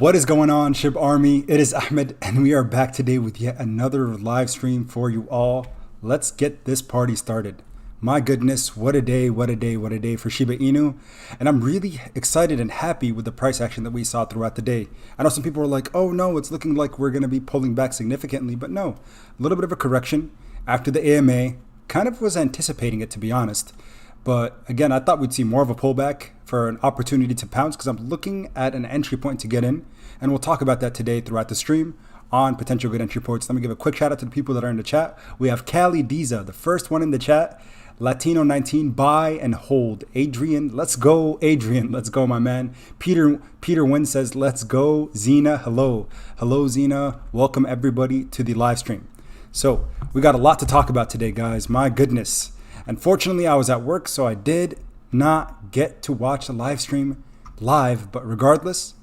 What is going on, Shib Army? It is Ahmed, and we are back today with yet another live stream for you all. Let's get this party started. My goodness, what a day, what a day, what a day for Shiba Inu. And I'm really excited and happy with the price action that we saw throughout the day. I know some people are like, oh no, it's looking like we're going to be pulling back significantly, but no, a little bit of a correction after the AMA. Kind of was anticipating it, to be honest. But again, I thought we'd see more of a pullback for an opportunity to pounce because I'm looking at an entry point to get in. And we'll talk about that today throughout the stream on potential good entry points. Let me give a quick shout out to the people that are in the chat. We have Callie Diza, the first one in the chat. Latino 19, buy and hold. Adrian, let's go. Adrian, let's go, my man. Peter Wynn says, let's go. Zena, hello. Hello, Zena. Welcome everybody to the live stream. So we got a lot to talk about today, guys. My goodness. Unfortunately, I was at work, so I did not get to watch the live stream live. But regardless,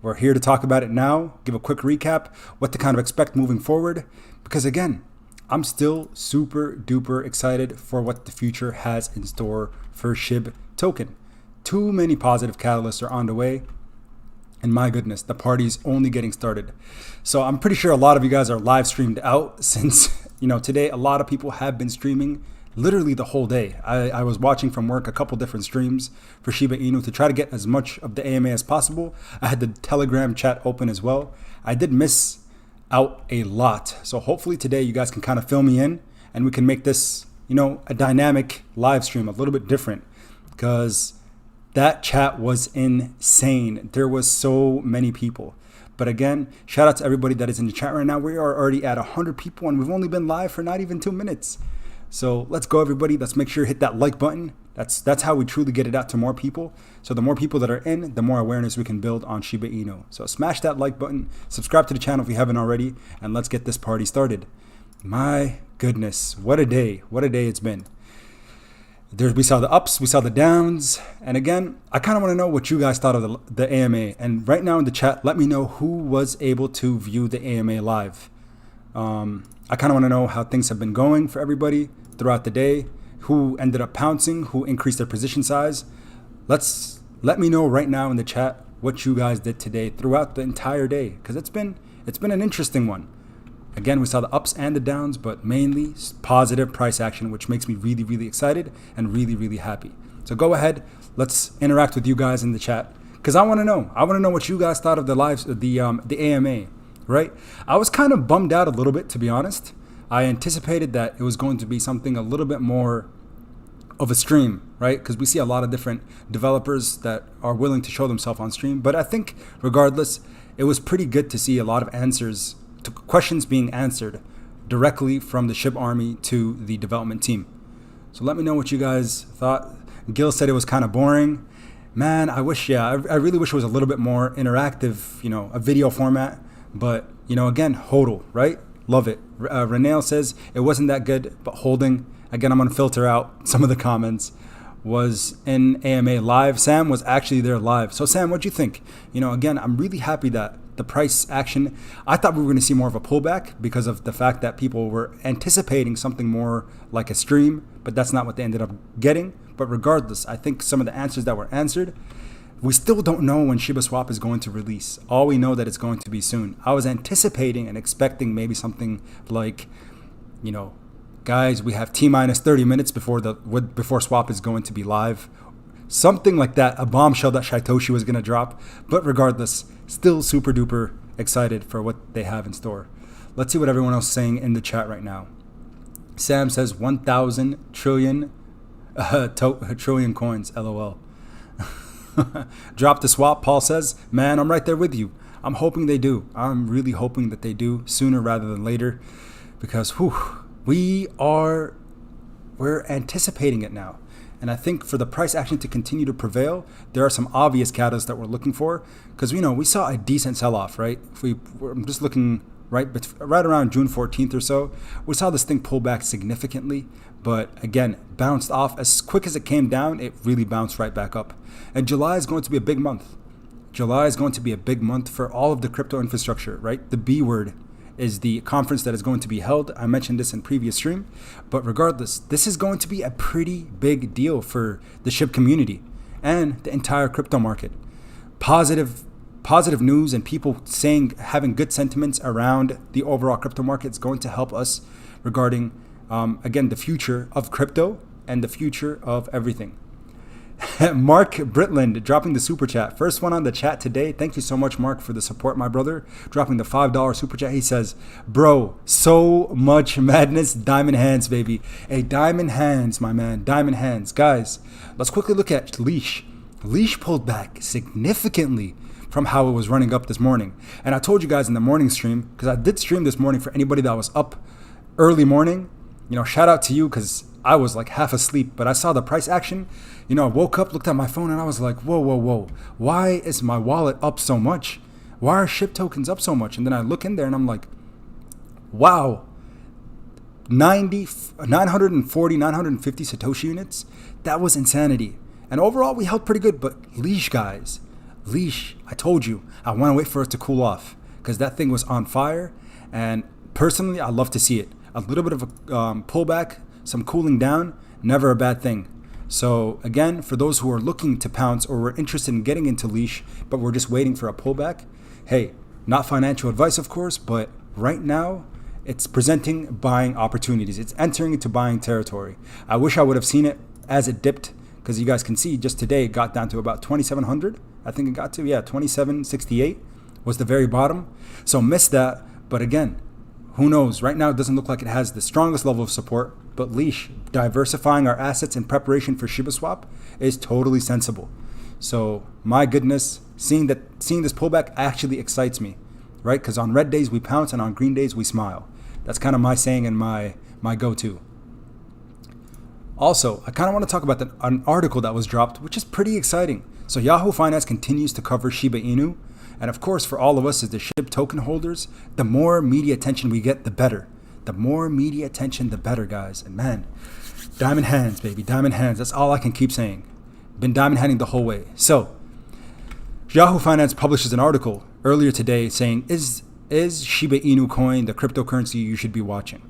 we're here to talk about it now, give a quick recap, what to kind of expect moving forward. Because again, I'm still super duper excited for what the future has in store for SHIB token. Too many positive catalysts are on the way. And my goodness, the party's only getting started. So I'm pretty sure a lot of you guys are live streamed out since, today a lot of people have been streaming literally the whole day. I was watching from work a couple different streams for Shiba Inu to try to get as much of the AMA as possible. I had the Telegram chat open as well. I did miss out a lot. So hopefully today you guys can kind of fill me in and we can make this, a dynamic live stream, a little bit different, because that chat was insane. There was so many people. But again, shout out to everybody that is in the chat right now. We are already at 100 people and we've only been live for not even 2 minutes. So let's go, everybody. Let's make sure to hit that like button. That's how we truly get it out to more people. So the more people that are in, the more awareness we can build on Shiba Inu. So smash that like button, subscribe to the channel if you haven't already, and let's get this party started. My goodness, what a day it's been. We saw the ups, we saw the downs, and again, I kind of want to know what you guys thought of the AMA. And right now in the chat, let me know who was able to view the AMA live. I kind of want to know how things have been going for everybody throughout the day, who ended up pouncing, who increased their position size. Let me know right now in the chat what you guys did today throughout the entire day, because it's been an interesting one. Again, we saw the ups and the downs, but mainly positive price action, which makes me really, really excited and really, really happy. So go ahead, let's interact with you guys in the chat, because I want to know. I want to know what you guys thought of the AMA, right? I was kind of bummed out a little bit, to be honest. I anticipated that it was going to be something a little bit more of a stream, right? Because we see a lot of different developers that are willing to show themselves on stream. But I think regardless, it was pretty good to see a lot of answers to questions being answered directly from the SHIB army to the development team. So let me know what you guys thought. Gil said it was kind of boring. Man, I really wish it was a little bit more interactive, a video format. But, again, hodl, right? Love it. Renale says it wasn't that good, but holding. Again, I'm going to filter out some of the comments. Was in AMA live. Sam was actually there live. So Sam, what'd you think? Again, I'm really happy that the price action, I thought we were going to see more of a pullback because of the fact that people were anticipating something more like a stream, but that's not what they ended up getting. But regardless, I think some of the answers that were answered, we still don't know when Shiba Swap is going to release. All we know that it's going to be soon. I was anticipating and expecting maybe something like, guys, we have T-minus 30 minutes before Swap is going to be live. Something like that, a bombshell that Shytoshi was going to drop. But regardless, still super duper excited for what they have in store. Let's see what everyone else is saying in the chat right now. Sam says 1,000 trillion trillion coins, LOL. Drop the swap, Paul says. Man, I'm right there with you. I'm hoping they do. I'm really hoping that they do sooner rather than later, because we're anticipating it now. And I think for the price action to continue to prevail, there are some obvious catalysts that we're looking for, because we saw a decent sell-off, right? I'm just looking right around June 14th or so, we saw this thing pull back significantly, but again, bounced off as quick as it came down. It really bounced right back up. And July is going to be a big month. July is going to be a big month for all of the crypto infrastructure, right? The B word is the conference that is going to be held. I mentioned this in previous stream, but regardless, this is going to be a pretty big deal for the SHIB community and the entire crypto market. positive news and people having good sentiments around the overall crypto market is going to help us regarding, again, the future of crypto and the future of everything. Mark Britland dropping the super chat. First one on the chat today. Thank you so much, Mark, for the support, my brother. Dropping the $5 super chat. He says, bro, so much madness. Diamond hands, baby. Hey, diamond hands, my man. Diamond hands. Guys, let's quickly look at Leash. Leash pulled back significantly from how it was running up this morning. And I told you guys in the morning stream, because I did stream this morning for anybody that was up early morning. Shout out to you, because I was like half asleep, but I saw the price action. I woke up, looked at my phone, and I was like, whoa. Why is my wallet up so much? Why are SHIB tokens up so much? And then I look in there and I'm like, wow, 940, 950 Satoshi units? That was insanity. And overall, we held pretty good, but Leash, guys, Leash, I told you, I want to wait for it to cool off because that thing was on fire. And personally, I love to see it. A little bit of a pullback, some cooling down, never a bad thing. So again, for those who are looking to pounce or were interested in getting into Leash, but we're just waiting for a pullback, hey, not financial advice, of course, but right now it's presenting buying opportunities. It's entering into buying territory. I wish I would have seen it as it dipped, because you guys can see just today it got down to about 2,700. I think it got to, 2,768 was the very bottom. So missed that. But again, who knows? Right now it doesn't look like it has the strongest level of support. But Leash, diversifying our assets in preparation for Shiba Swap is totally sensible. So my goodness, seeing this pullback actually excites me, right? Because on red days we pounce and on green days we smile. That's kind of my saying and my go-to. Also, I kind of want to talk about an article that was dropped, which is pretty exciting. So Yahoo Finance continues to cover Shiba Inu. And of course, for all of us as the SHIB token holders, the more media attention we get, the better. The more media attention, the better, guys. And man, diamond hands, baby, diamond hands. That's all I can keep saying. Been diamond handing the whole way. So Yahoo Finance publishes an article earlier today saying, is Shiba Inu coin the cryptocurrency you should be watching?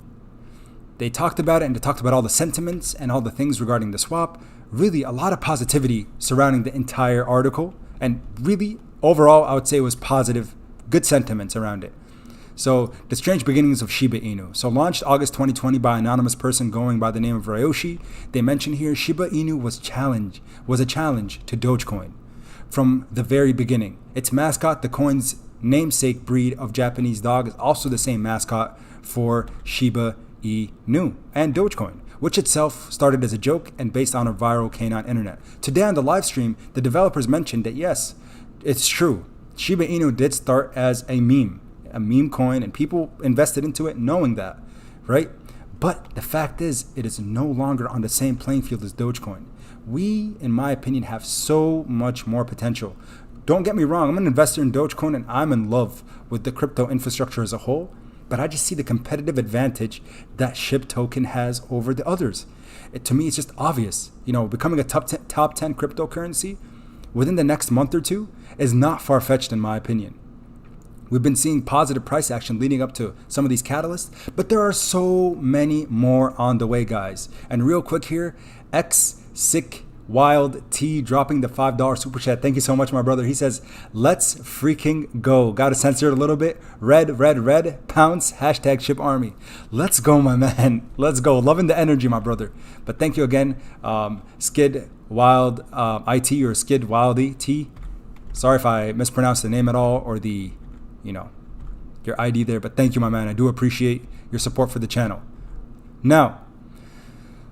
They talked about it, and they talked about all the sentiments and all the things regarding the swap. Really, a lot of positivity surrounding the entire article. And really, overall, I would say it was positive, good sentiments around it. So, the strange beginnings of Shiba Inu. So, launched August 2020 by an anonymous person going by the name of Ryoshi. They mention here Shiba Inu was a challenge to Dogecoin from the very beginning. Its mascot, the coin's namesake breed of Japanese dog, is also the same mascot for Shiba Inu and Dogecoin, which itself started as a joke and based on a viral canine internet. Today on the live stream, the developers mentioned that yes, it's true. Shiba Inu did start as a meme coin, and people invested into it knowing that, right? But the fact is, it is no longer on the same playing field as Dogecoin. We, in my opinion, have so much more potential. Don't get me wrong, I'm an investor in Dogecoin and I'm in love with the crypto infrastructure as a whole, but I just see the competitive advantage that SHIB token has over the others. To me, it's just obvious. Becoming a top 10 cryptocurrency within the next month or two is not far-fetched in my opinion. We've been seeing positive price action leading up to some of these catalysts, but there are so many more on the way, guys. And real quick here, Sick Wild T dropping the $5 super chat. Thank you so much, my brother. He says, let's freaking go. Gotta censor it a little bit. Red, pounce, hashtag SHIBARMY. Let's go, my man. Let's go. Loving the energy, my brother. But thank you again, Skid Wild IT or Skid Wildy T. Sorry if I mispronounced the name at all or the your ID there, but thank you, my man. I do appreciate your support for the channel. Now,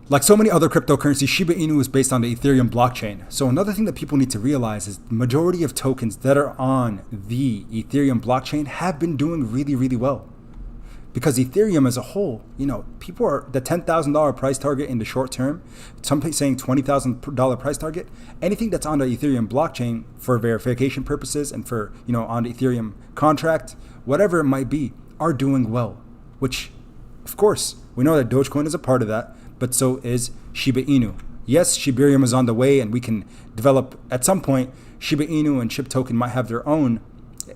like so many other cryptocurrencies, Shiba Inu is based on the Ethereum blockchain. So another thing that people need to realize is the majority of tokens that are on the Ethereum blockchain have been doing really, really well. Because Ethereum as a whole, people are the $10,000 price target in the short term. Some people saying $20,000 price target. Anything that's on the Ethereum blockchain for verification purposes and for, on the Ethereum contract, whatever it might be, are doing well. Which, of course, we know that Dogecoin is a part of that, but so is Shiba Inu. Yes, Shibarium is on the way, and we can develop at some point. Shiba Inu and SHIB token might have their own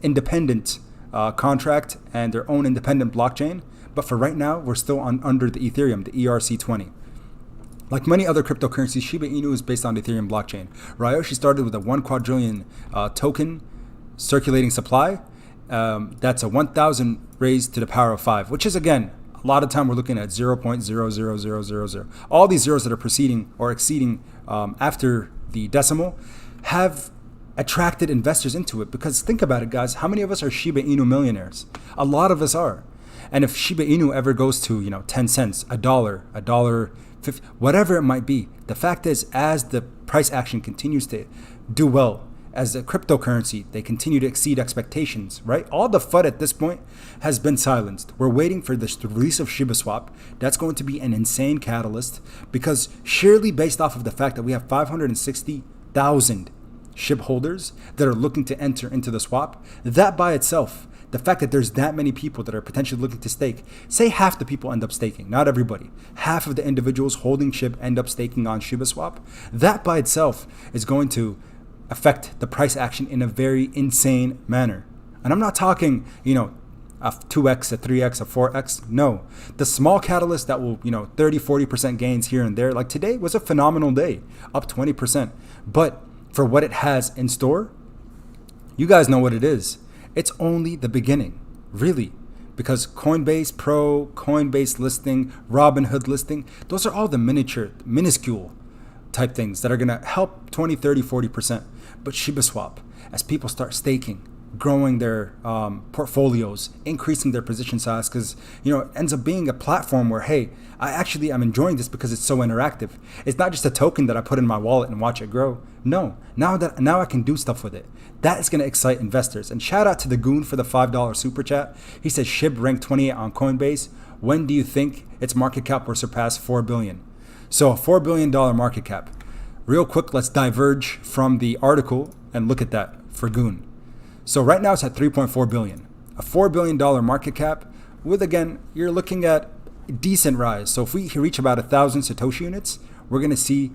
independent contract and their own independent blockchain, but for right now we're still under the Ethereum, the ERC20. Like many other cryptocurrencies, Shiba Inu is based on the Ethereum blockchain. Ryoshi started with a 1 quadrillion token circulating supply. That's a 1,000 raised to the power of 5, which is, again, a lot of time we're looking at 0.00000. All these zeros that are preceding or exceeding after the decimal have attracted investors into it. Because think about it, guys. How many of us are Shiba Inu millionaires? A lot of us are. And if Shiba Inu ever goes to 10 cents, a dollar, $1.50, whatever it might be, the fact is, as the price action continues to do well, as a cryptocurrency, they continue to exceed expectations, right? All the FUD at this point has been silenced. We're waiting for the release of Shiba Swap. That's going to be an insane catalyst, because surely based off of the fact that we have 560,000 SHIB holders that are looking to enter into the swap, that by itself, the fact that there's that many people that are potentially looking to stake, say half the people end up staking, not everybody, half of the individuals holding SHIB end up staking on Shiba Swap, that by itself is going to affect the price action in a very insane manner. And I'm not talking, a 2x, a 3x, a 4x. No, the small catalyst that will, 30, 40% gains here and there. Like today was a phenomenal day, up 20%. But for what it has in store, you guys know what it is. It's only the beginning, really. Because Coinbase Pro, Coinbase listing, Robinhood listing, those are all the minuscule type things that are going to help 20, 30, 40%. But Shiba Swap, as people start staking, growing their portfolios, increasing their position size, because it ends up being a platform where, hey, I'm enjoying this because it's so interactive. It's not just a token that I put in my wallet and watch it grow. No, now I can do stuff with it. That is going to excite investors. And shout out to the Goon for the $5 super chat. He says SHIB ranked 28 on Coinbase. When do you think its market cap will surpass 4 billion? So a $4 billion market cap. Real quick, let's diverge from the article and look at that for Goon. So right now it's at 3.4 billion. A $4 billion market cap with, again, you're looking at a decent rise. So if we reach about 1,000 Satoshi units, we're going to see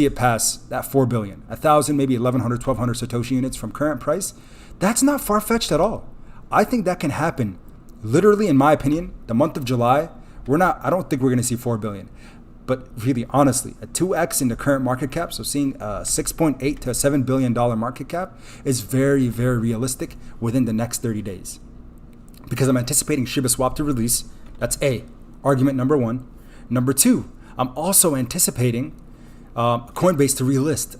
it pass that 4 billion. 1,000, maybe 1,100, 1,200 Satoshi units from current price. That's not far-fetched at all. I think that can happen. Literally, in my opinion, the month of July, I don't think we're going to see 4 billion. But really, honestly, a 2x in the current market cap, so seeing a 6.8 to a $7 billion market cap is very, very realistic within the next 30 days. Because I'm anticipating Shiba Swap to release. That's argument number one. Number two, I'm also anticipating Coinbase to relist.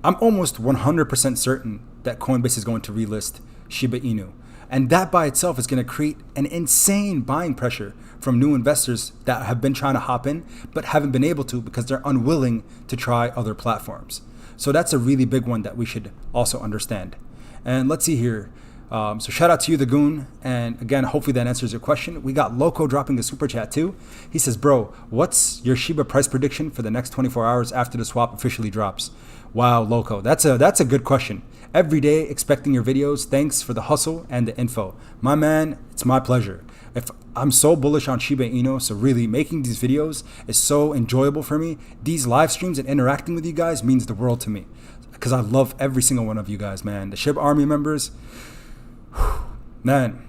I'm almost 100% certain that Coinbase is going to relist Shiba Inu. And that by itself is going to create an insane buying pressure from new investors that have been trying to hop in, but haven't been able to because they're unwilling to try other platforms. So that's a really big one that we should also understand. And let's see here. So shout out to you, the Goon. And again, hopefully that answers your question. We got Loco dropping a super chat too. He says, bro, what's your Shiba price prediction for the next 24 hours after the swap officially drops? Wow, Loco, that's a good question. Every day expecting your videos. Thanks for the hustle and the info. My man, it's my pleasure. If I'm so bullish on Shiba Inu, so really making these videos is so enjoyable for me. These live streams and interacting with you guys means the world to me, because I love every single one of you guys, man. The Shib Army members, man,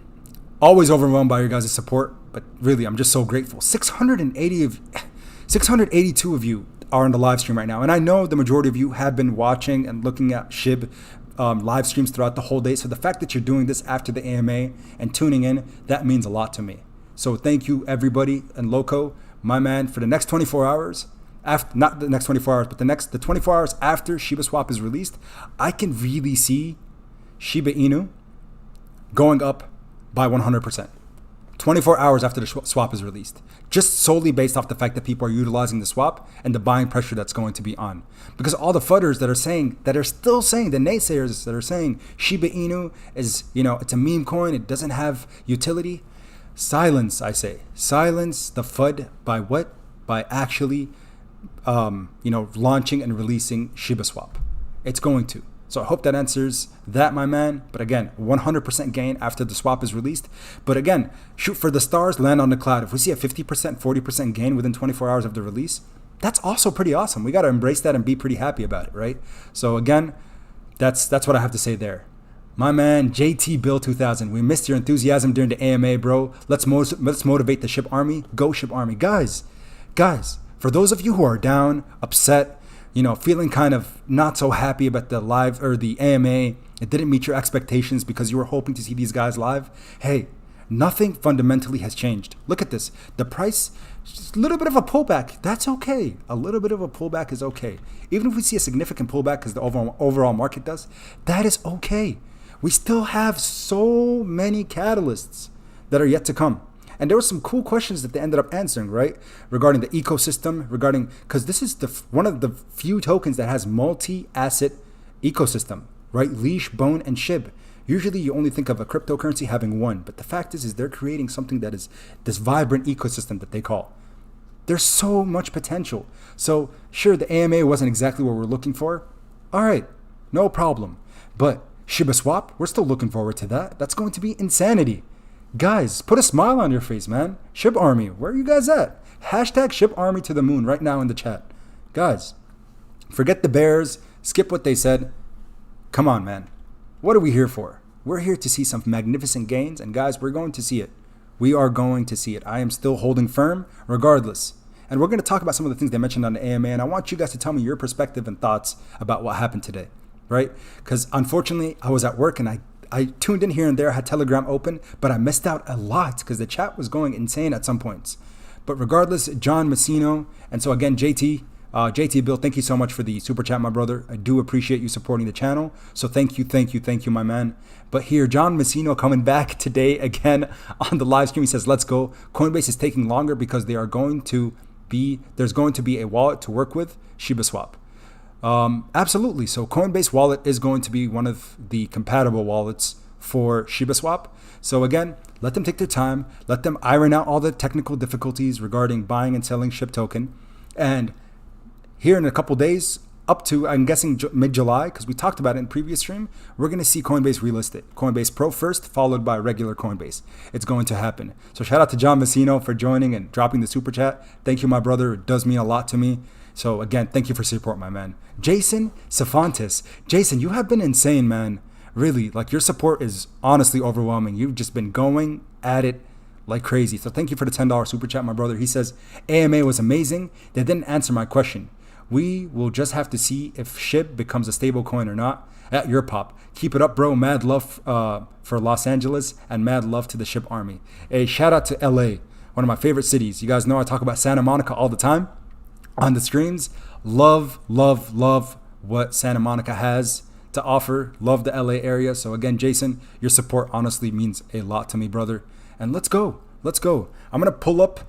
always overwhelmed by your guys' support, but really, I'm just so grateful. 682 of you are on the live stream right now, and I know the majority of you have been watching and looking at Shib live streams throughout the whole day. So the fact that you're doing this after the AMA and tuning in, that means a lot to me. So thank you, everybody, and Loco, my man, for the next 24 hours. Not the next 24 hours, but the 24 hours after Shiba Swap is released, I can really see Shiba Inu going up by 100%. 24 hours after the swap is released, just solely based off the fact that people are utilizing the swap and the buying pressure that's going to be on. Because all the fudders that are still saying, the naysayers that are saying Shiba Inu is, it's a meme coin, it doesn't have utility. Silence, I say. Silence the FUD by what? By actually, launching and releasing Shiba Swap. It's going to. So I hope that answers that, my man. But again, 100% gain after the swap is released. But again, shoot for the stars, land on the cloud. If we see a 50%, 40% gain within 24 hours of the release, that's also pretty awesome. We got to embrace that and be pretty happy about it, right? So again, that's what I have to say there. My man, JT Bill 2000, we missed your enthusiasm during the AMA, bro. Let's motivate the Shib Army. Go Shib Army. Guys, For those of you who are down, upset, feeling kind of not so happy about the live or the AMA, it didn't meet your expectations because you were hoping to see these guys live. Hey, nothing fundamentally has changed. Look at this. The price, just a little bit of a pullback. That's okay. A little bit of a pullback is okay. Even if we see a significant pullback because the overall market does, that is okay. We still have so many catalysts that are yet to come. And there were some cool questions that they ended up answering, right? Regarding the ecosystem, because this is one of the few tokens that has multi-asset ecosystem, right? Leash, Bone, and Shib. Usually you only think of a cryptocurrency having one, but the fact is they're creating something that is this vibrant ecosystem that they call. There's so much potential. So sure, the AMA wasn't exactly what we're looking for. All right, no problem. But Shiba Swap, we're still looking forward to that. That's going to be insanity. Guys, put a smile on your face, man. SHIBARMY, where are you guys at? Hashtag SHIBARMY to the moon right now in the chat. Guys, forget the bears. Skip what they said. Come on, man. What are we here for? We're here to see some magnificent gains, and guys, we're going to see it. We are going to see it. I am still holding firm regardless. And we're going to talk about some of the things they mentioned on the AMA, and I want you guys to tell me your perspective and thoughts about what happened today, right? Because unfortunately, I was at work and I tuned in here and there, had Telegram open, but I missed out a lot because the chat was going insane at some points. But regardless, John Messino, and so again, JT Bill, thank you so much for the super chat, my brother. I do appreciate you supporting the channel. So thank you, my man. But here, John Messino coming back today again on the live stream. He says, let's go. Coinbase is taking longer because there's going to be a wallet to work with, Shiba Swap. Absolutely. So Coinbase wallet is going to be one of the compatible wallets for Shiba Swap. So again, let them take their time. Let them iron out all the technical difficulties regarding buying and selling SHIB token. And here in a couple days, up to, I'm guessing, mid-July, because we talked about it in previous stream, we're going to see Coinbase relist it. Coinbase Pro first, followed by regular Coinbase. It's going to happen. So shout out to John Messino for joining and dropping the super chat. Thank you, my brother. It does mean a lot to me. So again, thank you for support, my man. Jason Cefantes. Jason, you have been insane, man. Really, like your support is honestly overwhelming. You've just been going at it like crazy. So thank you for the $10 super chat, my brother. He says, AMA was amazing. They didn't answer my question. We will just have to see if SHIB becomes a stable coin or not. At your pop. Keep it up, bro. Mad love for Los Angeles and mad love to the SHIB army. A shout out to LA, one of my favorite cities. You guys know I talk about Santa Monica all the time on the streams. Love what Santa Monica has to offer. Love the LA area. So again, Jason, your support honestly means a lot to me, brother. And let's go. I'm going to pull up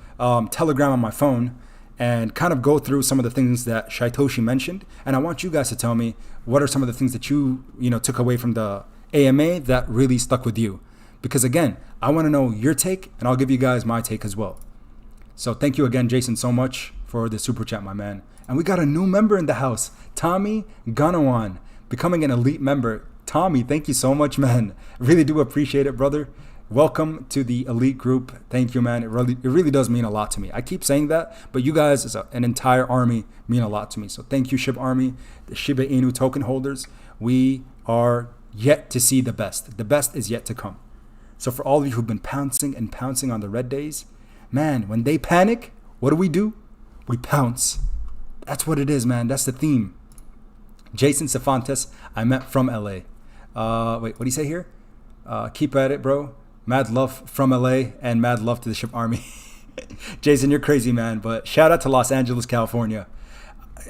Telegram on my phone and kind of go through some of the things that Shaitoshi mentioned. And I want you guys to tell me what are some of the things that you took away from the AMA that really stuck with you. Because again, I want to know your take and I'll give you guys my take as well. So thank you again, Jason, so much for the super chat, my man. And we got a new member in the house, Tommy Ganawan, becoming an elite member. Tommy, thank you so much, man. Really do appreciate it, brother. Welcome to the elite group. Thank you, man. It really does mean a lot to me. I keep saying that, but you guys as an entire army mean a lot to me. So thank you, SHIBARMY, the Shiba Inu token holders. We are yet to see the best. The best is yet to come. So for all of you who've been pouncing on the red days, man, when they panic, what do? We pounce. That's what it is, man. That's the theme. Jason Cefantes, I met from LA. Wait, what do you say here? Keep at it, bro. Mad love from LA and mad love to the SHIBARMY. Jason, you're crazy, man. But shout out to Los Angeles, California.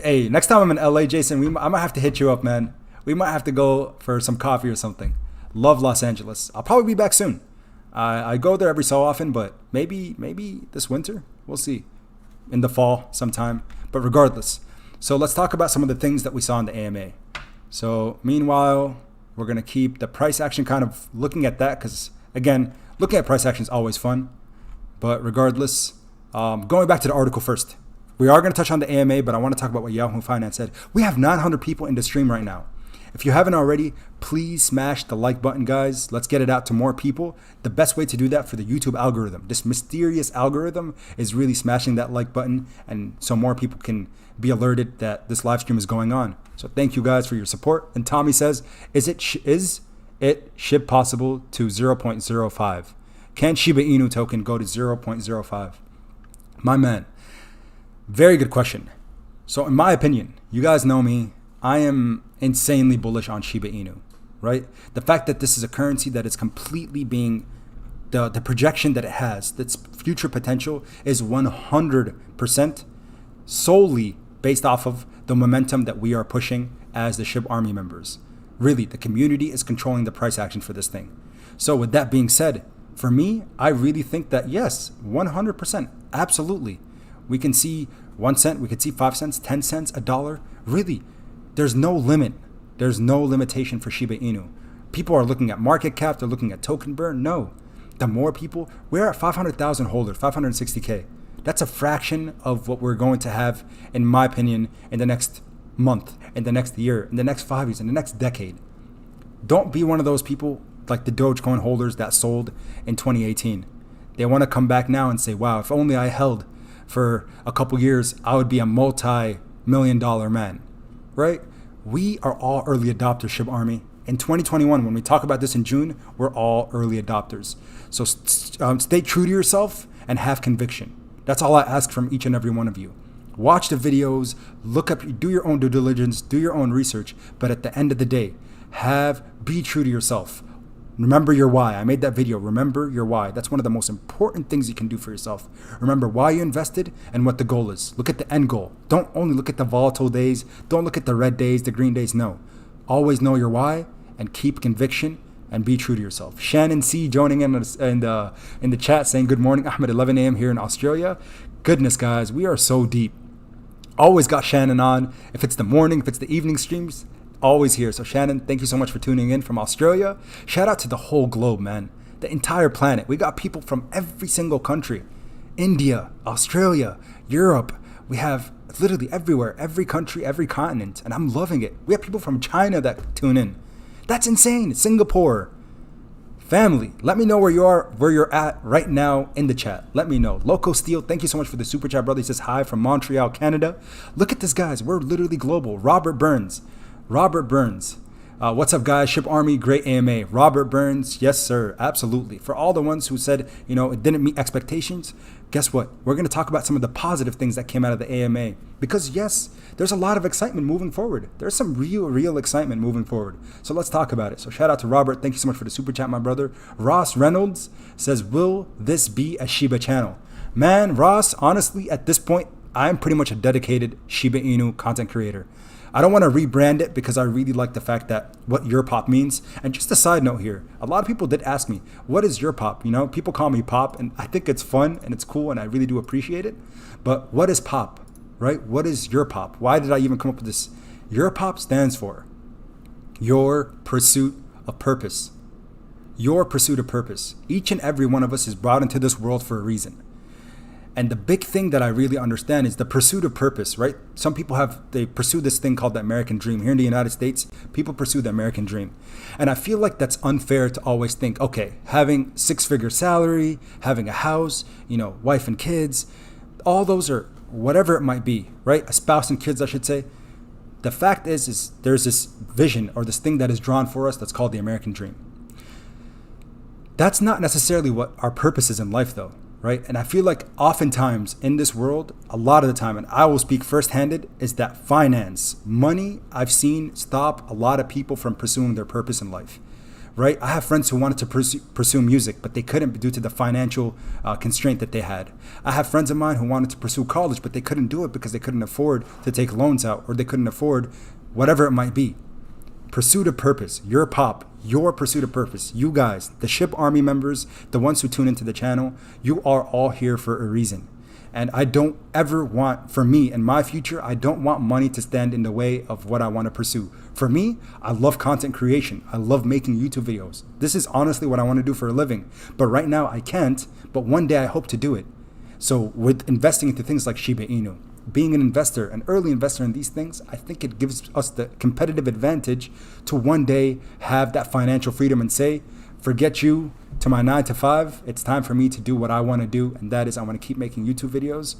Hey, next time I'm in LA, Jason, I might have to hit you up, man. We might have to go for some coffee or something. Love Los Angeles. I'll probably be back soon. I go there every so often, but maybe this winter. We'll see. In the fall sometime. But regardless. So let's talk about some of the things that we saw in the AMA. So meanwhile, we're going to keep the price action kind of looking at that because, again, looking at price action is always fun. But regardless, going back to the article first. We are going to touch on the AMA, but I want to talk about what Yahoo Finance said. We have 900 people in the stream right now. If you haven't already, please smash the like button, guys. Let's get it out to more people. The best way to do that for the YouTube algorithm, this mysterious algorithm, is really smashing that like button, and so more people can be alerted that this live stream is going on. So thank you guys for your support. And Tommy says, is it SHIB possible to 0.05? Can Shiba Inu token go to 0.05? My man, Very good question. So in my opinion, you guys know me, I am insanely bullish on Shiba Inu, right? The fact that this is a currency that is completely being, the projection that it has, its future potential is 100% solely based off of the momentum that we are pushing as the SHIB Army members. Really, the community is controlling the price action for this thing. So with that being said, for me, I really think that yes, 100%, absolutely. We can see 1 cent, we could see 5 cents, 10 cents, $1. Really, there's no limit. There's no limitation for Shiba Inu. People are looking at market cap, they're looking at token burn. No, the more people, we're at 500,000 holders, 560K. That's a fraction of what we're going to have, in my opinion, in the next month, in the next year, in the next 5 years, in the next decade. Don't be one of those people like the Dogecoin holders that sold in 2018. They want to come back now and say, wow, if only I held for a couple years, I would be a multi-million-dollar man, right? We are all early adopters, SHIB Army. In 2021, when we talk about this in June, we're all early adopters. So stay true to yourself and have conviction. That's all I ask from each and every one of you. Watch the videos, look up, do your own due diligence, do your own research. But at the end of the day, be true to yourself. Remember your why. I made that video. Remember your why. That's one of the most important things you can do for yourself. Remember why you invested and what the goal is. Look at the end goal. Don't only look at the volatile days. Don't look at the red days, the green days. No. Always know your why and keep conviction and be true to yourself. Shannon C joining in the chat saying good morning, Ahmed, 11 a.m. here in Australia. Goodness, guys, we are so deep. Always got Shannon on. If it's the morning, if it's the evening streams, always here. So Shannon, thank you so much for tuning in from Australia. Shout out to the whole globe, man. The entire planet. We got people from every single country. India, Australia, Europe. We have literally everywhere, every country, every continent. And I'm loving it. We have people from China that tune in. That's insane. Singapore. Family, let me know where you're at right now in the chat. Let me know. Loco Steel, thank you so much for the super chat, brother. He says hi from Montreal, Canada. Look at this, guys. We're literally global. Robert Burns. What's up, guys? SHIB Army, great AMA. Robert Burns, yes, sir. Absolutely. For all the ones who said, it didn't meet expectations, guess what? We're going to talk about some of the positive things that came out of the AMA. Because, yes, there's a lot of excitement moving forward. There's some real excitement moving forward. So let's talk about it. So shout out to Robert. Thank you so much for the super chat, my brother. Ross Reynolds says, will this be a Shiba channel? Man, Ross, honestly, at this point, I'm pretty much a dedicated Shiba Inu content creator. I don't want to rebrand it because I really like the fact that what your pop means. And just a side note here, a lot of people did ask me, what is your pop? People call me pop, and I think it's fun and it's cool and I really do appreciate it. But what is pop, right? What is your pop? Why did I even come up with this? Your pop stands for your pursuit of purpose. Your pursuit of purpose. Each and every one of us is brought into this world for a reason. And the big thing that I really understand is the pursuit of purpose, right? Some people they pursue this thing called the American dream. Here in the United States, people pursue the American dream. And I feel like that's unfair to always think, okay, having 6-figure salary, having a house, wife and kids, all those are whatever it might be, right? A spouse and kids, I should say. The fact is there's this vision or this thing that is drawn for us that's called the American dream. That's not necessarily what our purpose is in life, though. Right? And I feel like oftentimes in this world, a lot of the time, and I will speak first-handed, is that finance, money, I've seen stop a lot of people from pursuing their purpose in life. Right? I have friends who wanted to pursue music, but they couldn't due to the financial constraint that they had. I have friends of mine who wanted to pursue college, but they couldn't do it because they couldn't afford to take loans out, or they couldn't afford whatever it might be. Pursuit of purpose, your pop, your pursuit of purpose. You guys, the SHIB Army members, the ones who tune into the channel, you are all here for a reason. And I don't ever want, for me and my future, I don't want money to stand in the way of what I want to pursue. For me, I love content creation. I love making YouTube videos. This is honestly what I want to do for a living. But right now I can't, but one day I hope to do it. So with investing into things like Shiba Inu, being an investor, an early investor in these things, I think it gives us the competitive advantage to one day have that financial freedom and say, forget you to my 9 to 5. It's time for me to do what I want to do. And that is I want to keep making YouTube videos,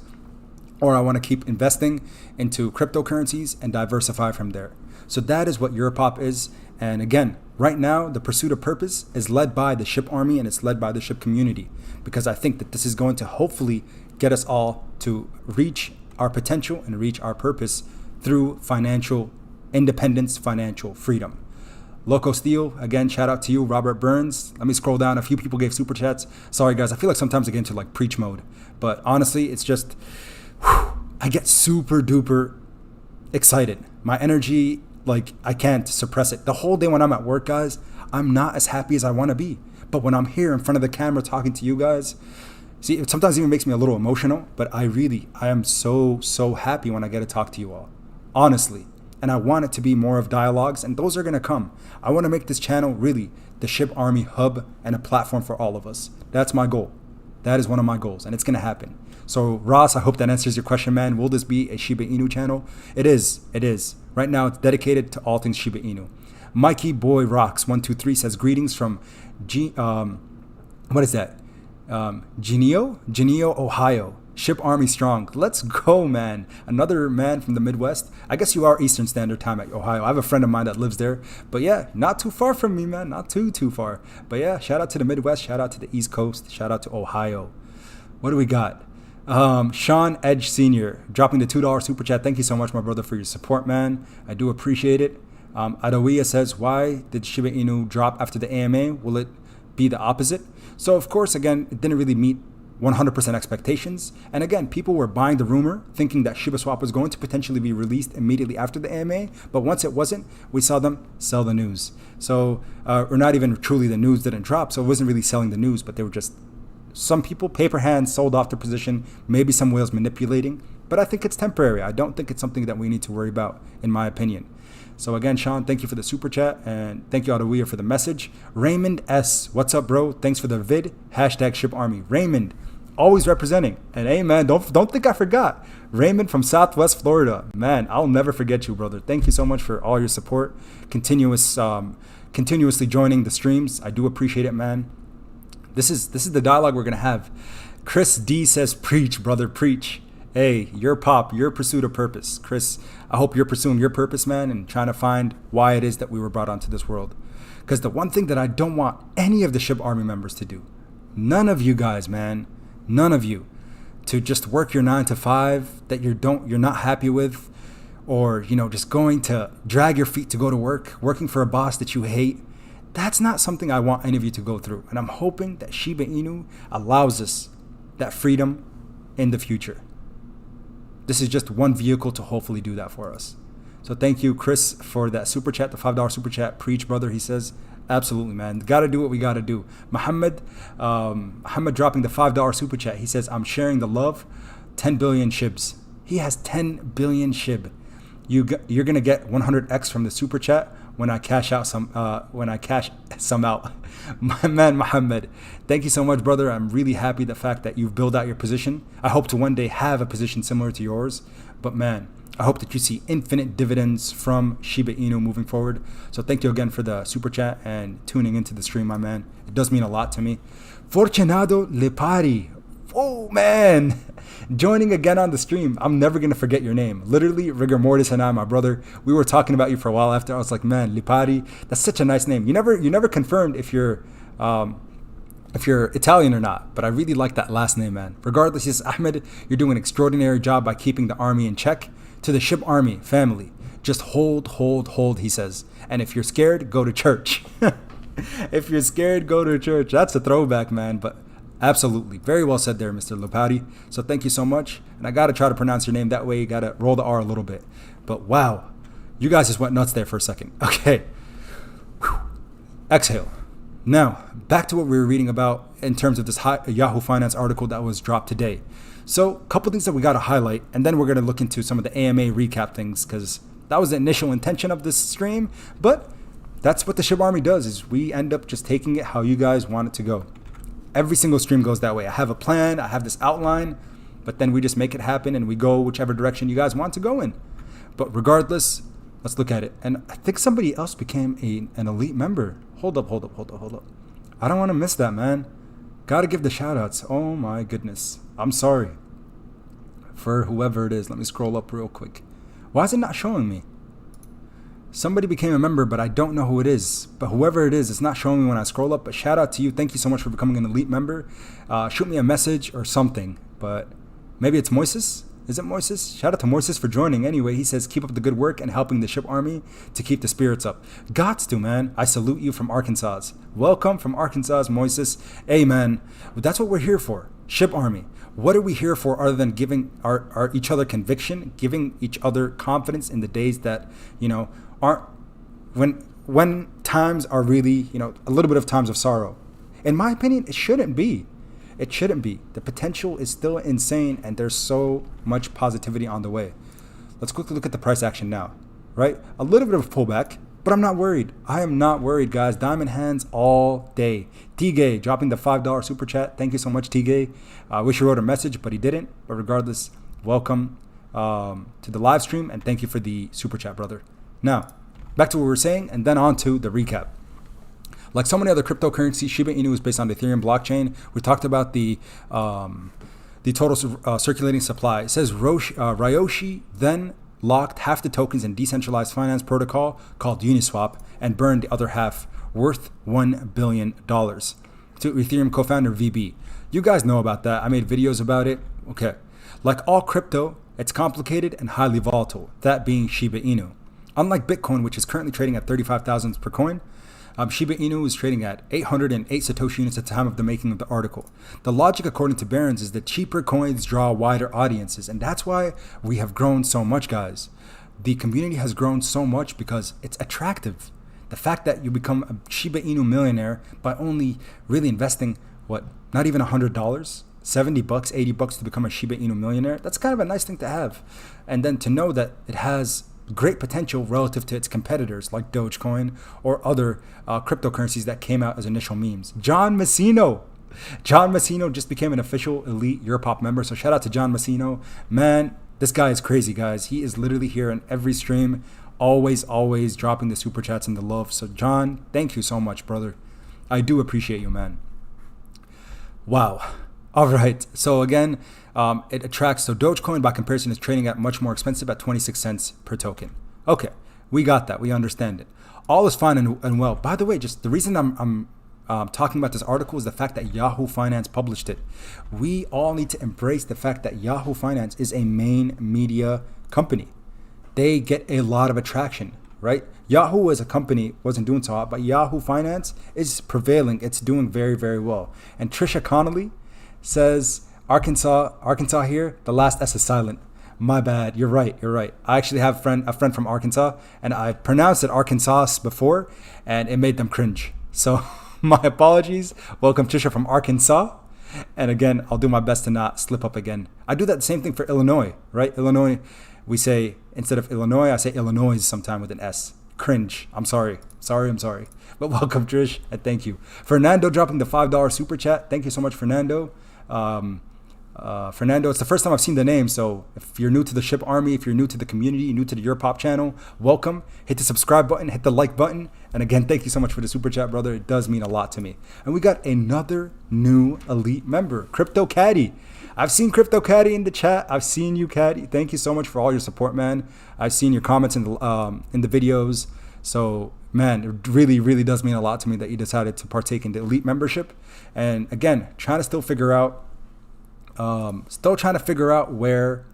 or I want to keep investing into cryptocurrencies and diversify from there. So that is what Europop is. And again, right now, the pursuit of purpose is led by the SHIB Army and it's led by the SHIB community, because I think that this is going to hopefully get us all to reach our potential and reach our purpose through financial independence, financial freedom. Loco Steel, again, shout out to you. Robert Burns. Let me scroll down. A few people gave super chats. Sorry, guys. I feel like sometimes I get into like preach mode. But honestly, it's just, I get super duper excited. My energy, like, I can't suppress it. The whole day when I'm at work, guys, I'm not as happy as I want to be. But when I'm here in front of the camera talking to you guys, see, it sometimes even makes me a little emotional. But I am so happy when I get to talk to you all. Honestly. And I want it to be more of dialogues, and those are going to come. I want to make this channel really the SHIBARMY hub and a platform for all of us. That's my goal. That is one of my goals, and it's going to happen. So Ross, I hope that answers your question, man. Will this be a Shiba Inu channel? It is. It is. Right now, it's dedicated to all things Shiba Inu. Mikey Boy Rocks 123 says greetings from what is that? Genio, Ohio. SHIBARMY strong. Let's go, man. Another man from the Midwest. I guess you are Eastern Standard Time at Ohio. I have a friend of mine that lives there. But yeah, not too far from me, man. Not too far. But yeah, shout out to the Midwest. Shout out to the East Coast. Shout out to Ohio. What do we got? Sean Edge Sr. dropping the $2 super chat. Thank you so much, my brother, for your support, man. I do appreciate it. Adawiya says, why did Shiba Inu drop after the AMA? Will it be the opposite? So, of course, again, it didn't really meet 100% expectations. And again, people were buying the rumor, thinking that ShibaSwap was going to potentially be released immediately after the AMA. But once it wasn't, we saw them sell the news. So, or not even truly, the news didn't drop. So it wasn't really selling the news, but they were just, some people, paper hands, sold off their position, maybe some whales manipulating. But I think it's temporary. I don't think it's something that we need to worry about, in my opinion. So again, Sean, thank you for the super chat, and thank you, Adawiya, for the message. Raymond S, what's up, bro? Thanks for the vid. Hashtag SHIBARMY. Raymond, always representing. And hey, man, don't think I forgot. Raymond from Southwest Florida. Man, I'll never forget you, brother. Thank you so much for all your support. Continuously joining the streams. I do appreciate it, man. This is the dialogue we're gonna have. Chris D says, preach, brother, preach. Hey, your pursuit of purpose. Chris, I hope you're pursuing your purpose, man, and trying to find why it is that we were brought onto this world. Because the one thing that I don't want any of the SHIBARMY members to do, none of you guys, man, none of you, to just work your 9 to 5 that you're not happy with, or just going to drag your feet to go to work, working for a boss that you hate. That's not something I want any of you to go through. And I'm hoping that Shiba Inu allows us that freedom in the future. This is just one vehicle to hopefully do that for us. So thank you, Chris, for that super chat, the $5 super chat. Preach, brother, he says. Absolutely, man. Got to do what we got to do. Muhammad dropping the $5 super chat. He says, I'm sharing the love. 10 billion shibs. He has 10 billion shib. You're going to get 100x from the super chat when I cash some out. My man, Muhammad, thank you so much, brother. I'm really happy the fact that you've built out your position. I hope to one day have a position similar to yours. But man, I hope that you see infinite dividends from Shiba Inu moving forward. So thank you again for the super chat and tuning into the stream, my man. It does mean a lot to me. Fortunado Lepari. Oh, man. Joining again on the stream. I'm never going to forget your name. Literally, Rigor Mortis and I, my brother, we were talking about you for a while after. I was like, man, Lipari, that's such a nice name. You never confirmed if you're Italian or not, but I really like that last name, man. Regardless, he says, Ahmed, you're doing an extraordinary job by keeping the army in check. To the SHIBARMY family, just hold, he says. And if you're scared, go to church. If you're scared, go to church. That's a throwback, man, but absolutely. Very well said there, Mr. Lopati. So thank you so much. And I got to try to pronounce your name that way. You got to roll the R a little bit. But wow, you guys just went nuts there for a second. Okay. Whew. Exhale. Now, back to what we were reading about in terms of this Yahoo Finance article that was dropped today. So a couple things that we got to highlight, and then we're going to look into some of the AMA recap things, because that was the initial intention of this stream. But that's what the SHIBARMY does, is we end up just taking it how you guys want it to go. Every single stream goes that way. I have a plan, I have this outline, but then we just make it happen and we go whichever direction you guys want to go in. But regardless, let's look at it. And I think somebody else became an elite member. Hold up. I don't want to miss that, man. Gotta give the shout outs. Oh my goodness. I'm sorry for whoever it is. Let me scroll up real quick. Why is it not showing me? Somebody became a member, but I don't know who it is. But whoever it is, it's not showing me when I scroll up. But shout out to you. Thank you so much for becoming an elite member. Shoot me a message or something. But maybe it's Moises. Is it Moises? Shout out to Moises for joining. Anyway, he says, keep up the good work and helping the Shib Army to keep the spirits up. Gots to, man. I salute you from Arkansas. Welcome from Arkansas, Moises. Hey, man. That's what we're here for. Shib Army. What are we here for other than giving our each other conviction, giving each other confidence in the days that, aren't, when times are really, a little bit of times of sorrow. In my opinion, it shouldn't be. It shouldn't be. The potential is still insane, and there's so much positivity on the way. Let's quickly look at the price action now, right? A little bit of a pullback, but I'm not worried. I am not worried, guys. Diamond hands all day. T-Gay dropping the $5 super chat. Thank you so much, T-Gay. I wish he wrote a message, but he didn't. But regardless, welcome to the live stream, and thank you for the super chat, brother. Now, back to what we were saying, and then on to the recap. Like so many other cryptocurrencies, Shiba Inu is based on the Ethereum blockchain. We talked about the total circulating supply. It says Ryoshi then locked half the tokens in decentralized finance protocol called Uniswap and burned the other half, worth $1 billion, to Ethereum co-founder VB. You guys know about that. I made videos about it. Okay. Like all crypto, it's complicated and highly volatile, that being Shiba Inu. Unlike Bitcoin, which is currently trading at 35,000 per coin, Shiba Inu is trading at 808 Satoshi units at the time of the making of the article. The logic, according to Barron's, is that cheaper coins draw wider audiences, and that's why we have grown so much, guys. The community has grown so much because it's attractive. The fact that you become a Shiba Inu millionaire by only really investing, not even $100, $70, $80 to become a Shiba Inu millionaire, that's kind of a nice thing to have. And then to know that it has great potential relative to its competitors like Dogecoin or other cryptocurrencies that came out as initial memes. John Messino just became an official elite Europop member, so shout out to John Messino. Man, this guy is crazy, guys. He is literally here in every stream, always dropping the super chats and the love. So John, thank you so much, brother. I do appreciate you, man. Wow. All right, so again, it attracts. So Dogecoin, by comparison, is trading at much more expensive at 26 cents per token. Okay, we got that. We understand it. All is fine and well. By the way, just the reason I'm talking about this article is the fact that Yahoo Finance published it. We all need to embrace the fact that Yahoo Finance is a main media company. They get a lot of attraction, right? Yahoo as a company wasn't doing so hot, but Yahoo Finance is prevailing. It's doing very, very well. And Trisha Connolly says, Arkansas here, the last S is silent. My bad. You're right. I actually have a friend from Arkansas, and I pronounced it Arkansas before, and it made them cringe. So my apologies. Welcome, Trisha from Arkansas. And again, I'll do my best to not slip up again. I do that same thing for Illinois, right? Illinois, we say, instead of Illinois, I say Illinois sometime with an S. Cringe. I'm sorry. But welcome, Trish, and thank you. Fernando dropping the $5 super chat. Thank you so much, Fernando. Fernando, it's the first time I've seen the name, so if you're new to the Shib Army, if you're new to the community, new to the Europop channel, welcome. Hit the subscribe button, hit the like button, and again, thank you so much for the super chat, brother. It does mean a lot to me. And we got another new elite member, Crypto Caddy. I've seen Crypto Caddy in the chat. I've seen you, Caddy. Thank you so much for all your support, man. I've seen your comments in the videos. So, man, it really, really does mean a lot to me that you decided to partake in the elite membership. And again, trying to figure out where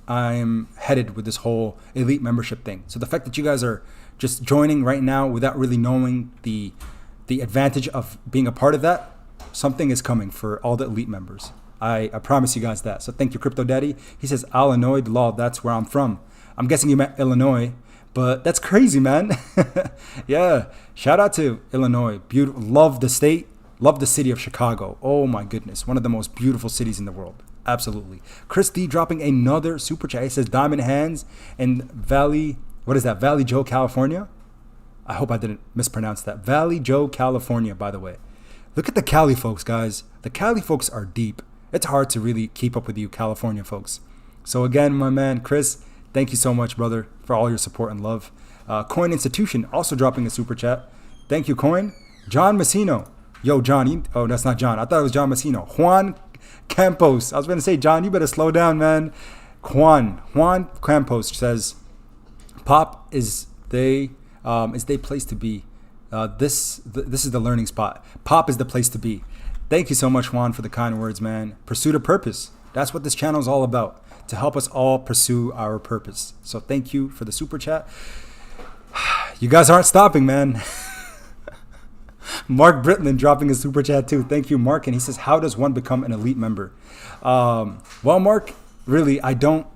I'm headed with this whole elite membership thing. So the fact that you guys are just joining right now without really knowing the advantage of being a part of that, something is coming for all the elite members. I promise you guys that. So thank you, Crypto Daddy. He says, Illinois, law, that's where I'm from. I'm guessing you meant Illinois, but that's crazy, man. Yeah, shout out to Illinois. Beautiful. Love the state. Love the city of Chicago. Oh my goodness. One of the most beautiful cities in the world. Absolutely. Chris D dropping another super chat. He says Diamond Hands in Valley Joe, California? I hope I didn't mispronounce that. Valley Joe, California, by the way. Look at the Cali folks, guys. The Cali folks are deep. It's hard to really keep up with you California folks. So again, my man, Chris, thank you so much, brother, for all your support and love. Coin Institution also dropping a super chat. Thank you, Coin. John Messino. Yo, John. Oh, that's not John. I thought it was John Messino. Juan Campos. I was going to say, John, you better slow down, man. Juan Campos says, Pop is they place to be. This is the learning spot. Pop is the place to be. Thank you so much, Juan, for the kind words, man. Pursuit of purpose. That's what this channel is all about. to help us all pursue our purpose. So thank you for the super chat. You guys aren't stopping, man. Mark Britland dropping a super chat too. Thank you, Mark. And he says, how does one become an elite member? Well, Mark, really, I don't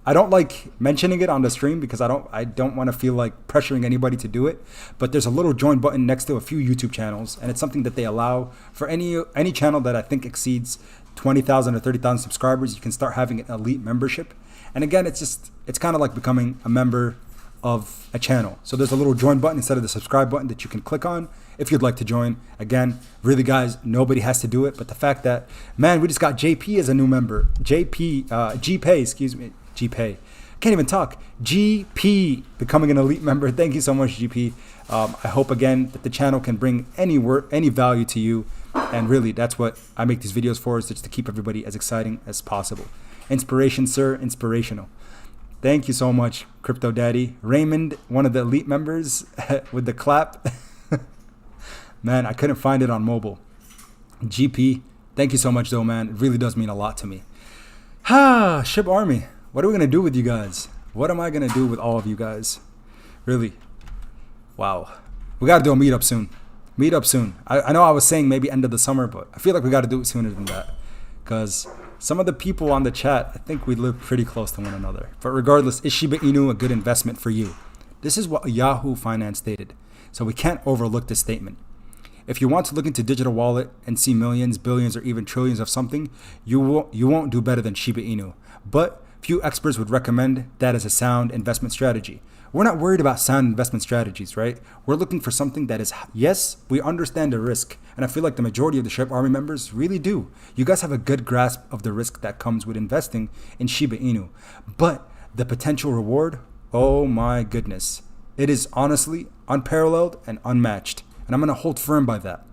like mentioning it on the stream because I don't want to feel like pressuring anybody to do it. But there's a little join button next to a few YouTube channels, and it's something that they allow for any channel that I think exceeds 20,000 or 30,000 subscribers. You can start having an elite membership. And again, it's kind of like becoming a member of a channel. So there's a little join button instead of the subscribe button that you can click on if you'd like to join. Again, really guys, nobody has to do it, but the fact that, man, we just got JP as a new member. GPay, excuse me, GPay. Can't even talk. GP becoming an elite member. Thank you so much, GP. I hope again that the channel can bring any value to you, and really that's what I make these videos for, is just to keep everybody as exciting as possible. Inspiration, sir, inspirational. Thank you so much, Crypto Daddy. Raymond, one of the elite members with the clap. Man, I couldn't find it on mobile. GP, thank you so much though, man. It really does mean a lot to me. SHIBARMY, what are we going to do with you guys? What am I going to do with all of you guys? Really? Wow. We got to do a meetup soon. Meetup soon. I know I was saying maybe end of the summer, but I feel like we got to do it sooner than that. Because some of the people on the chat, I think we live pretty close to one another. But regardless, is Shiba Inu a good investment for you? This is what Yahoo Finance stated. So we can't overlook this statement. If you want to look into digital wallet and see millions, billions, or even trillions of something, you won't do better than Shiba Inu. But few experts would recommend that as a sound investment strategy. We're not worried about sound investment strategies, right? We're looking for something that is, yes, we understand the risk. And I feel like the majority of the SHIBARMY members really do. You guys have a good grasp of the risk that comes with investing in Shiba Inu. But the potential reward, oh my goodness. It is honestly unparalleled and unmatched. And I'm going to hold firm by that.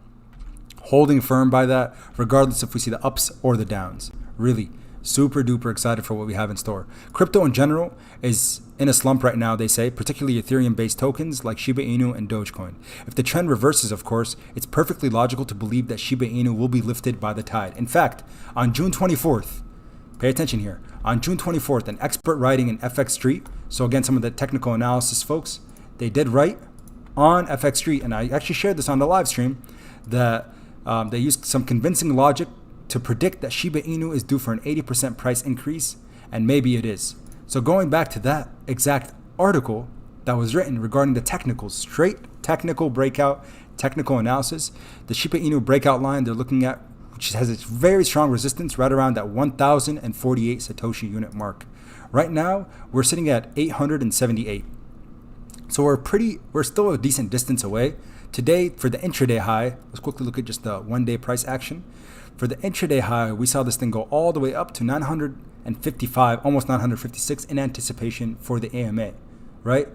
Holding firm by that, regardless if we see the ups or the downs. Really, super duper excited for what we have in store. Crypto in general is in a slump right now, they say, particularly Ethereum-based tokens like Shiba Inu and Dogecoin. If the trend reverses, of course, it's perfectly logical to believe that Shiba Inu will be lifted by the tide. In fact, on June 24th, pay attention here, on June 24th, an expert writing in FX Street, so again, some of the technical analysis folks, they did write on FX Street, and I actually shared this on the live stream, that they used some convincing logic to predict that Shiba Inu is due for an 80% price increase, and maybe it is. So going back to that exact article that was written regarding the technicals, straight technical breakout, technical analysis, the Shiba Inu breakout line they're looking at, which has its very strong resistance right around that 1,048 Satoshi unit mark. Right now, we're sitting at 878. So we're still a decent distance away. Today, for the intraday high, let's quickly look at just the one-day price action. For the intraday high, we saw this thing go all the way up to 955, almost 956 in anticipation for the AMA, right?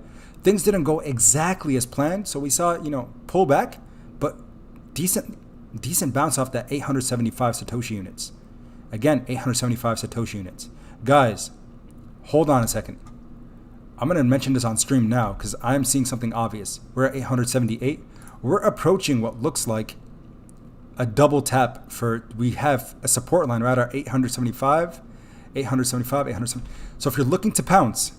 Things didn't go exactly as planned, so we saw, pull back, but decent bounce off that 875 Satoshi units. Again, 875 Satoshi units. Guys, hold on a second. I'm going to mention this on stream now because I'm seeing something obvious. We're at 878. We're approaching what looks like a double tap we have a support line right at 875, 870. So if you're looking to pounce,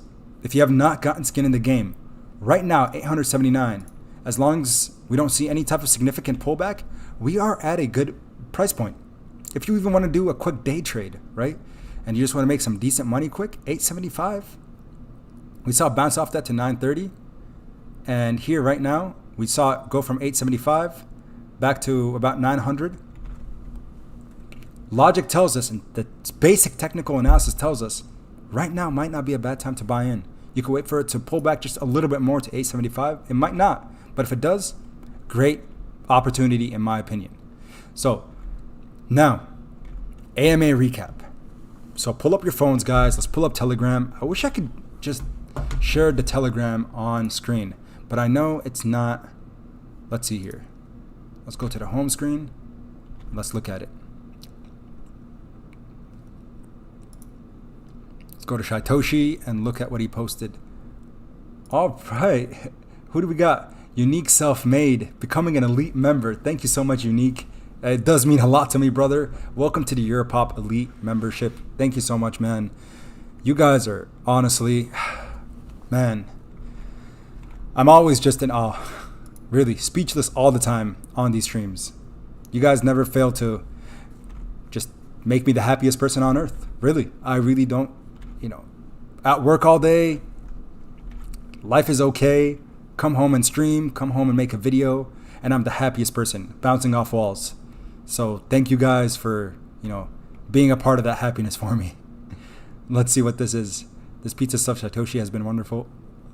if you have not gotten skin in the game, right now, 879, as long as we don't see any type of significant pullback, we are at a good price point. If you even want to do a quick day trade, right? And you just want to make some decent money quick, 875. We saw it bounce off that to 930. And here right now, we saw it go from 875 back to about 900. Logic tells us, and the basic technical analysis tells us, right now might not be a bad time to buy in. You can wait for it to pull back just a little bit more to 875. It might not, but if it does, great opportunity in my opinion. So now, AMA recap. So pull up your phones, guys. Let's pull up Telegram. I wish I could just share the Telegram on screen, but I know it's not. Let's see here. Let's go to the home screen. Let's look at it. Let's go to Shitoshi and look at what he posted. All right. Who do we got? Unique Self-Made, becoming an elite member. Thank you so much, Unique. It does mean a lot to me, brother. Welcome to the Europop Elite membership. Thank you so much, man. You guys are honestly, man, I'm always just in awe. Really, speechless all the time on these streams. You guys never fail to just make me the happiest person on earth. Really, I really don't, at work all day, life is okay, come home and stream, come home and make a video, and I'm the happiest person, bouncing off walls. So thank you guys for, being a part of that happiness for me. Let's see what this is. This pizza stuffed Satoshi has been wonderful.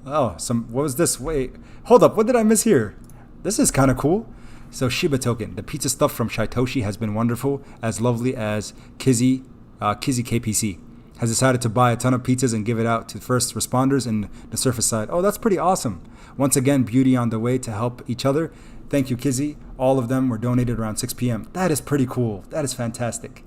Oh, what was this? Wait, hold up, what did I miss here? This is kind of cool. So Shiba token, the pizza stuff from Satoshi has been wonderful, as lovely as Kizzy KPC has decided to buy a ton of pizzas and give it out to first responders in the surface side. Oh, that's pretty awesome. Once again, beauty on the way to help each other. Thank you, Kizzy. All of them were donated around 6 p.m. That is pretty cool. That is fantastic.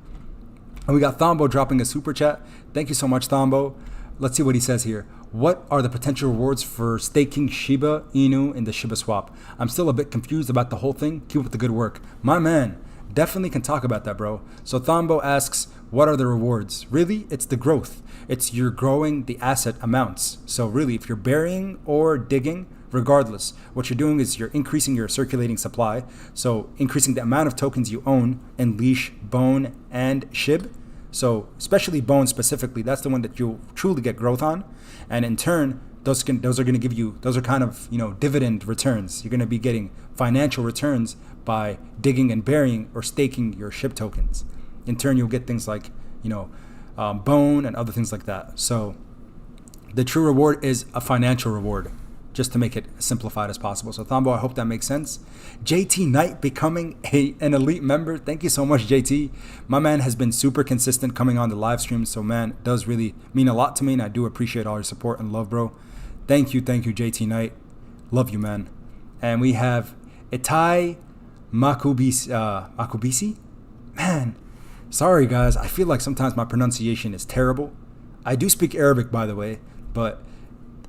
And we got Thombo dropping a super chat. Thank you so much, Thombo. Let's see what he says here. What are the potential rewards for staking Shiba Inu in the Shiba swap? I'm still a bit confused about the whole thing. Keep up the good work. My man, definitely can talk about that, bro. So Thombo asks, what are the rewards? Really, it's the growth. It's you're growing the asset amounts. So really, if you're burying or digging, regardless, what you're doing is you're increasing your circulating supply. So increasing the amount of tokens you own in Leash, Bone, and Shib. So especially Bone specifically, that's the one that you'll truly get growth on. And in turn, those are going to give you, those are kind of, dividend returns. You're going to be getting financial returns by digging and burying or staking your SHIB tokens. In turn, you'll get things like, Bone and other things like that. So the true reward is a financial reward, just to make it as simplified as possible. So Thombo, I hope that makes sense. JT Knight becoming an elite member. Thank you so much, JT. My man has been super consistent coming on the live stream. So man, it does really mean a lot to me, and I do appreciate all your support and love, bro. Thank you, JT Knight. Love you, man. And we have Itai Makubisi. Man, sorry guys. I feel like sometimes my pronunciation is terrible. I do speak Arabic, by the way, but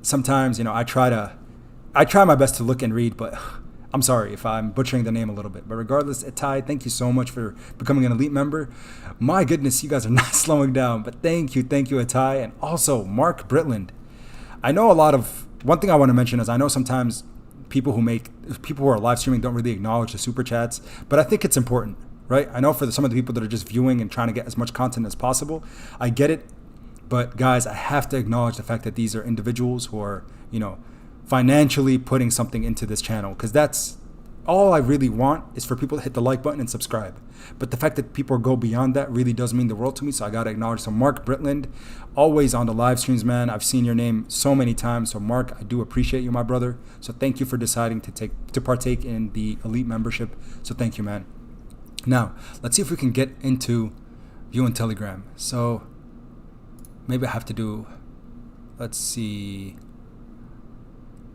sometimes, I try my best to look and read, but I'm sorry if I'm butchering the name a little bit. But regardless, Itai, thank you so much for becoming an elite member. My goodness, you guys are not slowing down, but thank you, Itai. And also, Mark Britland. I know one thing I want to mention is I know sometimes people who are live streaming don't really acknowledge the super chats, but I think it's important, right? I know for some of the people that are just viewing and trying to get as much content as possible, I get it. But guys, I have to acknowledge the fact that these are individuals who are, financially putting something into this channel, because that's all I really want is for people to hit the like button and subscribe. But the fact that people go beyond that really does mean the world to me. So I got to acknowledge. So Mark Britland, always on the live streams, man. I've seen your name so many times. So Mark, I do appreciate you, my brother. So thank you for deciding to partake in the elite membership. So thank you, man. Now, let's see if we can get into View and Telegram. So maybe I have to do, let's see.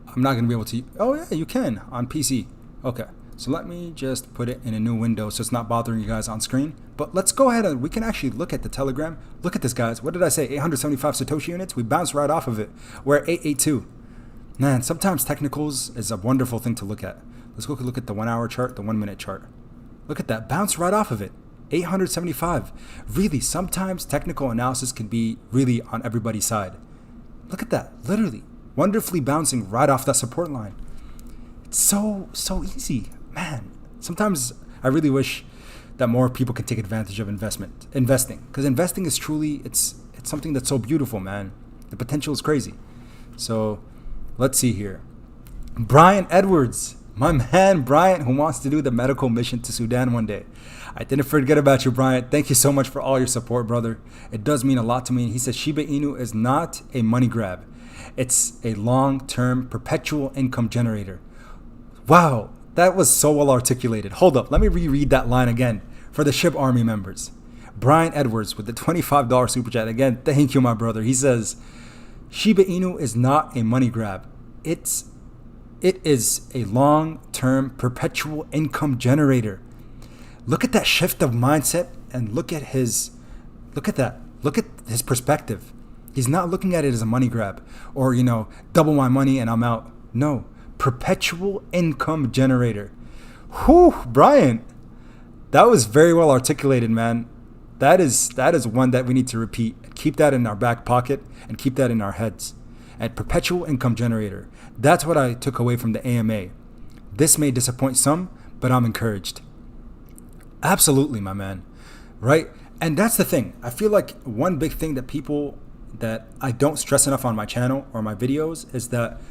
I'm not going to be able to. Oh, yeah, you can on PC. Okay, so let me just put it in a new window so it's not bothering you guys on screen. But let's go ahead and we can actually look at the Telegram. Look at this, guys. What did I say? 875 Satoshi units. We bounced right off of it. We're at 882. Man, sometimes technicals is a wonderful thing to look at. Let's go look at the 1 hour chart, the 1 minute chart. Look at that. Bounce right off of it. 875. Really, sometimes technical analysis can be really on everybody's side. Look at that. Literally. Wonderfully bouncing right off that support line. It's so easy, man. Sometimes I really wish that more people could take advantage of investing, because investing is truly it's something that's so beautiful, man. The potential is crazy. So let's see here. Brian Edwards, my man Brian, who wants to do the medical mission to Sudan one day. I didn't forget about you, Brian. Thank you so much for all your support, brother. It does mean a lot to me. He says Shiba Inu is not a money grab. It's a long-term perpetual income generator. Wow, that was so well articulated. Hold up, let me reread that line again for the SHIB Army members. Brian Edwards with the $25 super chat. Again, thank you, my brother. He says, Shiba Inu is not a money grab. It is a long-term perpetual income generator. Look at that shift of mindset and look at his perspective. He's not looking at it as a money grab or, double my money and I'm out. No, perpetual income generator. Whew, Brian, That was very well articulated, man. That is one that we need to repeat. Keep that in our back pocket and keep that in our heads. And perpetual income generator. That's what I took away from the AMA. This may disappoint some, but I'm encouraged. Absolutely, my man. Right? And that's the thing. I feel like one big thing that I don't stress enough on my channel or my videos is that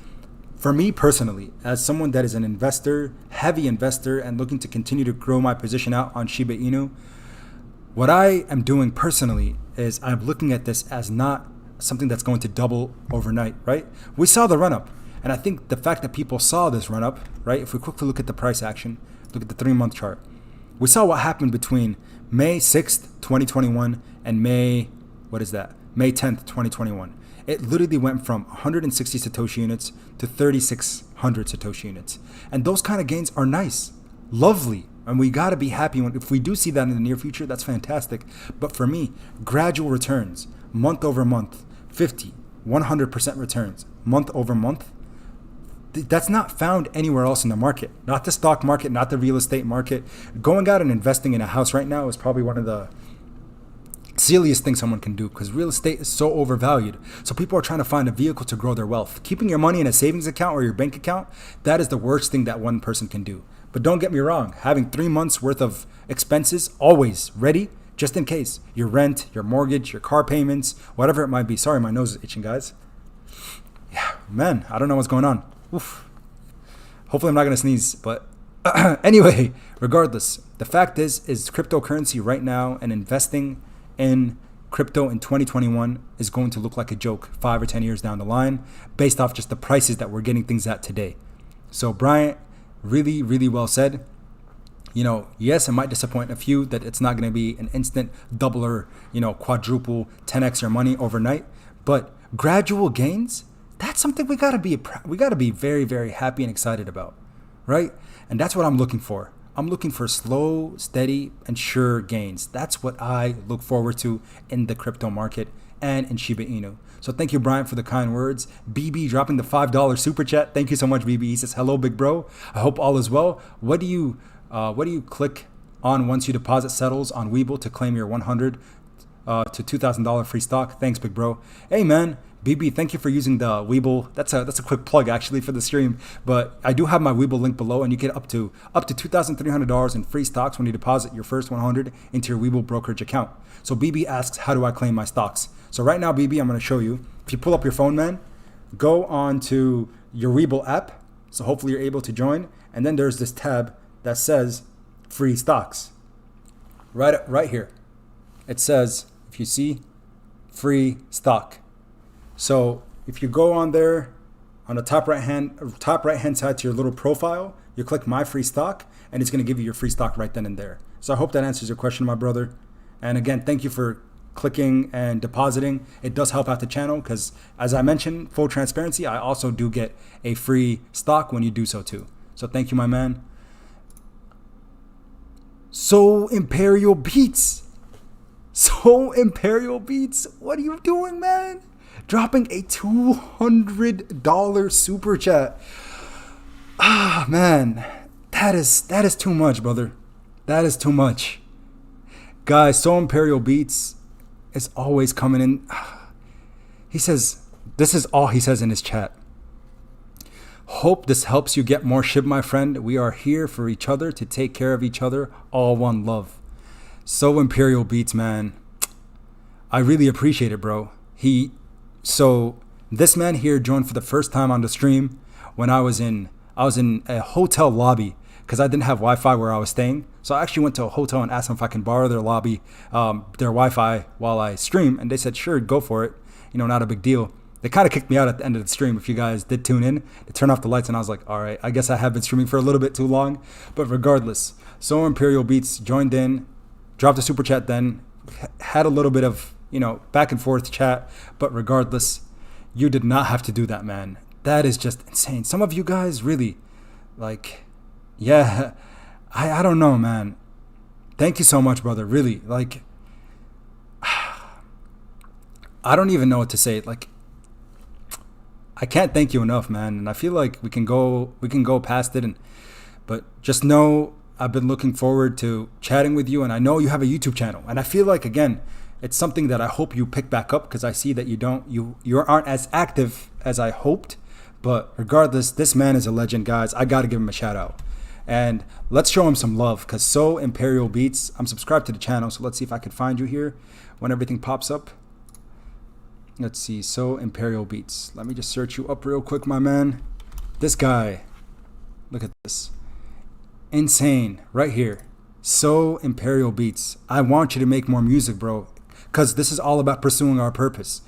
for me personally, as someone that is an investor, heavy investor, and looking to continue to grow my position out on Shiba Inu, what I am doing personally is I'm looking at this as not something that's going to double overnight, right? We saw the run-up, and I think the fact that people saw this run-up, right? If we quickly look at the price action, look at the 3-month chart, we saw what happened between May 6th, 2021 and May 10th, 2021. It literally went from 160 Satoshi units to 3,600 Satoshi units. And those kind of gains are nice, lovely. And we got to be happy if we do see that in the near future, that's fantastic. But for me, gradual returns, month over month, 50, 100% returns, month over month, that's not found anywhere else in the market. Not the stock market, not the real estate market. Going out and investing in a house right now is probably one of the silliest thing someone can do, because real estate is so overvalued. So people are trying to find a vehicle to grow their wealth. Keeping your money in a savings account or your bank account, that is the worst thing that one person can do. But don't get me wrong, having 3 months worth of expenses always ready, just in case. Your rent, your mortgage, your car payments, whatever it might be. Sorry, my nose is itching, guys. Yeah, man, I don't know what's going on. Oof. Hopefully I'm not going to sneeze, but anyway, regardless, the fact is cryptocurrency right now and investing in crypto in 2021 is going to look like a joke 5 or 10 years down the line based off just the prices that we're getting things at today. So Bryant, really, really well said. You know, yes, it might disappoint a few that it's not going to be an instant double or, quadruple 10x your money overnight, but gradual gains, that's something we got to be very, very happy and excited about, right? And that's what I'm looking for. I'm looking for slow, steady, and sure gains. That's what I look forward to in the crypto market and in Shiba Inu. So thank you, Brian, for the kind words. BB dropping the $5 super chat. Thank you so much, BB. He says, hello, big bro. I hope all is well. What do you click on once your deposit settles on Webull to claim your $100 to $2,000 free stock? Thanks, big bro. Hey, man. BB, thank you for using the Webull. That's a quick plug actually for the stream. But I do have my Webull link below, and you get up to $2,300 in free stocks when you deposit your first 100 into your Webull brokerage account. So BB asks, how do I claim my stocks? So right now, BB, I'm going to show you. If you pull up your phone, man, go on to your Webull app. So hopefully you're able to join. And then there's this tab that says free stocks. Right here. It says, if you see, free stock. So if you go on there on the top right hand side to your little profile, you click my free stock, and it's going to give you your free stock right then and there. So I hope that answers your question, my brother. And again, thank you for clicking and depositing. It does help out the channel because, as I mentioned, full transparency, I also do get a free stock when you do so too. So thank you, my man. So Imperial Beats. What are you doing, man? Dropping a $200 super chat. Ah, man, that is too much, brother. That is too much. Guys, So Imperial Beats is always coming in. He says, this is all he says in his chat. Hope this helps you get more SHIB, my friend. We are here for each other to take care of each other. All one love. So Imperial Beats, man. I really appreciate it, bro. So this man here joined for the first time on the stream when I was in a hotel lobby because I didn't have Wi-Fi where I was staying. So I actually went to a hotel and asked them if I can borrow their lobby, their Wi-Fi while I stream. And they said, sure, go for it. Not a big deal. They kind of kicked me out at the end of the stream. If you guys did tune in, they turned off the lights and I was like, all right, I guess I have been streaming for a little bit too long. But regardless, So Imperial Beats joined in, dropped a super chat then, had a little bit of back and forth chat, but regardless, you did not have to do that, man. That is just insane. Some of you guys really, yeah, I don't know, man. Thank you so much, brother. Really, I don't even know what to say. I can't thank you enough, man. And I feel like we can go past it, but just know I've been looking forward to chatting with you, and I know you have a YouTube channel, and I feel like, again, it's something that I hope you pick back up, because I see that you aren't as active as I hoped. But regardless, this man is a legend, guys. I got to give him a shout out. And let's show him some love, because So Imperial Beats, I'm subscribed to the channel, so let's see if I can find you here when everything pops up. Let's see, So Imperial Beats. Let me just search you up real quick, my man. This guy, look at this. Insane, right here. So Imperial Beats. I want you to make more music, bro, because this is all about pursuing our purpose.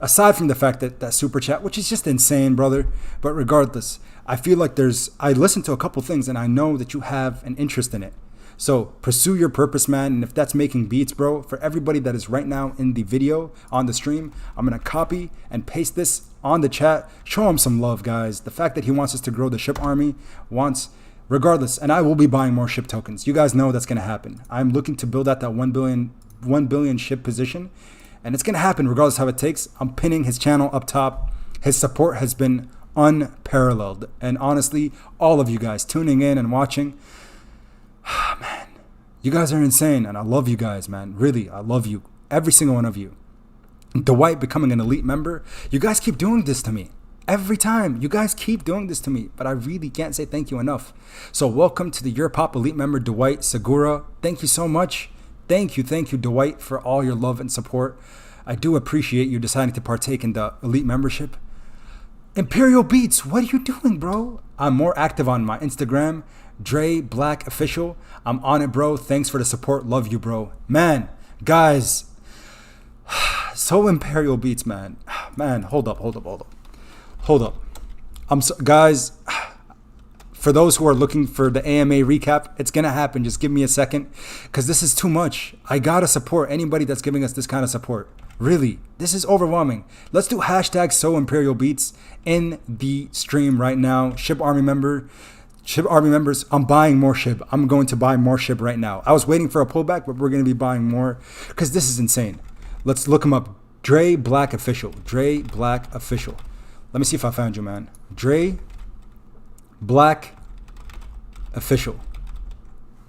Aside from the fact that super chat, which is just insane, brother, but regardless, I feel like I listened to a couple things and I know that you have an interest in it. So pursue your purpose, man. And if that's making beats, bro, for everybody that is right now in the video on the stream, I'm going to copy and paste this on the chat. Show him some love, guys. The fact that he wants us to grow the SHIB army regardless, and I will be buying more SHIB tokens. You guys know that's going to happen. I'm looking to build out that 1 billion SHIB position, and it's going to happen regardless how it takes. I'm pinning his channel up top. His support has been unparalleled. And honestly, all of you guys tuning in and watching, man, you guys are insane, and I love you guys, man. Really, I love you, every single one of you. Dwight becoming an elite member, you guys keep doing this to me. Every time, you guys keep doing this to me, but I really can't say thank you enough. So welcome to the Your Pop elite member, Dwight Segura. Thank you so much. Thank you, Dwight, for all your love and support. I do appreciate you deciding to partake in the elite membership. Imperial Beats, what are you doing, bro? I'm more active on my Instagram, Dre Black Official. I'm on it, bro. Thanks for the support. Love you, bro. Man, guys, So Imperial Beats, man. Man, hold up. Guys, for those who are looking for the AMA recap, it's gonna happen. Just give me a second, because this is too much. I gotta support anybody that's giving us this kind of support. Really, this is overwhelming. Let's do hashtag So Imperial Beats in the stream right now. SHIB army members, I'm buying more SHIB. I'm going to buy more SHIB right now. I was waiting for a pullback, but we're gonna be buying more, because this is insane. Let's look him up. Dre Black Official. Dre Black Official. Let me see if I found you, man. Dre Black Official.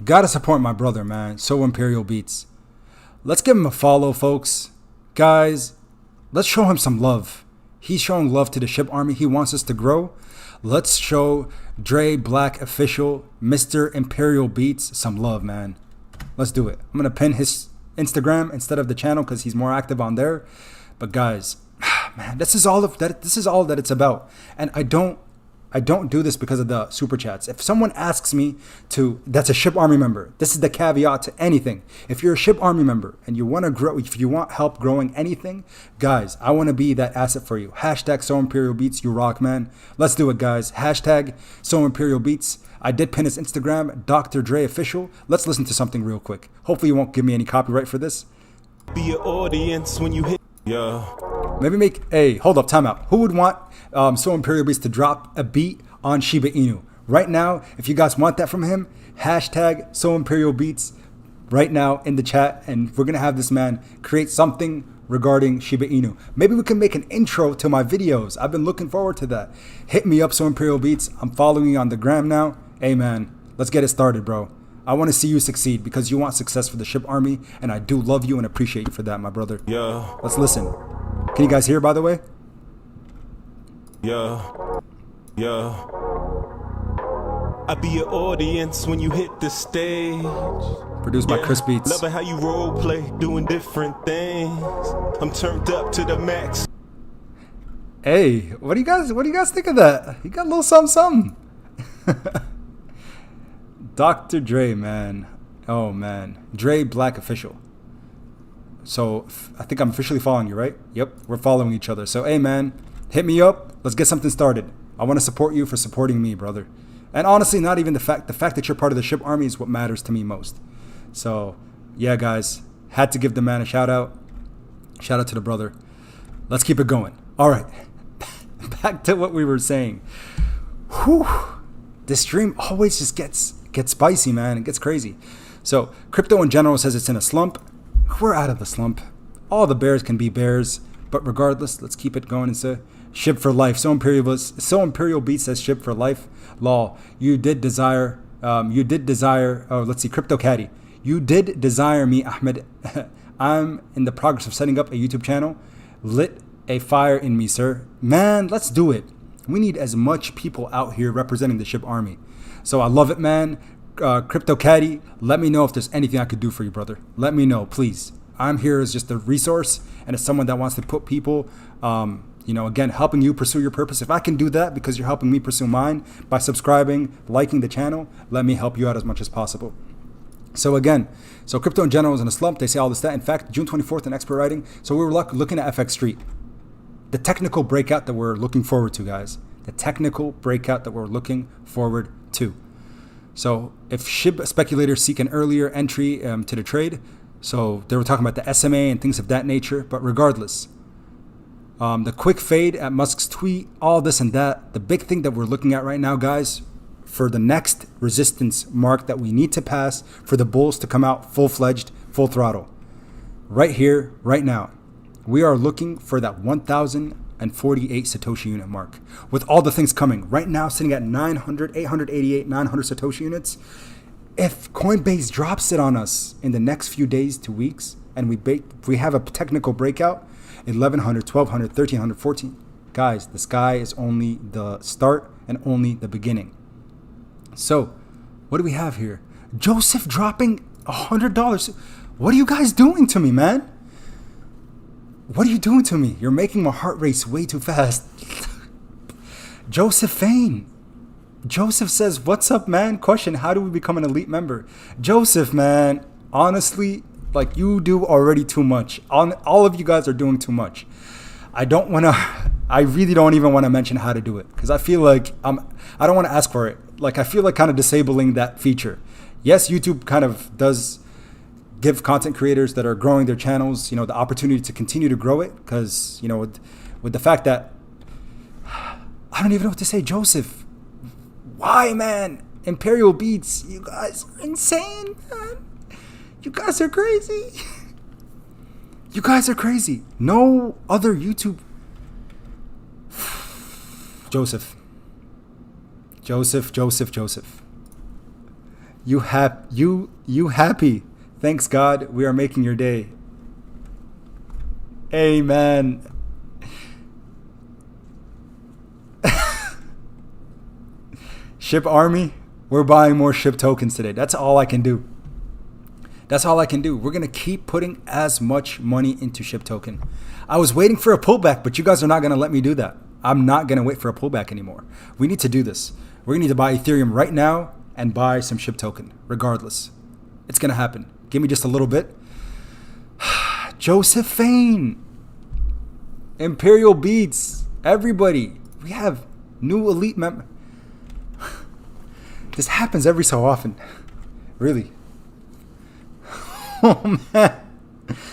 Gotta support my brother, man. So Imperial Beats. Let's give him a follow, folks. Guys, let's show him some love. He's showing love to the SHIB army. He wants us to grow. Let's show Dre Black Official, Mr. Imperial Beats, some love, man. Let's do it. I'm gonna pin his Instagram instead of the channel, because he's more active on there. But guys, man, this is all that it's about. And I don't do this because of the super chats. If someone asks me that's a SHIB army member, this is the caveat to anything. If you're a SHIB army member and you want to grow, if you want help growing anything, guys, I want to be that asset for you. Hashtag So Imperial Beats, you rock, man. Let's do it, guys. Hashtag So Imperial Beats. I did pin his Instagram, Dr. Dre Official. Let's listen to something real quick. Hopefully you won't give me any copyright for this. Be your audience when you hit. Yeah. Maybe hey, hold up, time out. Who would want So Imperial Beats to drop a beat on Shiba Inu? Right now, if you guys want that from him, hashtag So Imperial Beats right now in the chat, and we're going to have this man create something regarding Shiba Inu. Maybe we can make an intro to my videos. I've been looking forward to that. Hit me up, So Imperial Beats. I'm following you on the gram now. Hey, man, let's get it started, bro. I want to see you succeed, because you want success for the SHIB army, and I do love you and appreciate you for that, my brother. Yeah. Let's listen. Can you guys hear, by the way? Yeah. I be your audience when you hit the stage. Produced by Chris Beats. Loving how you role play, doing different things. I'm turned up to the max. Hey, what do you guys think of that? You got a little something. Dr. Dre, man. Oh, man. Dre Black Official. So, I think I'm officially following you, right? Yep, we're following each other. So, hey, man, hit me up. Let's get something started. I want to support you for supporting me, brother. And honestly, not even the fact that you're part of the SHIB army is what matters to me most. So, yeah, guys, had to give the man a shout out. Shout out to the brother. Let's keep it going. All right, back to what we were saying. Whew. This stream always just gets spicy, man. It gets crazy. So, crypto in general says it's in a slump. We're out of the slump. All the bears can be bears, but regardless, let's keep it going and say SHIB for life. So Imperial Beats says SHIB for life. Law, you did desire You did desire, oh, let's see, Crypto Caddy. You did desire me, Ahmed. I'm in the progress of setting up a YouTube channel. Lit a fire in me, sir. Man, let's do it. We need as much people out here representing the SHIB army. So I love it, man. Crypto Caddy, let me know if there's anything I could do for you, brother. Let me know, please. I'm here as just a resource and as someone that wants to put people, again, helping you pursue your purpose. If I can do that because you're helping me pursue mine by subscribing, liking the channel, let me help you out as much as possible. So again, crypto in general is in a slump. They say all this, that. In fact, June 24th in expert writing. So we were looking at FX Street. The technical breakout that we're looking forward to, guys. The technical breakout that we're looking forward to. So if SHIB speculators seek an earlier entry to the trade, so they were talking about the SMA and things of that nature. But regardless, the quick fade at Musk's tweet, all this and that. The big thing that we're looking at right now, guys, for the next resistance mark that we need to pass for the bulls to come out full-fledged, full throttle. Right here, right now, we are looking for that 1,048 Satoshi unit mark. With all the things coming, right now sitting at 888, 900 Satoshi units. If Coinbase drops it on us in the next few days to weeks, and we have a technical breakout, 1,100, 1,200, 1,300, 14. Guys, the sky is only the start and only the beginning. So, what do we have here? Joseph dropping $100. What are you guys doing to me, man? What are you doing to me? You're making my heart race way too fast. Joseph Fain. Joseph says, what's up, man? Question, how do we become an elite member? Joseph, man, honestly, like, you do already too much. All of you guys are doing too much. I really don't even want to mention how to do it because I feel like I don't want to ask for it. Like, I feel like kind of disabling that feature. Yes, YouTube kind of does give content creators that are growing their channels, the opportunity to continue to grow it because, with the fact that I don't even know what to say. Joseph, why, man? Imperial Beats, you guys are insane, man. You guys are crazy. You guys are crazy. No other YouTube. Joseph. You happy. Thanks God, we are making your day. Amen. SHIB army, we're buying more SHIB tokens today. That's all I can do. We're going to keep putting as much money into SHIB token. I was waiting for a pullback, but you guys are not going to let me do that. I'm not going to wait for a pullback anymore. We need to do this. We're going to need to buy Ethereum right now and buy some SHIB token, regardless. It's going to happen. Give me just a little bit. Joseph Fain. Imperial Beats. Everybody. We have new elite members. This happens every so often. Really. Oh, man.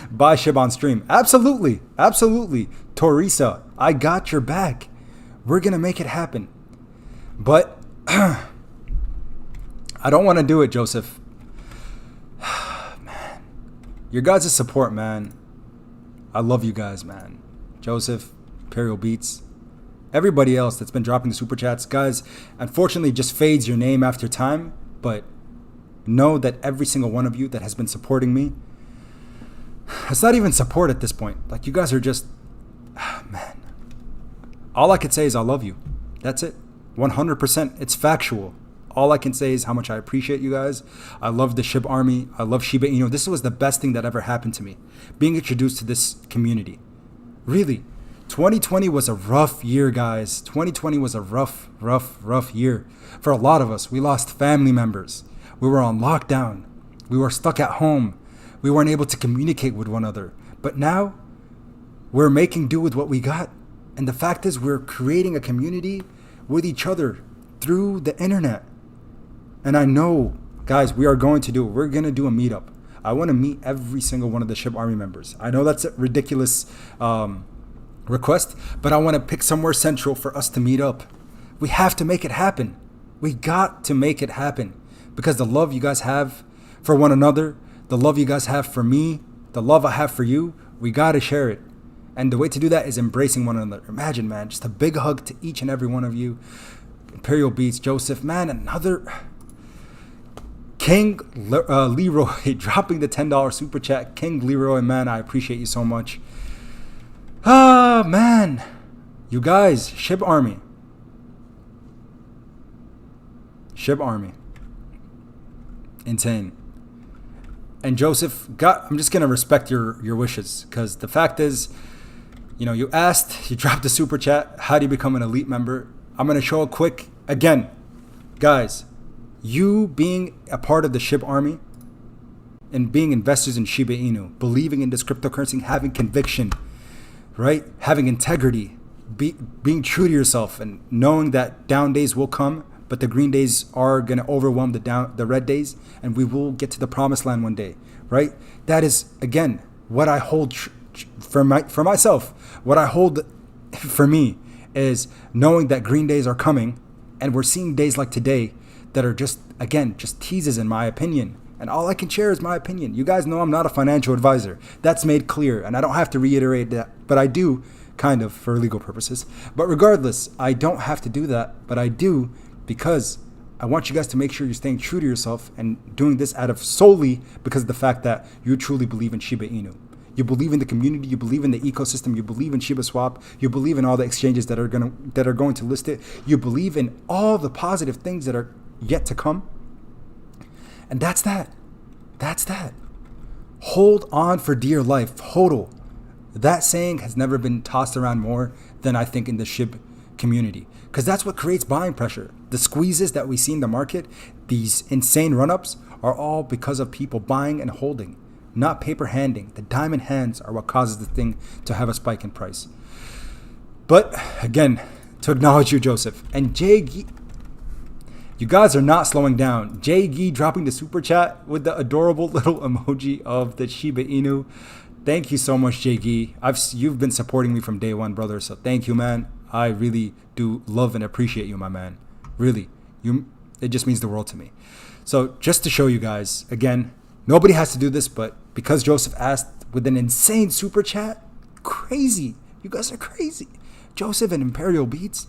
Buy SHIB on stream. Absolutely. Teresa, I got your back. We're going to make it happen. But I don't want to do it, Joseph. Man. Your guys' support, man. I love you guys, man. Joseph, Imperial Beats, everybody else that's been dropping the super chats. Guys, unfortunately, it just fades your name after time. But know that every single one of you that has been supporting me, it's not even support at this point. Like, you guys are just, man. All I could say is I love you. That's it. 100%. It's factual. All I can say is how much I appreciate you guys. I love the SHIB army. I love Shiba Inu. This was the best thing that ever happened to me. Being introduced to this community. Really. 2020 was a rough year, guys. 2020 was a rough year. For a lot of us, we lost family members. We were on lockdown. We were stuck at home. We weren't able to communicate with one another. But now, we're making do with what we got. And the fact is, we're creating a community with each other through the internet. And I know, guys, we are going to do it. We're going to do a meetup. I want to meet every single one of the SHIB army members. I know that's a ridiculous request, but I want to pick somewhere central for us to meet up. We have to make it happen. We got to make it happen. Because the love you guys have for one another, the love you guys have for me, the love I have for you, we got to share it. And the way to do that is embracing one another. Imagine, man, just a big hug to each and every one of you. Imperial Beats, Joseph, man, King Leroy dropping the $10 super chat. King Leroy, man, I appreciate you so much. Ah, man. You guys, SHIBARMY. SHIBARMY. Insane. And Joseph, I'm just going to respect your wishes, because the fact is, you know, you asked, you dropped a super chat, how do you become an elite member? I'm going to show a quick, again, guys, you being a part of the SHIBARMY and being investors in Shiba Inu, believing in this cryptocurrency, having conviction, right? Having integrity, being true to yourself, and knowing that down days will come, but the green days are going to overwhelm the red days, and we will get to the promised land one day, right? That is, again, what I hold for myself. What I hold for me is knowing that green days are coming, and we're seeing days like today that are just teases, in my opinion. And all I can share is my opinion. You guys know I'm not a financial advisor. That's made clear, and I don't have to reiterate that, but I do, kind of, for legal purposes. But regardless, I don't have to do that, but I do, because I want you guys to make sure you're staying true to yourself and doing this out of solely because of the fact that you truly believe in Shiba Inu. You believe in the community, you believe in the ecosystem, you believe in Shiba Swap, you believe in all the exchanges that are going to list it, you believe in all the positive things that are yet to come. And that's that. That's that. Hold on for dear life. HODL. That saying has never been tossed around more than I think in the SHIB community, because that's what creates buying pressure. The squeezes that we see in the market, these insane run-ups, are all because of people buying and holding, not paper handing. The diamond hands are what causes the thing to have a spike in price. But again, to acknowledge you, Joseph, and Jay Gee, you guys are not slowing down. Jay Gee dropping the super chat with the adorable little emoji of the Shiba Inu. Thank you so much, Jay Gee. You've been supporting me from day one, brother. So thank you, man. I really do love and appreciate you, my man. Really, it just means the world to me. So just to show you guys, again, nobody has to do this, but because Joseph asked with an insane super chat, crazy. You guys are crazy. Joseph and Imperial Beats.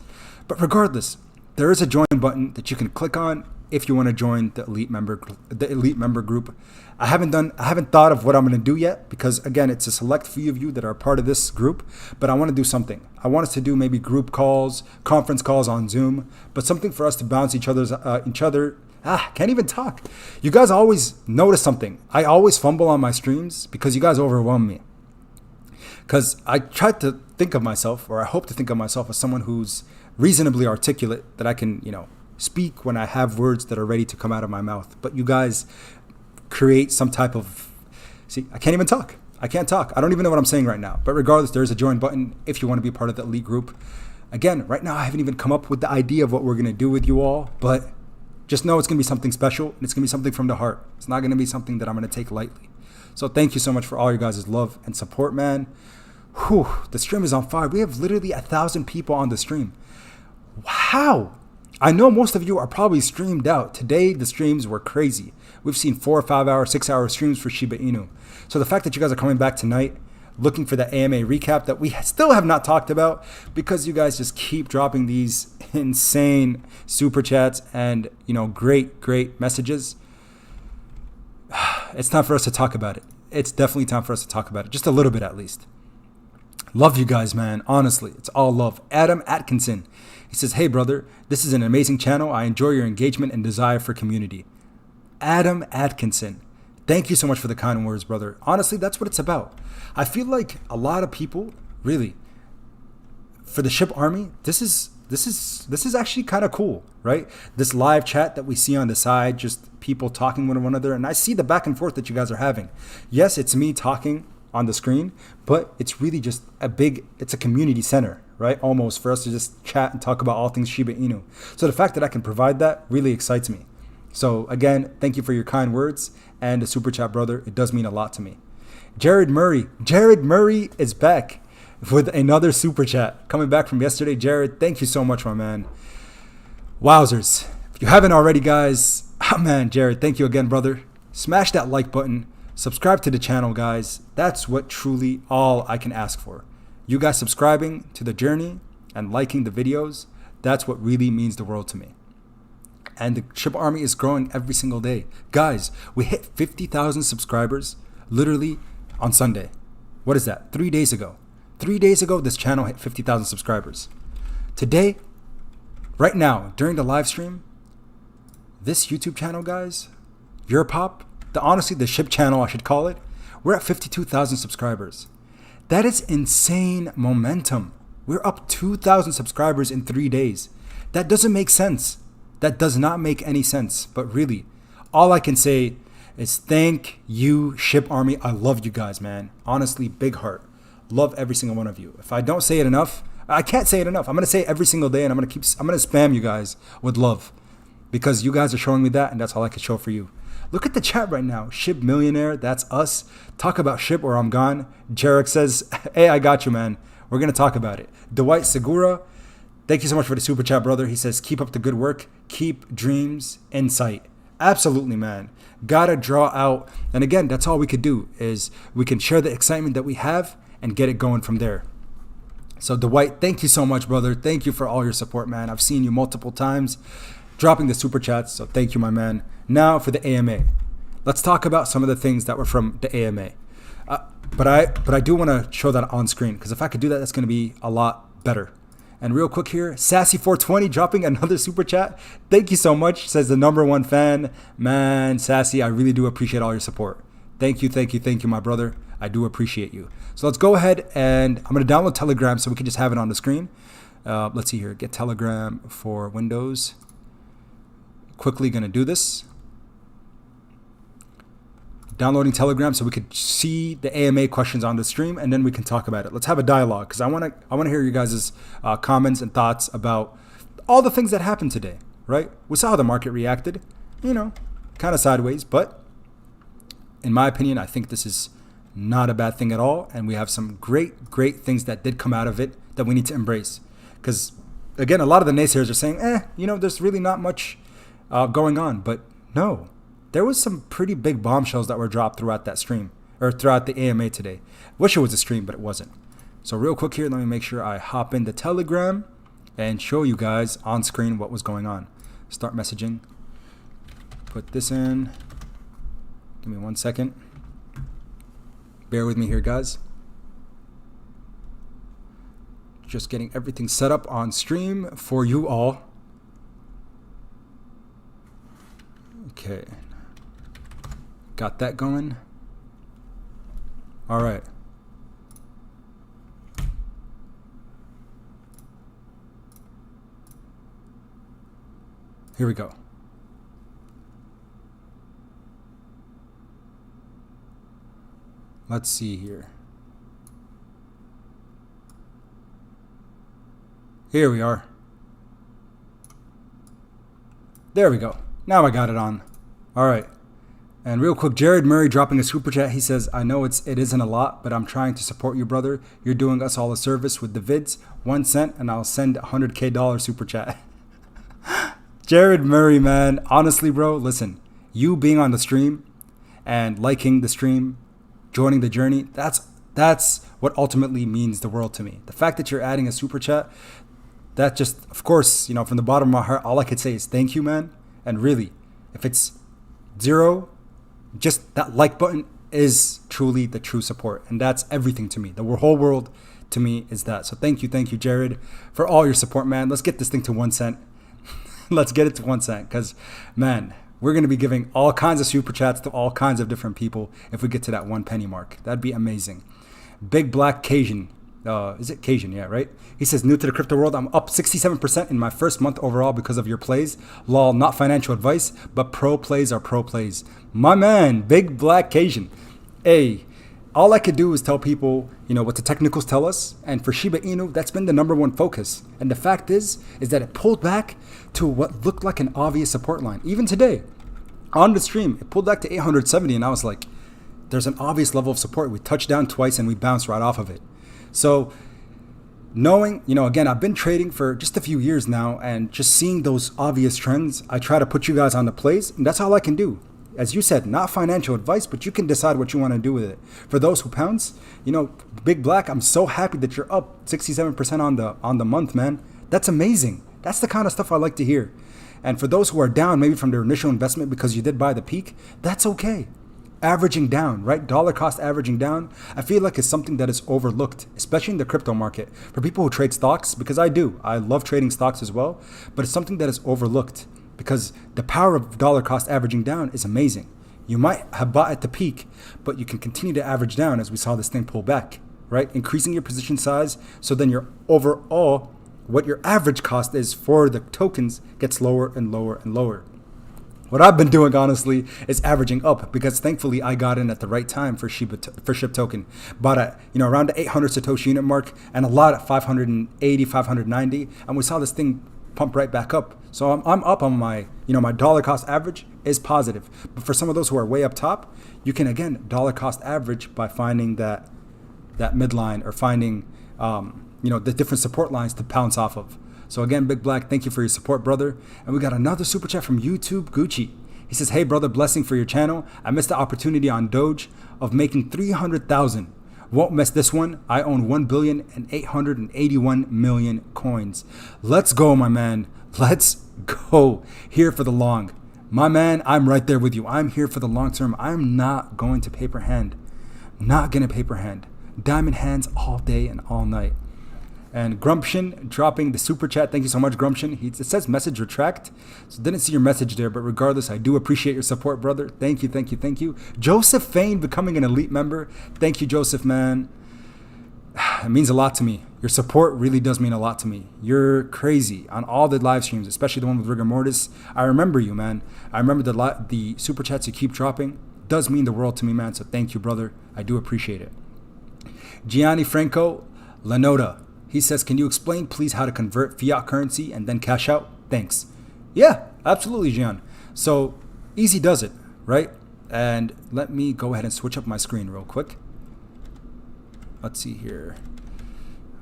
But regardless, there is a join button that you can click on if you want to join the elite member group. I haven't thought of what I'm going to do yet, because again, it's a select few of you that are part of this group, but I want to do something. I want us to do maybe group calls, conference calls on Zoom, but something for us to bounce each other. Can't even talk. You guys always notice something. I always fumble on my streams because you guys overwhelm me. Because I try to think of myself, or I hope to think of myself as someone who's reasonably articulate, that I can, speak when I have words that are ready to come out of my mouth. But you guys create some type of, I can't even talk. I can't talk. I don't even know what I'm saying right now. But regardless, there's a join button if you want to be part of the elite group. Again, right now I haven't even come up with the idea of what we're going to do with you all, but just know it's going to be something special, and it's going to be something from the heart. It's not going to be something that I'm going to take lightly. So thank you so much for all your guys' love and support, man. Whew, the stream is on fire. We have literally 1,000 people on the stream. Wow. I know most of you are probably streamed out. Today, the streams were crazy. We've seen 4 or 5 hour, 6 hour streams for Shiba Inu. So the fact that you guys are coming back tonight, looking for the AMA recap that we still have not talked about, because you guys just keep dropping these insane super chats and, great messages. It's time for us to talk about it. It's definitely time for us to talk about it. Just a little bit, at least. Love you guys, man. Honestly, it's all love. Adam Atkinson. He says, hey, brother, this is an amazing channel. I enjoy your engagement and desire for community. Adam Atkinson. Thank you so much for the kind words, brother. Honestly, that's what it's about. I feel like a lot of people, really, for the SHIBARMY, this is actually kind of cool, right? This live chat that we see on the side, just people talking with one another, and I see the back and forth that you guys are having. Yes, it's me talking on the screen, but it's really just it's a community center, right? Almost, for us to just chat and talk about all things Shiba Inu. So the fact that I can provide that really excites me. So again, thank you for your kind words and the super chat, brother. It does mean a lot to me. Jared Murray is back with another super chat coming back from yesterday. Jared, thank you so much, my man. Wowzers. If you haven't already, guys, man, Jared, thank you again, brother. Smash that like button. Subscribe to the channel, guys. That's what truly all I can ask for. You guys subscribing to the journey and liking the videos, that's what really means the world to me. And the Shiba Army is growing every single day. Guys, we hit 50,000 subscribers literally on Sunday. What is that? 3 days ago. 3 days ago, this channel hit 50,000 subscribers. Today, right now, during the live stream, this YouTube channel, guys, Europop, honestly, the Shib channel, I should call it, we're at 52,000 subscribers. That is insane momentum. We're up 2,000 subscribers in 3 days. That doesn't make sense. That does not make any sense. But really, all I can say is thank you, Shib Army. I love you guys, man. Honestly, big heart. Love every single one of you. If I don't say it enough, I can't say it enough. I'm gonna say it every single day, and I'm gonna spam you guys with love, because you guys are showing me that, and that's all I can show for you. Look at the chat right now. Shib Millionaire, that's us. Talk about Shib or I'm gone. Jarek says, hey, I got you, man. We're gonna talk about it. Dwight Segura, thank you so much for the super chat, brother. He says, keep up the good work. Keep dreams in sight. Absolutely, man. Gotta draw out. And again, that's all we could do, is we can share the excitement that we have and get it going from there. So Dwight, thank you so much, brother. Thank you for all your support, man. I've seen you multiple times dropping the super chats, so thank you, my man. Now for the AMA. Let's talk about some of the things that were from the AMA. But I do want to show that on screen, because if I could do that, that's going to be a lot better. And real quick here, Sassy420 dropping another super chat. Thank you so much, says the #1 fan. Man, Sassy, I really do appreciate all your support. Thank you, thank you, thank you, my brother. I do appreciate you. So let's go ahead, and I'm going to download Telegram so we can just have it on the screen. Let's see here. Get Telegram for Windows. Quickly going to do this. Downloading Telegram so we could see the AMA questions on the stream, and then we can talk about it. Let's have a dialogue, because I want to hear you guys' comments and thoughts about all the things that happened today, right? We saw how the market reacted, kind of sideways, but in my opinion, I think this is not a bad thing at all, and we have some great things that did come out of it that we need to embrace. Because again, a lot of the naysayers are saying, there's really not much going on, but no. There was some pretty big bombshells that were dropped throughout that stream, or throughout the AMA today. Wish it was a stream, but it wasn't. So real quick here, let me make sure I hop into Telegram and show you guys on screen what was going on. Start messaging. Put this in. Give me 1 second. Bear with me here, guys. Just getting everything set up on stream for you all. Okay. Got that going. All right. Here we go. Let's see here. Here we are. There we go. Now I got it on. All right. And real quick, Jared Murray dropping a super chat. He says, I know it isn't a lot, but I'm trying to support you, brother. You're doing us all a service with the vids. 1 cent, and I'll send $100K super chat. Jared Murray, man. Honestly, bro, listen. You being on the stream and liking the stream, joining the journey, that's what ultimately means the world to me. The fact that you're adding a super chat, that just, of course, from the bottom of my heart, all I could say is thank you, man. And really, if it's 0, just that like button is truly the true support, and that's everything to me. The whole world to me is that. So thank you, Jared, for all your support, man. Let's get this thing to 1 cent. Let's get it to 1 cent, because man, we're going to be giving all kinds of super chats to all kinds of different people if we get to that 1 penny mark. That'd be amazing. Big Black Cajun, is it Cajun? Yeah, right. He says, new to the crypto world, I'm up 67% in my first month overall because of your plays. Lol, not financial advice, but pro plays are pro plays. My man, Big Black Cajun. Hey, all I could do is tell people, what the technicals tell us. And for Shiba Inu, that's been the #1 focus. And the fact is that it pulled back to what looked like an obvious support line. Even today, on the stream, it pulled back to 870. And I was like, there's an obvious level of support. We touched down twice and we bounced right off of it. So knowing, again, I've been trading for just a few years now, and just seeing those obvious trends, I try to put you guys on the plays, and that's all I can do. As you said, not financial advice, but you can decide what you want to do with it. For those who pounce, Big Black, I'm so happy that you're up 67% on the month, man. That's amazing. That's the kind of stuff I like to hear. And for those who are down, maybe from their initial investment because you did buy the peak, that's okay. Averaging down, right? Dollar cost averaging down, I feel like it's something that is overlooked, especially in the crypto market. For people who trade stocks, because I do, I love trading stocks as well, but it's something that is overlooked because the power of dollar cost averaging down is amazing. You might have bought at the peak, but you can continue to average down as we saw this thing pull back, right? Increasing your position size, so then your overall, what your average cost is for the tokens gets lower and lower and lower. What I've been doing, honestly, is averaging up because thankfully I got in at the right time for SHIB token. Bought at around the 800 Satoshi unit mark and a lot at 580, 590, and we saw this thing pump right back up. So I'm up on my my dollar cost average is positive. But for some of those who are way up top, you can again dollar cost average by finding that midline or finding the different support lines to pounce off of. So again, Big Black, thank you for your support, brother. And we got another super chat from YouTube Gucci. He says, hey, brother, blessing for your channel. I missed the opportunity on Doge of making 300,000. Won't miss this one. I own 1,881,000,000 coins. Let's go, my man. Let's go. Here for the long. My man, I'm right there with you. I'm here for the long term. I'm not going to paper hand. Not going to paper hand. Diamond hands all day and all night. And Grumption dropping the super chat. Thank you so much, Grumption. It says message retract. So didn't see your message there, but regardless, I do appreciate your support, brother. Thank you, thank you, thank you. Joseph Fain becoming an elite member. Thank you, Joseph, man. It means a lot to me. Your support really does mean a lot to me. You're crazy on all the live streams, especially the one with Rigor Mortis. I remember you, man. I remember the super chats you keep dropping. It does mean the world to me, man. So thank you, brother. I do appreciate it. Gianni Franco Lanota. He says, can you explain, please, how to convert fiat currency and then cash out? Thanks. Yeah, absolutely, Gian. So easy does it, right? And let me go ahead and switch up my screen real quick. Let's see here.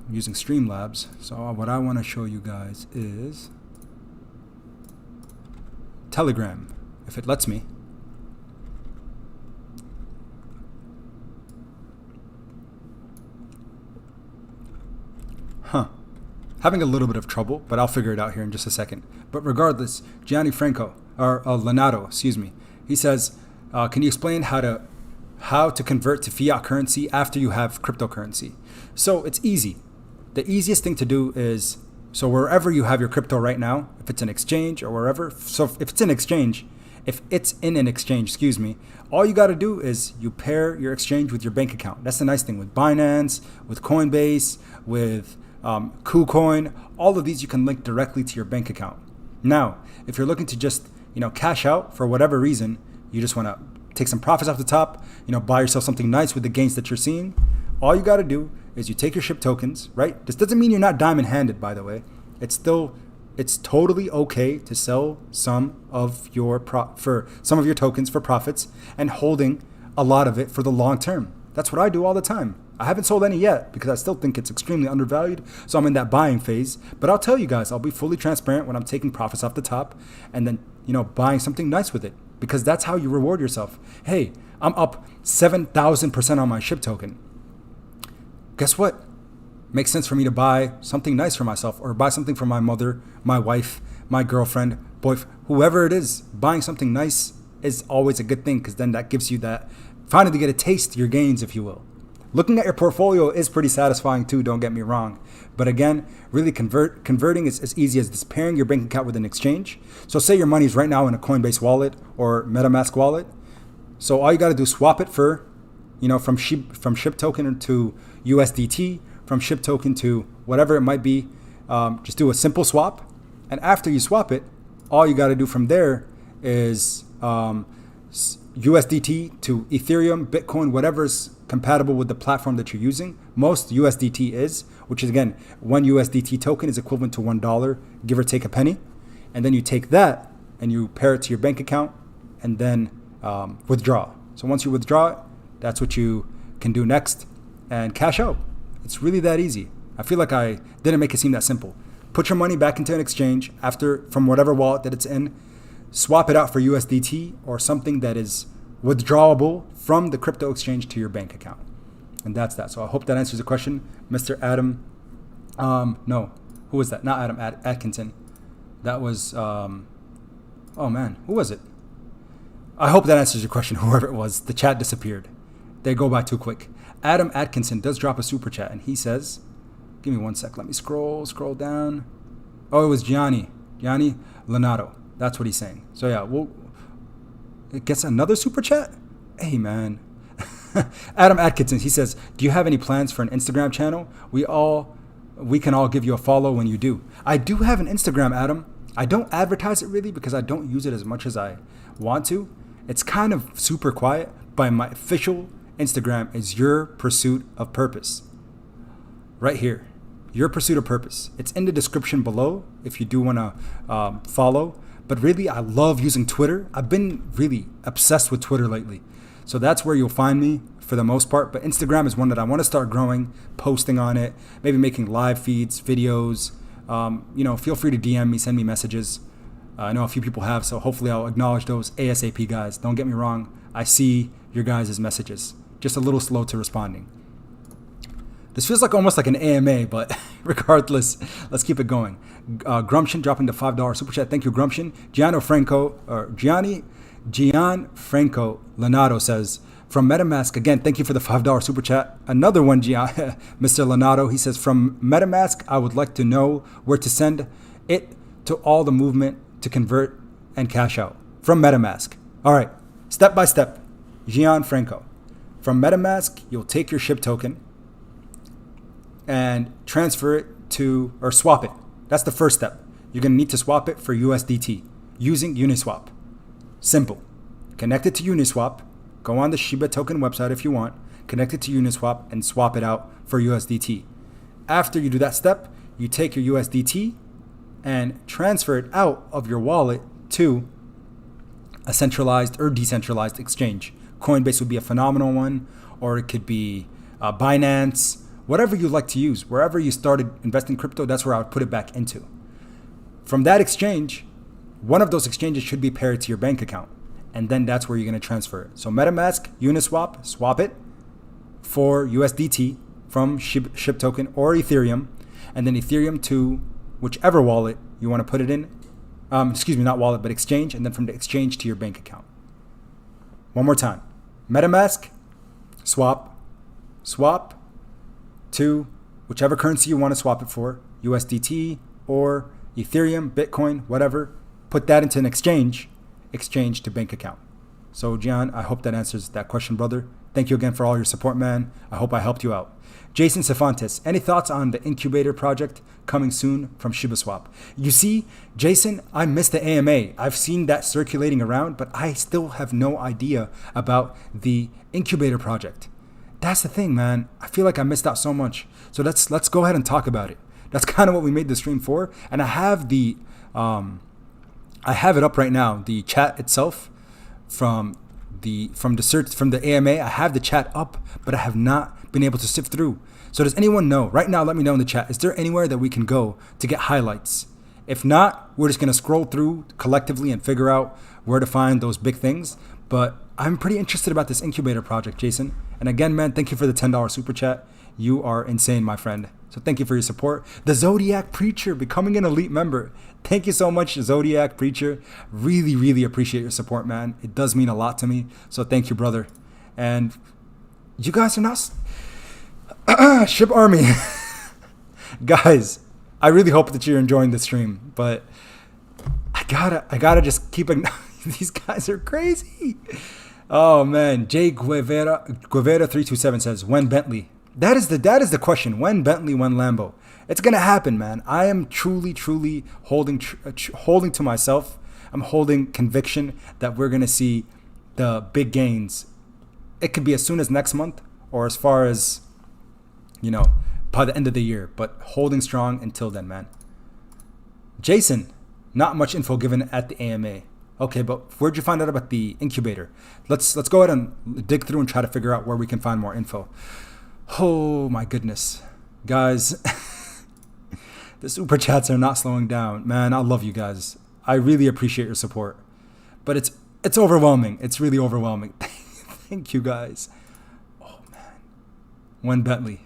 I'm using Streamlabs. So what I want to show you guys is Telegram, if it lets me. Having a little bit of trouble, but I'll figure it out here in just a second. But regardless, Gianni Franco, or Lenato, excuse me, he says, can you explain how to convert to fiat currency after you have cryptocurrency? So it's easy. The easiest thing to do is, so wherever you have your crypto right now, if it's an exchange or wherever, so if it's in an exchange, excuse me, all you got to do is you pair your exchange with your bank account. That's the nice thing with Binance, with Coinbase, with KuCoin, all of these you can link directly to your bank account. Now, if you're looking to just, cash out for whatever reason, you just want to take some profits off the top, buy yourself something nice with the gains that you're seeing, all you got to do is you take your SHIB tokens, right? This doesn't mean you're not diamond handed, by the way. It's totally okay to sell some of your tokens for profits and holding a lot of it for the long term. That's what I do all the time. I haven't sold any yet because I still think it's extremely undervalued. So I'm in that buying phase. But I'll tell you guys, I'll be fully transparent when I'm taking profits off the top and then, buying something nice with it, because that's how you reward yourself. Hey, I'm up 7,000% on my SHIB token. Guess what? Makes sense for me to buy something nice for myself or buy something for my mother, my wife, my girlfriend, boyfriend, whoever it is. Buying something nice is always a good thing because then that gives you that, finally get a taste of your gains, if you will. Looking at your portfolio is pretty satisfying too, don't get me wrong. But again, really converting is as easy as this, pairing your bank account with an exchange. So say your money's right now in a Coinbase wallet or MetaMask wallet. So all you got to do is swap it for, from SHIB token to USDT, from SHIB token to whatever it might be. Just do a simple swap. And after you swap it, all you got to do from there is USDT to Ethereum, Bitcoin, whatever's compatible with the platform that you're using. Most USDT is, which is again, one USDT token is equivalent to $1, give or take a penny. And then you take that and you pair it to your bank account and then withdraw. So once you withdraw it, that's what you can do next and cash out. It's really that easy. I feel like I didn't make it seem that simple. Put your money back into an exchange from whatever wallet that it's in, swap it out for USDT or something that is withdrawable from the crypto exchange to your bank account. And that's that. So I hope that answers the question. Mr. Adam, no, who was that? Not Adam Atkinson. That was Oh man, who was it? I hope that answers your question, whoever it was. The chat disappeared. They go by too quick. Adam Atkinson does drop a super chat, and he says, give me 1 sec. Let me scroll down. Oh, it was Gianni Lenato. That's what he's saying. So yeah, it gets another super chat? Hey man. Adam Atkinson, he says, do you have any plans for an Instagram channel? We can all give you a follow when you do. I do have an Instagram, Adam. I don't advertise it really because I don't use it as much as I want to. It's kind of super quiet, but my official Instagram is Your Pursuit of Purpose. Right here. Your Pursuit of Purpose. It's in the description below if you do want to follow. But really, I love using Twitter. I've been really obsessed with Twitter lately. So that's where you'll find me for the most part. But Instagram is one that I want to start growing, posting on it, maybe making live feeds, videos. Feel free to DM me, send me messages. I know a few people have, so hopefully I'll acknowledge those ASAP, guys. Don't get me wrong. I see your guys' messages. Just a little slow to responding. This feels like almost like an AMA, but regardless, let's keep it going. Grumption dropping the $5 super chat. Thank you, Grumption. Gianfranco Lenato says, from MetaMask, again, thank you for the $5 super chat. Another one, Mr. Lenato, he says, from MetaMask, I would like to know where to send it to all the movement to convert and cash out. From MetaMask. All right, step by step. Gianfranco. From MetaMask, you'll take your SHIB token and transfer it to, or swap it. That's the first step. You're going to need to swap it for USDT using Uniswap. Simple. Connect it to Uniswap. Go on the Shiba token website if you want. Connect it to Uniswap and swap it out for USDT. After you do that step, you take your USDT and transfer it out of your wallet to a centralized or decentralized exchange. Coinbase would be a phenomenal one, or it could be Binance, whatever you like to use. Wherever you started investing crypto, that's where I would put it back into. From that exchange, one of those exchanges should be paired to your bank account, and then that's where you're going to transfer it. So MetaMask, Uniswap, swap it for USDT from SHIB token or Ethereum, and then Ethereum to whichever wallet you want to put it in. Not wallet, but exchange, and then from the exchange to your bank account. One more time. MetaMask, swap to whichever currency you want to swap it for, USDT or Ethereum, Bitcoin, whatever. Put that into an exchange to bank account. So, Gian, I hope that answers that question, brother. Thank you again for all your support, man. I hope I helped you out. Jason Cefantes, any thoughts on the incubator project coming soon from ShibaSwap? You see, Jason, I missed the AMA. I've seen that circulating around, but I still have no idea about the incubator project. That's the thing, man. I feel like I missed out so much. So let's go ahead and talk about it. That's kind of what we made the stream for. And I have it up right now, the chat itself from the AMA. I have the chat up, but I have not been able to sift through. So does anyone know? Right now, let me know in the chat. Is there anywhere that we can go to get highlights? If not, we're just going to scroll through collectively and figure out where to find those big things. But I'm pretty interested about this incubator project, Jason. And again, man, thank you for the $10 super chat. You are insane, my friend. So thank you for your support. The Zodiac Preacher becoming an elite member. Thank you so much, Zodiac Preacher. Really, really appreciate your support, man. It does mean a lot to me. So thank you, brother. And you guys are not... SHIBARMY. Guys, I really hope that you're enjoying the stream, but I gotta just keep these guys are crazy. Oh man, Jay Guevara 327 says, when Bentley? That is the question. When Bentley, when Lambo? It's gonna happen, man. I am truly holding to myself. I'm holding conviction that we're gonna see the big gains. It could be as soon as next month, or as far as, by the end of the year, but holding strong until then, man. Jason, not much info given at the AMA. Okay, but where'd you find out about the incubator? Let's go ahead and dig through and try to figure out where we can find more info. Oh my goodness. Guys, the super chats are not slowing down. Man, I love you guys. I really appreciate your support. But it's overwhelming. It's really overwhelming. Thank you guys. Oh man. When Bentley.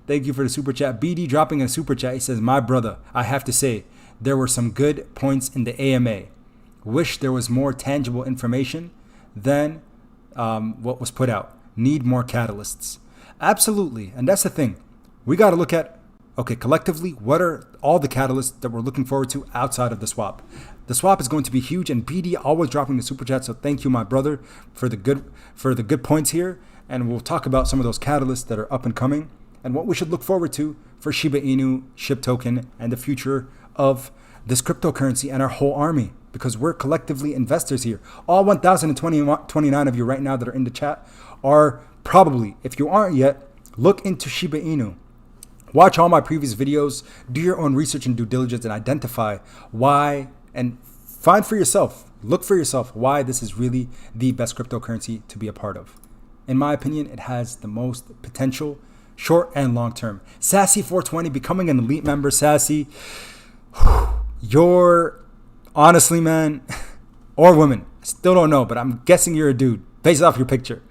Thank you for the super chat. BD dropping a super chat. He says, my brother, I have to say, there were some good points in the AMA. Wish there was more tangible information than what was put out. Need more catalysts. Absolutely. And that's the thing. We got to look at, okay, collectively, what are all the catalysts that we're looking forward to outside of the swap? The swap is going to be huge, and BD always dropping the super chat. So thank you, my brother, for the good points here. And we'll talk about some of those catalysts that are up and coming and what we should look forward to for Shiba Inu, SHIB token, and the future of this cryptocurrency and our whole army, because we're collectively investors here. All 1,029 of you right now that are in the chat are probably, if you aren't yet, look into Shiba Inu. Watch all my previous videos, do your own research and due diligence, and identify why, and find for yourself, look for yourself why this is really the best cryptocurrency to be a part of. In my opinion, it has the most potential, short and long term. Sassy 420, becoming an elite member. Sassy, you're honestly, man, or woman, I still don't know, but I'm guessing you're a dude based off your picture,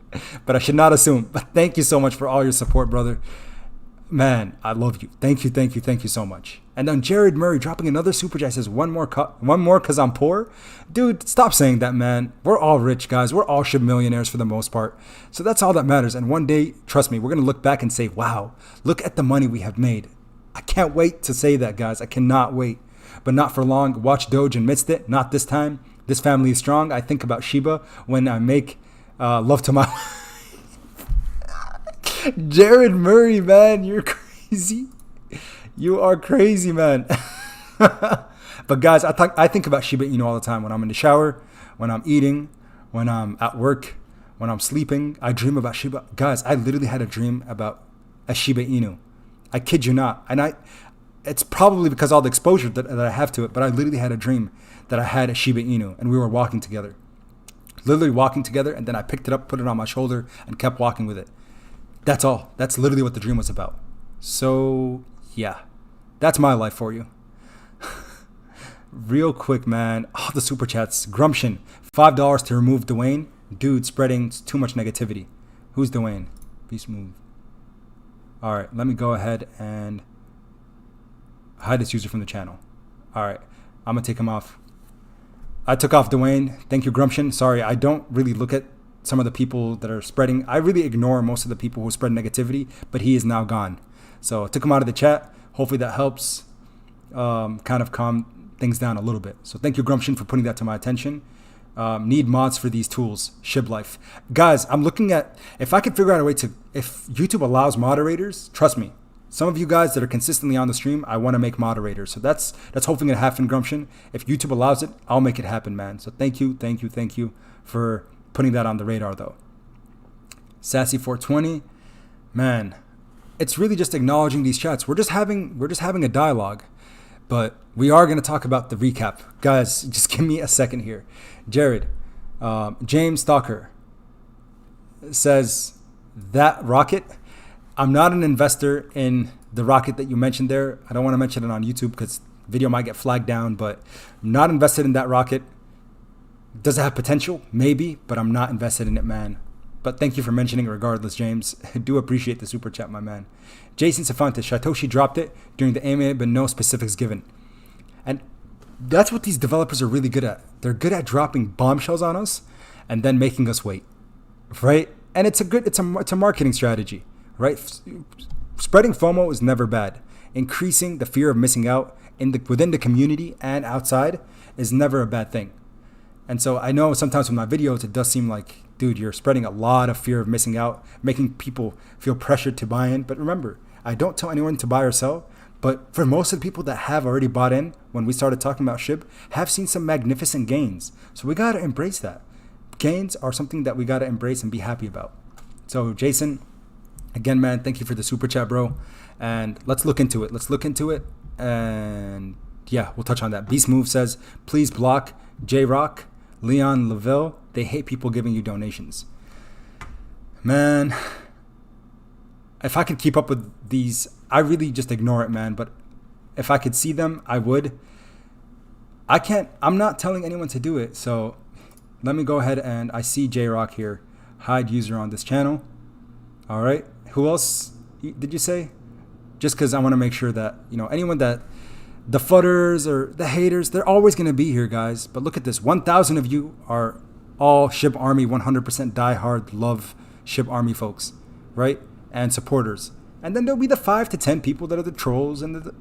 but I should not assume. But thank you so much for all your support, brother. Man, I love you. Thank you, thank you, thank you so much. And then Jared Murray dropping another super chat, says one more because I'm poor. Dude, stop saying that, man. We're all rich, guys. We're all SHIB millionaires for the most part. So that's all that matters. And one day, trust me, we're going to look back and say, wow, look at the money we have made. I can't wait to say that, guys. I cannot wait. But not for long. Watch Doge and missed it. Not this time. This family is strong. I think about Shiba when I make love to my... Jared Murray, man, you're crazy. You are crazy, man. But guys, I think about Shiba Inu all the time. When I'm in the shower, when I'm eating, when I'm at work, when I'm sleeping, I dream about Shiba. Guys, I literally had a dream about a Shiba Inu. I kid you not. And it's probably because all the exposure that I have to it, but I literally had a dream that I had a Shiba Inu and we were walking together. Literally walking together, and then I picked it up, put it on my shoulder, and kept walking with it. That's all. That's literally what the dream was about. So, yeah. That's my life for you. Real quick, man. Oh, the super chats. Grumption. $5 to remove Dwayne. Dude, spreading too much negativity. Who's Dwayne? Beast move. All right. Let me go ahead and hide this user from the channel. All right. I'm going to take him off. I took off Dwayne. Thank you, Grumption. Sorry, I don't really look at some of the people that are spreading. I really ignore most of the people who spread negativity, but he is now gone. So I took him out of the chat. Hopefully that helps kind of calm things down a little bit. So thank you, Grumption, for putting that to my attention. Need mods for these tools. SHIB Life. Guys, I'm looking at, if I could figure out a way to, if YouTube allows moderators, trust me, some of you guys that are consistently on the stream, I want to make moderators. So that's hopefully going to happen, Grumption. If YouTube allows it, I'll make it happen, man. So thank you for putting that on the radar, though. Sassy 420, man, it's really just acknowledging these chats. We're just having a dialogue, but we are going to talk about the recap, guys. Just give me a second here. Jared, James Stalker says that rocket. I'm not an investor in the rocket that you mentioned there. I don't want to mention it on YouTube because the video might get flagged down, but I'm not invested in that rocket. Does it have potential? Maybe, but I'm not invested in it, man. But thank you for mentioning it regardless, James. I do appreciate the super chat, my man. Jason Safantes, Satoshi dropped it during the AMA, but no specifics given. And that's what these developers are really good at. They're good at dropping bombshells on us and then making us wait, right? And it's a marketing strategy, right? Spreading FOMO is never bad. Increasing the fear of missing out within the community and outside is never a bad thing. And so I know sometimes with my videos, it does seem like, dude, you're spreading a lot of fear of missing out, making people feel pressured to buy in. But remember, I don't tell anyone to buy or sell. But for most of the people that have already bought in, when we started talking about SHIB, have seen some magnificent gains. So we got to embrace that. Gains are something that we got to embrace and be happy about. So Jason, again, man, thank you for the super chat, bro. And let's look into it. And yeah, we'll touch on that. Beast Move says, please block J-Rock, Leon Lavelle. They hate people giving you donations. Man, if I could keep up with these, I really just ignore it, man. But if I could see them, I would. I can't, I'm not telling anyone to do it. So let me go ahead and I see J-Rock here. Hide user on this channel. All right. Who else did you say? Just because I want to make sure that, anyone that the fudders or the haters, they're always going to be here, guys. But look at this. 1,000 of you are all SHIBARMY 100% diehard love SHIBARMY folks, right? And supporters. And then there'll be the 5 to 10 people that are the trolls and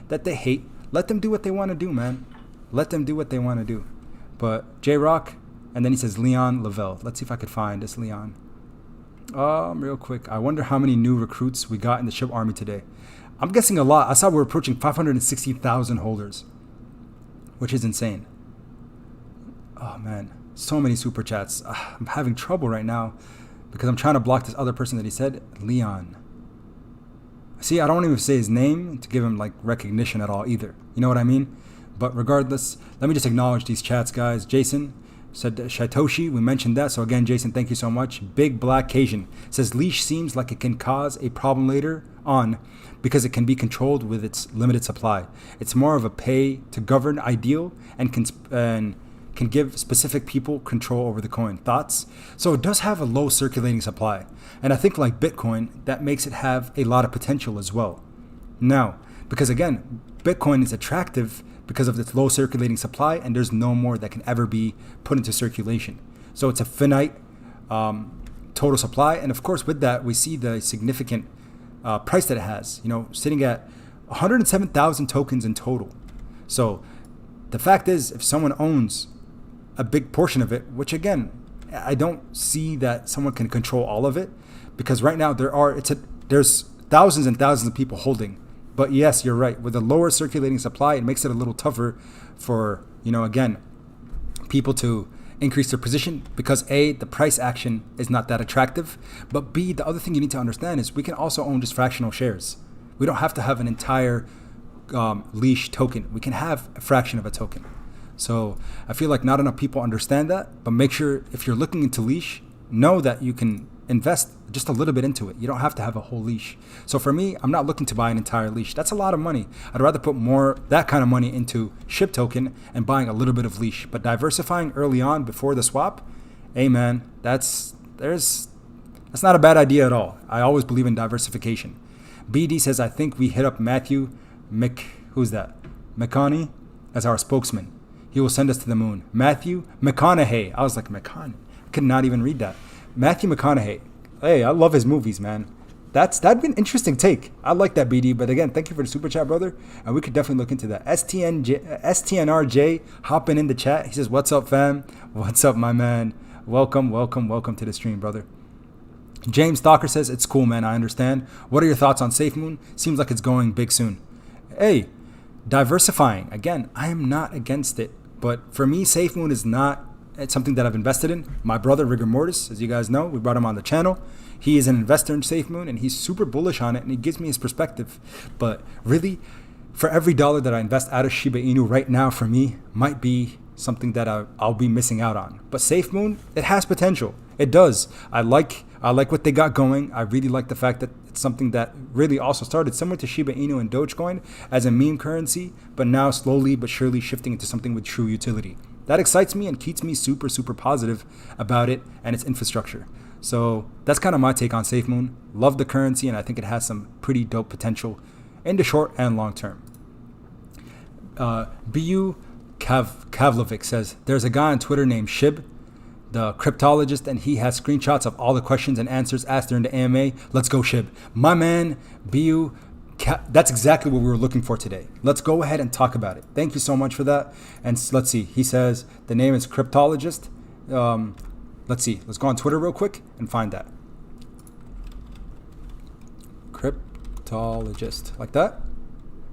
that they hate. Let them do what they want to do, man. Let them do what they want to do. But J-Rock, and then he says Leon Lavelle. Let's see if I could find this Leon. Real quick. I wonder how many new recruits we got in the SHIBARMY today. I'm guessing a lot. I saw we're approaching 560,000 holders, which is insane. Oh, man. So many super chats. I'm having trouble right now because I'm trying to block this other person that he said, Leon. See, I don't even say his name to give him like recognition at all either. You know what I mean? But regardless, let me just acknowledge these chats, guys. Jason said Shaitoshi, we mentioned that. So again, Jason, thank you so much. Big Black Cajun says Leash seems like it can cause a problem later on because it can be controlled with its limited supply. It's more of a pay to govern ideal and can give specific people control over the coin. Thoughts? So it does have a low circulating supply. And I think like Bitcoin, that makes it have a lot of potential as well. Now, because again, Bitcoin is attractive because of its low circulating supply, and there's no more that can ever be put into circulation. So it's a finite total supply. And of course, with that, we see the significant price that it has, sitting at 107,000 tokens in total. So the fact is, if someone owns a big portion of it, which again, I don't see that someone can control all of it, because right now there's thousands and thousands of people holding. But yes, you're right. With a lower circulating supply, it makes it a little tougher for, again, people to increase their position because A, the price action is not that attractive. But B, the other thing you need to understand is we can also own just fractional shares. We don't have to have an entire Leash token. We can have a fraction of a token. So I feel like not enough people understand that, but make sure if you're looking into Leash, know that you can invest just a little bit into it. You don't have to have a whole Leash. So for me, I'm not looking to buy an entire Leash. That's a lot of money. I'd rather put that kind of money into SHIB token and buying a little bit of Leash. But diversifying early on before the swap, hey man, that's not a bad idea at all. I always believe in diversification. BD says, I think we hit up Matthew who's that? McConaughey as our spokesman. He will send us to the moon. Matthew McConaughey. I was like, McConaughey. I could not even read that. Matthew McConaughey. Hey, I love his movies, man. That'd be an interesting take. I like that, BD. But again, thank you for the super chat, brother. And we could definitely look into that. STNRJ hopping in the chat. He says, what's up, fam? What's up, my man? Welcome to the stream, brother. James Stalker says, it's cool, man. I understand. What are your thoughts on SafeMoon? Seems like it's going big soon. Hey, diversifying. Again, I am not against it. But for me, SafeMoon is not something that I've invested in. My brother, Rigor Mortis, as you guys know, we brought him on the channel. He is an investor in SafeMoon, and he's super bullish on it, and he gives me his perspective. But really, for every dollar that I invest out of Shiba Inu right now, for me, might be something that I'll be missing out on. But SafeMoon, it has potential. It does. I like what they got going. I really like the fact that it's something that really also started similar to Shiba Inu and Dogecoin as a meme currency, but now slowly but surely shifting into something with true utility. That excites me and keeps me super, super positive about it and its infrastructure. So that's kind of my take on SafeMoon. Love the currency, and I think it has some pretty dope potential in the short and long term. BU Kavlovic says, there's a guy on Twitter named Shib, the cryptologist, and he has screenshots of all the questions and answers asked during the AMA. Let's go, Shib. My man, BU, that's exactly what we were looking for today. Let's go ahead and talk about it. Thank you so much for that. And let's see. He says the name is cryptologist. Let's see. Let's go on Twitter real quick and find that. Cryptologist. Like that?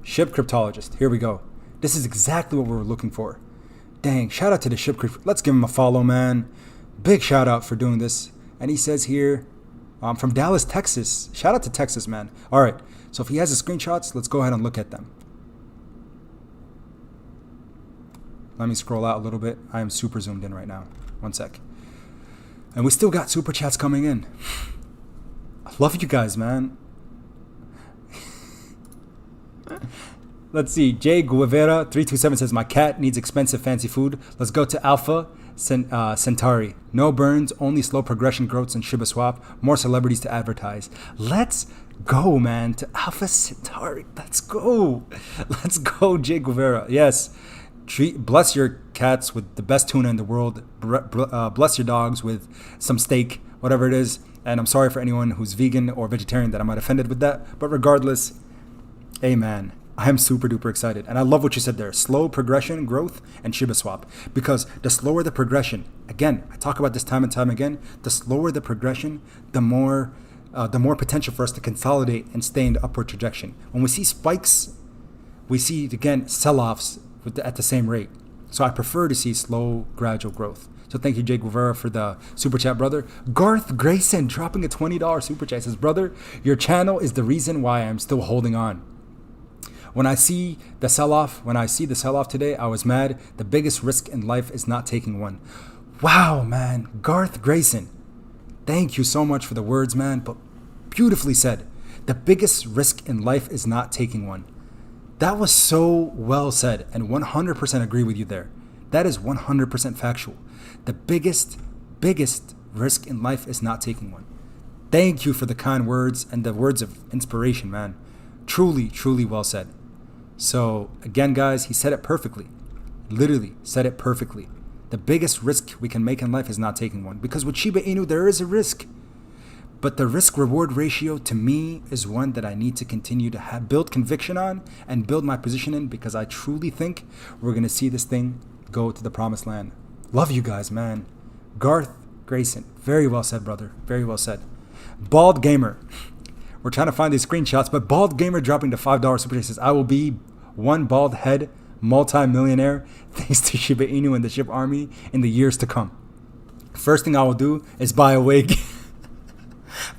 Shib cryptologist. Here we go. This is exactly what we were looking for. Dang. Shout out to the Shib cryptologist. Let's give him a follow, man. Big shout out for doing this. And he says here, from Dallas, Texas. Shout out to Texas, man. All right. So if he has the screenshots, let's go ahead and look at them. Let me scroll out a little bit. I am super zoomed in right now. One sec. And we still got super chats coming in. I love you guys, man. Let's see. Jay Guevara 327 says, my cat needs expensive fancy food. Let's go to Alpha Centauri. No burns, only slow progression growths and Shiba Swap. More celebrities to advertise. Let's go, man, to Alpha Centauri. Let's go. Let's go, Jay Guevara. Yes. Bless your cats with the best tuna in the world. Bless your dogs with some steak, whatever it is. And I'm sorry for anyone who's vegan or vegetarian that I might have offended with that. But regardless, hey, man, I am super duper excited. And I love what you said there. Slow progression, growth, and Shiba swap. Because the slower the progression, again, I talk about this time and time again, the slower the progression, the more potential for us to consolidate and stay in the upward trajectory. When we see spikes, we see, again, sell-offs at the same rate. So I prefer to see slow, gradual growth. So thank you, Jay Guevara, for the super chat, brother. Garth Grayson dropping a $20 super chat. Says, brother, your channel is the reason why I'm still holding on. When I see the sell-off today, I was mad. The biggest risk in life is not taking one. Wow, man. Garth Grayson, thank you so much for the words, man. But beautifully said. The biggest risk in life is not taking one. That was so well said, and 100% agree with you there. That is 100% factual. The biggest risk in life is not taking one. Thank you for the kind words and the words of inspiration, man. Truly, truly well said. So, again, guys, he said it perfectly. Literally said it perfectly. The biggest risk we can make in life is not taking one. Because with Shiba Inu, there is a risk. But the risk-reward ratio, to me, is one that I need to continue to build conviction on and build my position in, because I truly think we're going to see this thing go to the promised land. Love you guys, man. Garth Grayson, very well said, brother. Very well said. Bald Gamer. We're trying to find these screenshots, but Bald Gamer dropping the $5 super chat says, I will be one bald head multi-millionaire thanks to Shiba Inu and the Shib Army in the years to come. First thing I will do is buy a wig.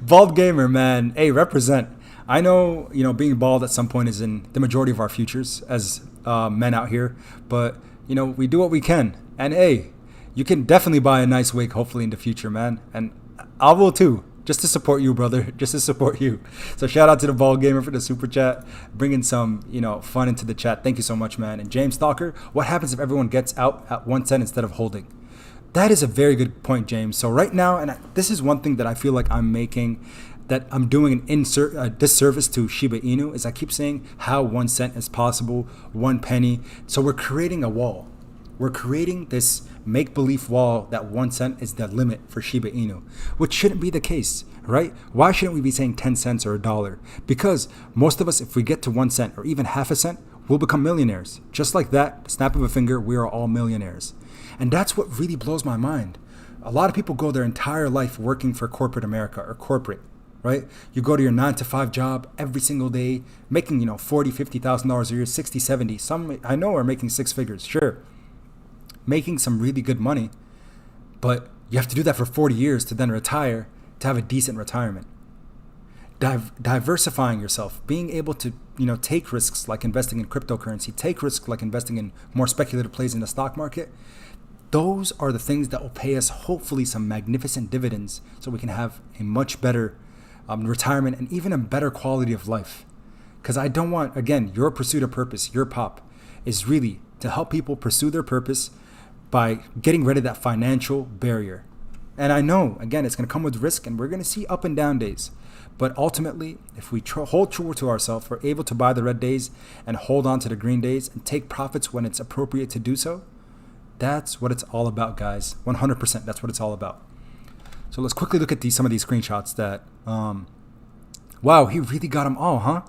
Bald Gamer, man. Hey, represent. I know, being bald at some point is in the majority of our futures as men out here, but, we do what we can. And hey, you can definitely buy a nice wig, hopefully in the future, man. And I will too, just to support you, brother, just to support you. So shout out to the Bald Gamer for the super chat, bringing some, fun into the chat. Thank you so much, man. And James Stalker, what happens if everyone gets out at 1 cent instead of holding? That is a very good point, James. So right now, and this is one thing that I feel like I'm making, that I'm doing a disservice to Shiba Inu, is I keep saying how 1 cent is possible, 1 penny. So we're creating a wall. We're creating this make-believe wall that 1 cent is the limit for Shiba Inu, which shouldn't be the case, right? Why shouldn't we be saying 10 cents or $1? Because most of us, if we get to 1 cent or even half a cent, we'll become millionaires. Just like that, snap of a finger, we are all millionaires. And that's what really blows my mind. A lot of people go their entire life working for corporate America or corporate, right? You go to your 9-to-5 job every single day, making, $40,000, $50,000 a year, 60, 70. Some I know are making 6 figures, sure. Making some really good money, but you have to do that for 40 years to then retire, to have a decent retirement. Diversifying yourself, being able to, take risks like investing in cryptocurrency, take risks like investing in more speculative plays in the stock market. Those are the things that will pay us hopefully some magnificent dividends so we can have a much better retirement and even a better quality of life. Because I don't want, again, your pursuit of purpose, your pop, is really to help people pursue their purpose by getting rid of that financial barrier. And I know, again, it's going to come with risk and we're going to see up and down days. But ultimately, if we hold true to ourselves, we're able to buy the red days and hold on to the green days and take profits when it's appropriate to do so. That's what it's all about, guys. 100%. That's what it's all about. So let's quickly look at some of these screenshots that, wow, he really got them all, huh?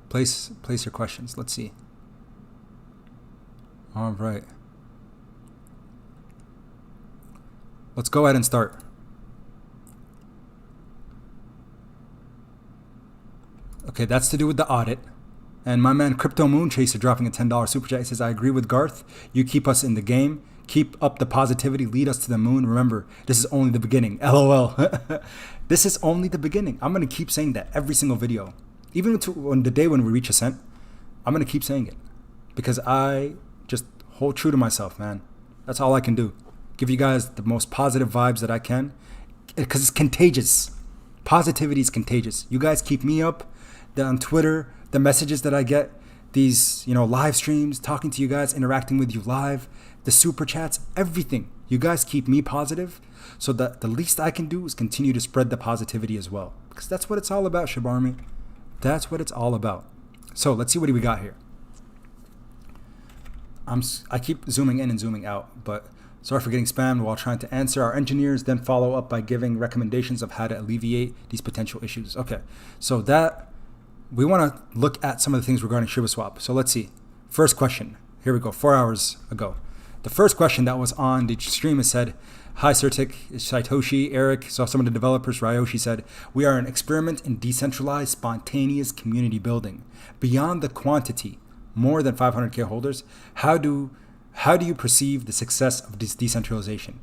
Place your questions. Let's see. All right. Let's go ahead and start. Okay, that's to do with the audit. And my man Crypto Moon Chaser dropping a $10 super chat. He says, I agree with Garth. You keep us in the game. Keep up the positivity. Lead us to the moon. Remember, this is only the beginning. LOL. This is only the beginning. I'm going to keep saying that every single video. Even on the day when we reach a cent, I'm going to keep saying it. Because I just hold true to myself, man. That's all I can do. Give you guys the most positive vibes that I can. Because it's contagious. Positivity is contagious. You guys keep me up. On Twitter, the messages that I get, these, live streams, talking to you guys, interacting with you live, the super chats, everything. You guys keep me positive. So that the least I can do is continue to spread the positivity as well. because that's what it's all about, SHIBARMY. That's what it's all about. So let's see what we got here. I keep zooming in and zooming out, but sorry for getting spammed while trying to answer. Our engineers then follow up by giving recommendations of how to alleviate these potential issues. Okay, so that we want to look at some of the things regarding ShibaSwap. So let's see. First question. Here we go. 4 hours ago. The first question that was on the stream is said, "Hi Certic, Satoshi, Eric." So some of the developers, Ryoshi said, "We are an experiment in decentralized, spontaneous community building. Beyond the quantity, more than 500k holders, how do you perceive the success of this decentralization?"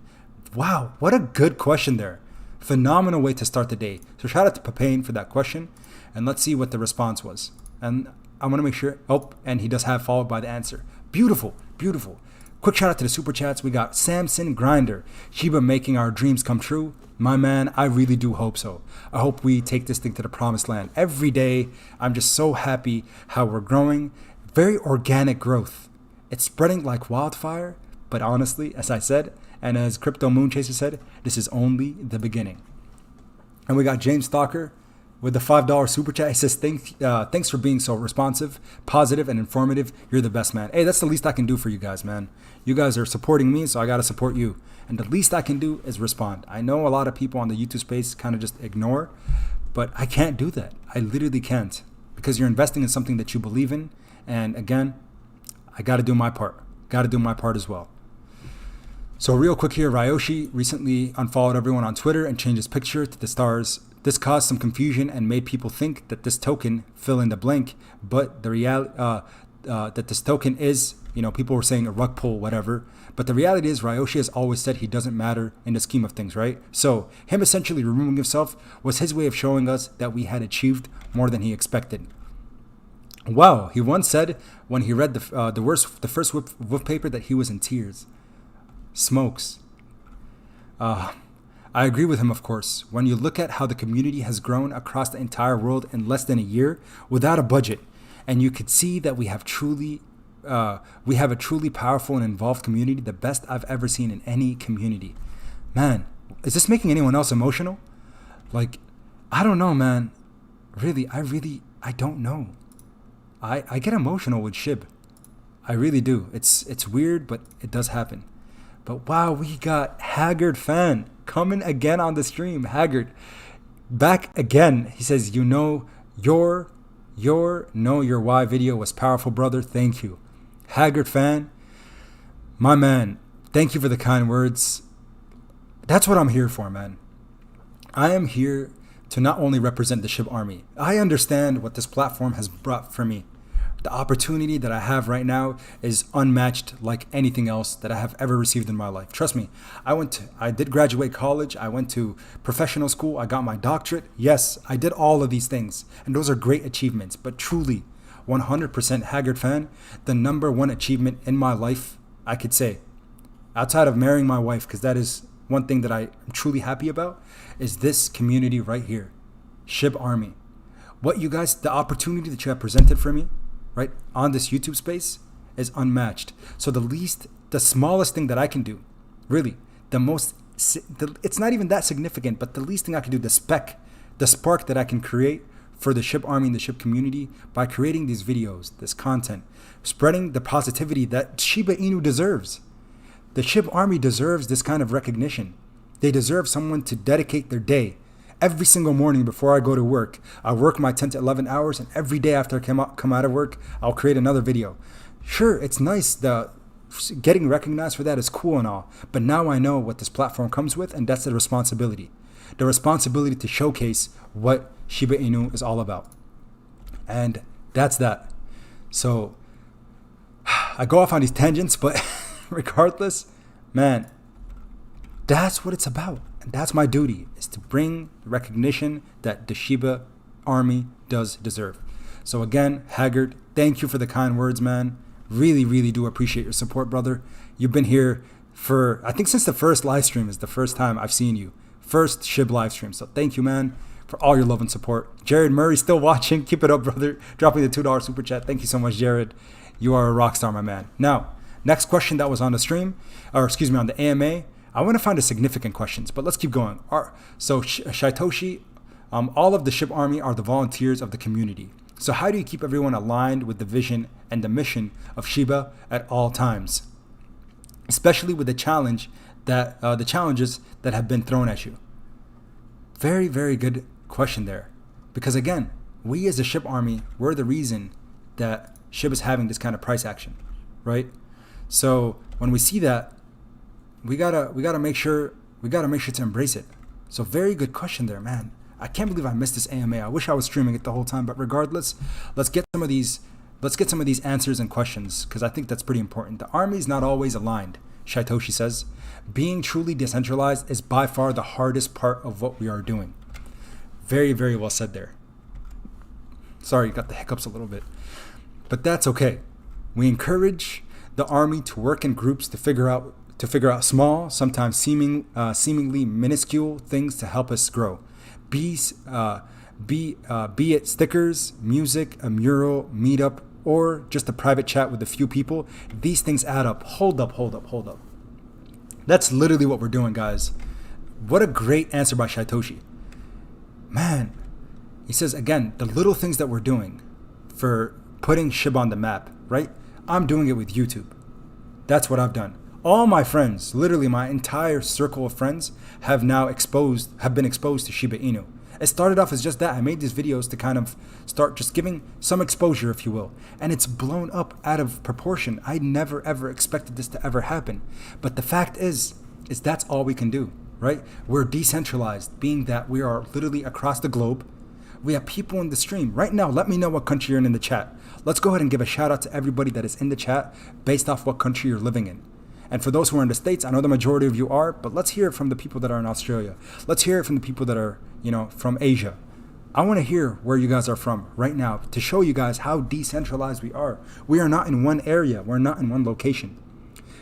Wow, what a good question there. Phenomenal way to start the day. So shout out to Papain for that question, and let's see what the response was. And I want to make sure, and he does have followed by the answer. Beautiful, beautiful. Quick shout out to the super chats. We got Samson Grinder, Shiba making our dreams come true. My man, I really do hope so. I hope we take this thing to the promised land. Every day, I'm just so happy how we're growing. Very organic growth. It's spreading like wildfire, but honestly, as I said, and as Crypto Moonchaser said, this is only the beginning. And we got James Stalker with the $5 super chat. He says, thanks for being so responsive, positive, and informative. You're the best, man. Hey, that's the least I can do for you guys, man. You guys are supporting me, so I got to support you. And the least I can do is respond. I know a lot of people on the YouTube space kind of just ignore, but I can't do that. I literally can't, because you're investing in something that you believe in. And again, I got to do my part. Got to do my part as well. So real quick here, Ryoshi recently unfollowed everyone on Twitter and changed his picture to the stars. This caused some confusion and made people think that this token, fill in the blank, but the reality that this token is, people were saying a rug pull, whatever. But the reality is Ryoshi has always said he doesn't matter in the scheme of things, right? So him essentially removing himself was his way of showing us that we had achieved more than he expected. Wow, he once said when he read the first whip paper that he was in tears. Smokes. I agree with him, of course. When you look at how the community has grown across the entire world in less than a year without a budget, and you could see that we have a truly powerful and involved community, the best I've ever seen in any community. Man, is this making anyone else emotional? Like, I don't know, man. Really, I don't know. I get emotional with Shib. I really do. It's weird, but it does happen. But wow, we got Haggard Fan coming again on the stream. Haggard, back again. He says, your Know Your Why video was powerful, brother. Thank you. Haggard Fan, my man, thank you for the kind words. That's what I'm here for, man. I am here to not only represent the Shib Army. I understand what this platform has brought for me. The opportunity that I have right now is unmatched like anything else that I have ever received in my life. Trust me, I did graduate college. I went to professional school. I got my doctorate. Yes, I did all of these things. And those are great achievements. But truly, 100% Haggard Fan, the number one achievement in my life, I could say, outside of marrying my wife, because that is one thing that I am truly happy about, is this community right here, Shib Army. What you guys, the opportunity that you have presented for me, right, on this YouTube space is unmatched. So the smallest thing that I can do, really, it's not even that significant, but the least thing I can do, the spark that I can create for the Shib Army and the Shib community by creating these videos, this content, spreading the positivity that Shiba Inu deserves. The Shib Army deserves this kind of recognition. They deserve someone to dedicate their day. Every single morning before I go to work, I work my 10 to 11 hours, and every day after I come out of work, I'll create another video. Sure, it's nice. Getting recognized for that is cool and all, but now I know what this platform comes with, and that's the responsibility. The responsibility to showcase what Shiba Inu is all about. And that's that. So I go off on these tangents, but regardless, man, that's what it's about. And that's my duty, is to bring the recognition that the Shiba Army does deserve. So again, Haggard, thank you for the kind words, man. Really, really do appreciate your support, brother. You've been here for, I think since the first live stream is the first time I've seen you. First Shib live stream. So thank you, man, for all your love and support. Jared Murray still watching. Keep it up, brother. Dropping the $2 super chat. Thank you so much, Jared. You are a rock star, my man. Now, next question that was on the stream, on the AMA. I want to find the significant questions, but let's keep going. So Satoshi All of the SHIB army are the volunteers of the community. So how do you keep everyone aligned with the vision and the mission of Shiba at all times, especially with the challenges that have been thrown at you? Very, very good question there. Because again, we as a SHIB army, we're the reason that SHIB is having this kind of price action, right? So when we see that, we gotta make sure to embrace it. So very good question there, man. I can't believe I missed this AMA. I wish I was streaming it the whole time, but regardless, let's get some of these answers and questions, because I think that's pretty important. The army is not always aligned, Shaitoshi says. Being truly decentralized is by far the hardest part of what we are doing. Very, very well said there. Sorry, got the hiccups a little bit. But that's okay. We encourage the army to work in groups to figure out small, sometimes seemingly minuscule things to help us grow. Be it stickers, music, a mural, meetup, or just a private chat with a few people. These things add up. Hold up. That's literally what we're doing, guys. What a great answer by Shaitoshi. Man, he says, again, the little things that we're doing for putting SHIB on the map, right? I'm doing it with YouTube. That's what I've done. All my friends, literally my entire circle of friends, have been exposed to Shiba Inu. It started off as just that. I made these videos to kind of start just giving some exposure, if you will. And it's blown up out of proportion. I never ever expected this to ever happen. But the fact is that's all we can do, right? We're decentralized, being that we are literally across the globe. We have people in the stream. Right now, let me know what country you're in the chat. Let's go ahead and give a shout out to everybody that is in the chat based off what country you're living in. And for those who are in the States, I know the majority of you are, but let's hear it from the people that are in Australia. Let's hear it from the people that are, from Asia. I want to hear where you guys are from right now to show you guys how decentralized we are. We are not in one area. We're not in one location.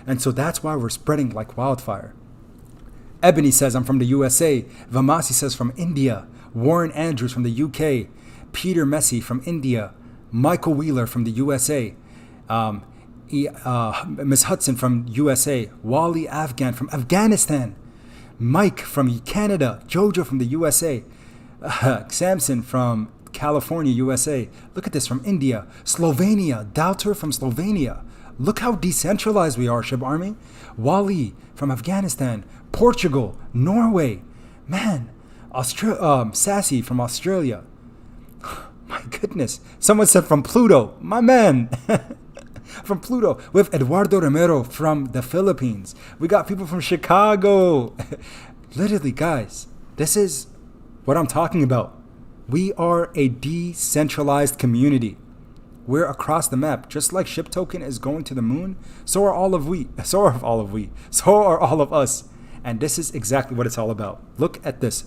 And so that's why we're spreading like wildfire. Ebony says, I'm from the USA. Vamasi says from India. Warren Andrews from the UK. Peter Messi from India. Michael Wheeler from the USA. Miss Hudson from USA, Wally Afghan from Afghanistan, Mike from Canada, Jojo from the USA, Samson from California, USA. Look at this, from India, Slovenia, Dalter from Slovenia. Look how decentralized we are, SHIB Army. Wally from Afghanistan, Portugal, Norway, man, Sassy from Australia. My goodness, someone said from Pluto, my man. From Pluto, with Eduardo Romero from the Philippines. We got people from Chicago. Literally, guys, this is what I'm talking about. We are a decentralized community. We're across the map. Just like SHIB token is going to the moon, so are all of us. And this is exactly what it's all about. Look at this.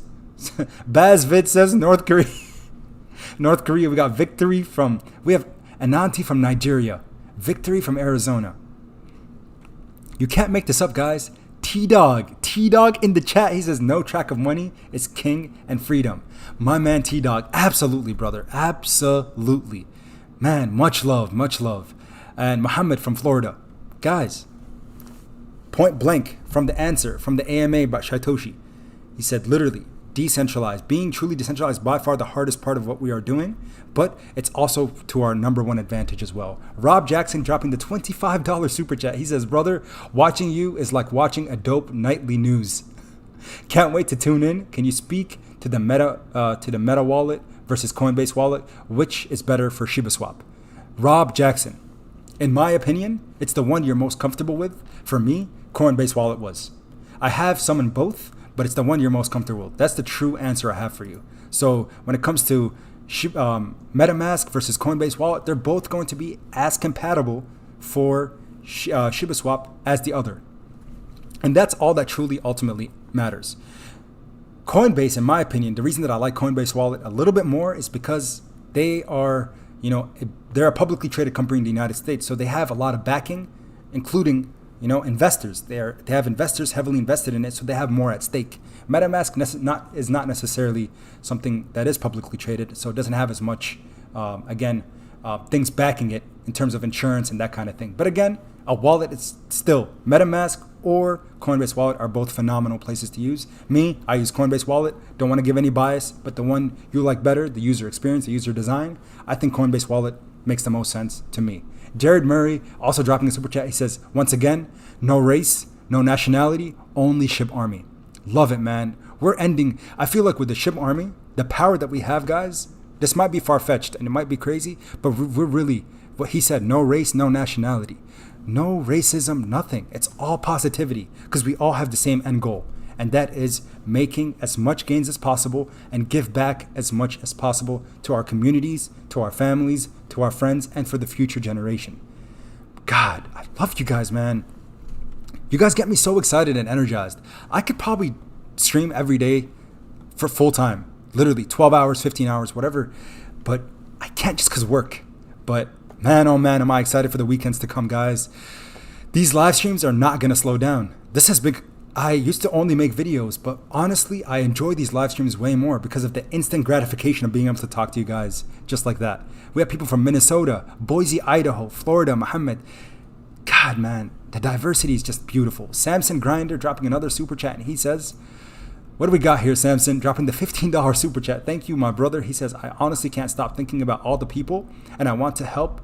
Bazvid says North Korea. North Korea, we got Victory we have Ananti from Nigeria. Victory from Arizona. You can't make this up, guys. T-Dog in the chat. He says no track of money is king and freedom. My man T-Dog. Absolutely, brother. Absolutely. Man, much love. And Muhammad from Florida. Guys, point blank from the answer from the AMA by Shaitoshi. He said literally, decentralized. Being truly decentralized is by far the hardest part of what we are doing, but it's also to our number one advantage as well. Rob Jackson dropping the $25 super chat. He says, brother, watching you is like watching a dope nightly news. Can't wait to tune in. Can you speak to the Meta wallet versus Coinbase wallet? Which is better for ShibaSwap? Rob Jackson, in my opinion, it's the one you're most comfortable with. For me, Coinbase wallet was. I have some in both, but it's the one you're most comfortable with. That's the true answer I have for you. So when it comes to MetaMask versus Coinbase wallet, they're both going to be as compatible for ShibaSwap as the other. And that's all that truly ultimately matters. Coinbase, in my opinion, the reason that I like Coinbase wallet a little bit more is because they are, they're a publicly traded company in the United States. So they have a lot of backing, including investors. They have investors heavily invested in it, so they have more at stake. MetaMask is not necessarily something that is publicly traded, so it doesn't have as much, things backing it in terms of insurance and that kind of thing. But again, a wallet is still MetaMask or Coinbase Wallet are both phenomenal places to use. Me, I use Coinbase Wallet. Don't want to give any bias, but the one you like better, the user experience, the user design, I think Coinbase Wallet makes the most sense to me. Jared Murray also dropping a super chat. He says, once again, no race, no nationality, only SHIBARMY. Love it, man. We're ending. I feel like with the SHIBARMY, the power that we have, guys, this might be far-fetched and it might be crazy, but we're really, what he said, no race, no nationality. No racism, nothing. It's all positivity because we all have the same end goal. And that is making as much gains as possible and give back as much as possible to our communities, to our families, to our friends, and for the future generation. God, I love you guys, man. You guys get me so excited and energized. I could probably stream every day for full time, literally 12 hours, 15 hours, whatever. But I can't just because work. But man, oh man, am I excited for the weekends to come, guys. These live streams are not going to slow down. This has been, I used to only make videos, but honestly, I enjoy these live streams way more because of the instant gratification of being able to talk to you guys just like that. We have people from Minnesota, Boise, Idaho, Florida, Muhammad. God, man, the diversity is just beautiful. Samson Grinder dropping another super chat, and he says, what do we got here, Samson? Dropping the $15 super chat. Thank you, my brother. He says, I honestly can't stop thinking about all the people, and I want to help.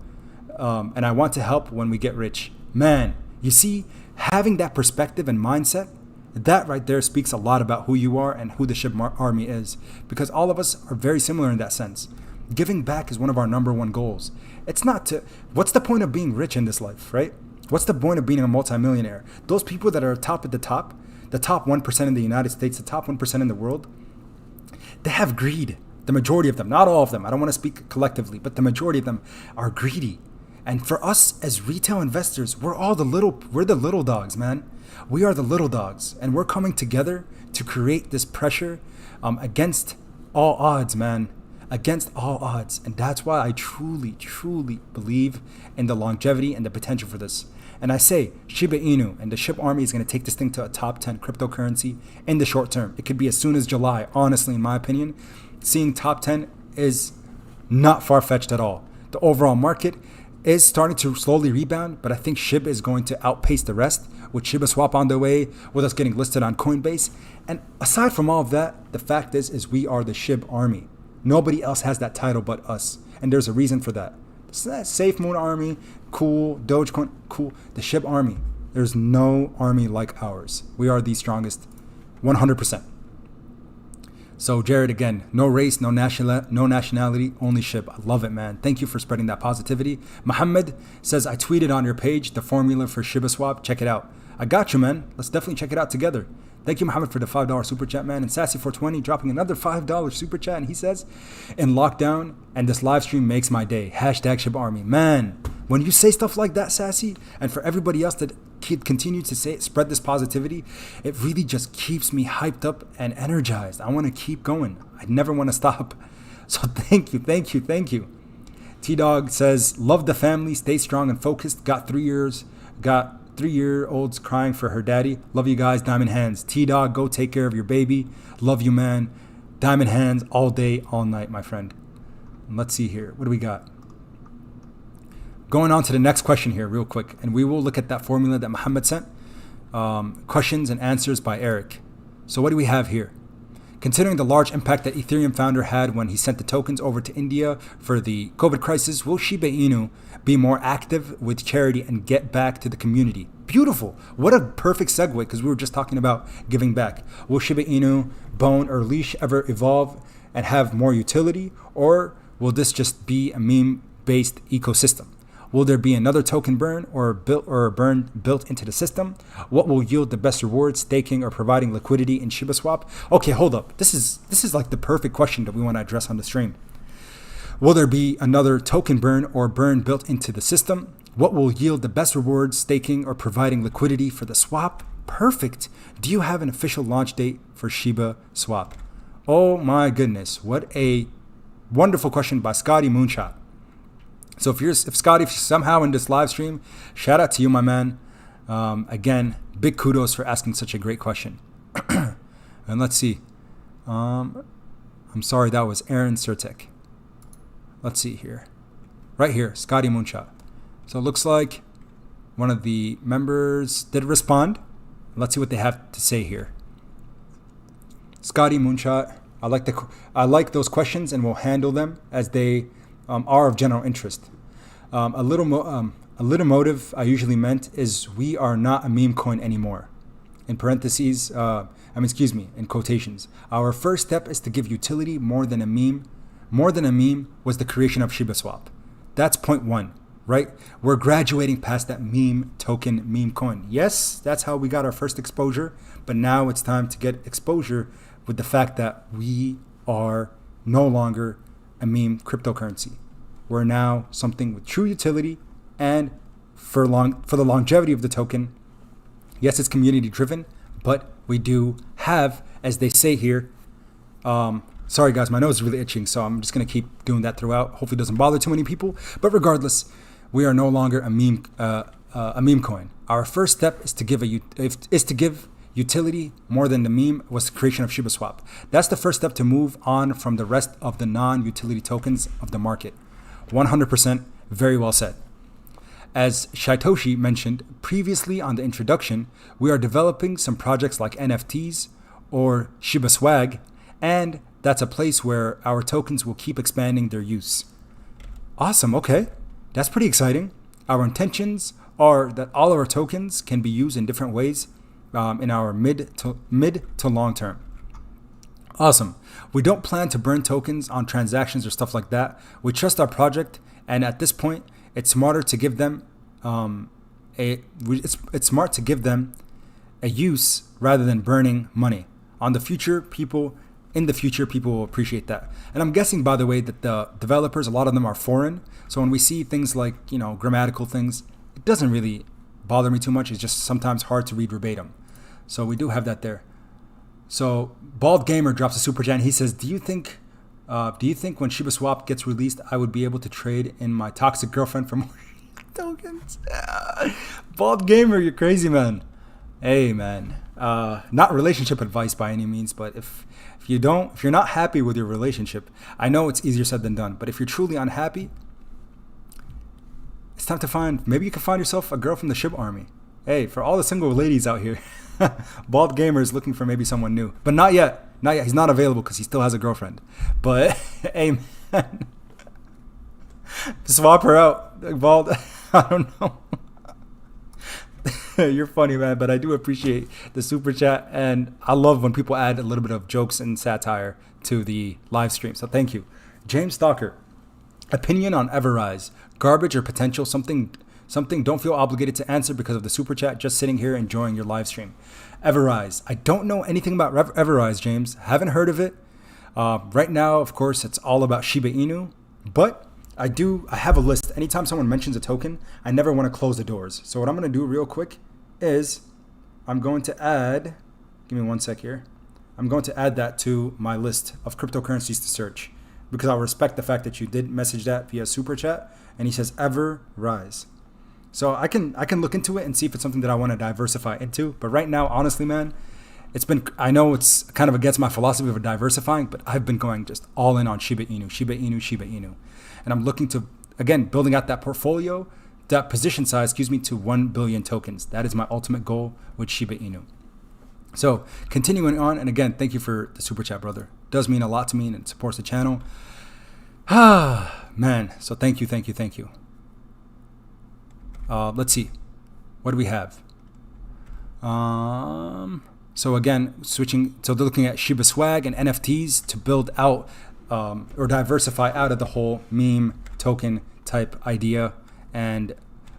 When we get rich. Man, you see, having that perspective and mindset, that right there speaks a lot about who you are and who the SHIBARMY is, because all of us are very similar in that sense. Giving back is one of our number one goals. It's not to, what's the point of being rich in this life, right? What's the point of being a multimillionaire? Those people that are top at the top 1% in the United States, the top 1% in the world, they have greed. The majority of them, not all of them. I don't want to speak collectively, but the majority of them are greedy. And for us as retail investors, we're the little dogs, man. We are the little dogs, and we're coming together to create this pressure against all odds, man. Against all odds. And that's why I truly, truly believe in the longevity and the potential for this. And I say Shiba Inu and the SHIBARMY is going to take this thing to a top 10 cryptocurrency in the short term. It could be as soon as July. Honestly, in my opinion, seeing top 10 is not far-fetched at all. The overall market is starting to slowly rebound, but I think SHIB is going to outpace the rest with Shiba Swap on the way, with us getting listed on Coinbase. And aside from all of that, the fact is we are the SHIBARMY. Nobody else has that title but us. And there's a reason for that. Safe Moon Army, cool. Dogecoin, cool. The SHIBARMY. There's no army like ours. We are the strongest, 100%. So Jared, again, no race, no nationality, only SHIB. I love it, man. Thank you for spreading that positivity. Muhammad says, I tweeted on your page the formula for Shiba Swap. Check it out. I got you, man. Let's definitely check it out together. Thank you, Muhammad, for the $5 super chat, man. And Sassy420 dropping another $5 super chat. And he says, in lockdown, and this live stream makes my day. Hashtag SHIBARMY. Man, when you say stuff like that, Sassy, and for everybody else that continue to spread this positivity, it really just keeps me hyped up and energized. I want to keep going. I never want to stop. So thank you. T-Dog says, love the family, stay strong and focused. Got 3-year-olds crying for her daddy. Love you guys, diamond hands. T-Dog, go take care of your baby. Love you, man. Diamond hands all day, all night, my friend. Let's see here. What do we got? Going on to the next question here real quick, and we will look at that formula that Muhammad sent. Questions and answers by Eric. So what do we have here? Considering the large impact that Ethereum founder had when he sent the tokens over to India for the COVID crisis, will Shiba Inu be more active with charity and get back to the community? Beautiful. What a perfect segue, because we were just talking about giving back. Will Shiba Inu, Bone, or Leash ever evolve and have more utility, or will this just be a meme-based ecosystem? Will there be another token burn or burn built into the system? What will yield the best reward, staking or providing liquidity in Shiba Swap? Okay, hold up. This is like the perfect question that we want to address on the stream. Will there be another token burn or burn built into the system? What will yield the best reward, staking or providing liquidity for the swap? Perfect. Do you have an official launch date for Shiba Swap? Oh my goodness, what a wonderful question by Scotty Moonshot. So if Scotty, if somehow in this live stream, shout out to you, my man. Again, big kudos for asking such a great question. And let's see. I'm sorry, that was Aaron Sertek. Let's see here. Right here, Scotty Moonshot. So it looks like one of the members did respond. Let's see what they have to say here. Scotty Moonshot, I like those questions and will handle them as they are of general interest. A little motive I usually meant is we are not a meme coin anymore. In parentheses, in quotations. Our first step is to give utility more than a meme. More than a meme was the creation of ShibaSwap. That's point one, right? We're graduating past that meme token, meme coin. Yes, that's how we got our first exposure, but now it's time to get exposure with the fact that we are no longer a meme cryptocurrency. We're now something with true utility, and for the longevity of the token, yes, it's community driven, but we do have, as they say here, sorry guys, my nose is really itching, so I'm just going to keep doing that throughout. Hopefully it doesn't bother too many people, but regardless, we are no longer a meme coin. Our first step is to give utility more than the meme was the creation of ShibaSwap. That's the first step to move on from the rest of the non-utility tokens of the market. 100% very well said. As Shaitoshi mentioned previously on the introduction, we are developing some projects like NFTs or Shiba Swag, and that's a place where our tokens will keep expanding their use. Awesome, okay. That's pretty exciting. Our intentions are that all of our tokens can be used in different ways in our mid to long term. Awesome. We don't plan to burn tokens on transactions or stuff like that. We trust our project, and at this point, it's smarter to give them it's smart to give them a use rather than burning money. In the future, people will appreciate that. And I'm guessing, by the way, that the developers, a lot of them are foreign. So when we see things like, grammatical things, it doesn't really bother me too much. It's just sometimes hard to read verbatim. So we do have that there. So Bald Gamer drops a super chat and he says, do you think when ShibaSwap gets released, I would be able to trade in my toxic girlfriend for more tokens? Bald Gamer, you're crazy, man. Hey, man. Not relationship advice by any means, but if you're not happy with your relationship, I know it's easier said than done, but if you're truly unhappy, it's time to maybe you can find yourself a girl from the Shib army. Hey, for all the single ladies out here, Bald Gamer is looking for maybe someone new, but not yet. Not yet. He's not available because he still has a girlfriend. But hey, man, swap her out, Bald. I don't know. You're funny, man, but I do appreciate the super chat, and I love when people add a little bit of jokes and satire to the live stream. So thank you, James Stalker. Opinion on Everrise, garbage or potential? Something. Don't feel obligated to answer because of the super chat. Just sitting here enjoying your live stream. Everrise. I don't know anything about Everrise, James. Haven't heard of it. Right now, of course, it's all about Shiba Inu, but I have a list. Anytime someone mentions a token, I never want to close the doors. So what I'm going to do real quick is I'm going to add, give me one sec here. I'm going to add that to my list of cryptocurrencies to search because I respect the fact that you did message that via super chat. And he says Everrise. So I can look into it and see if it's something that I want to diversify into. But right now, honestly, man, I know it's kind of against my philosophy of diversifying, but I've been going just all in on Shiba Inu. And I'm looking to, again, building out that portfolio, that position size, to 1 billion tokens. That is my ultimate goal with Shiba Inu. So continuing on, and again, thank you for the super chat, brother. It does mean a lot to me and it supports the channel. Man, so thank you. Let's see. What do we have? So again, they're looking at Shiba Swag and NFTs to build out or diversify out of the whole meme token type idea and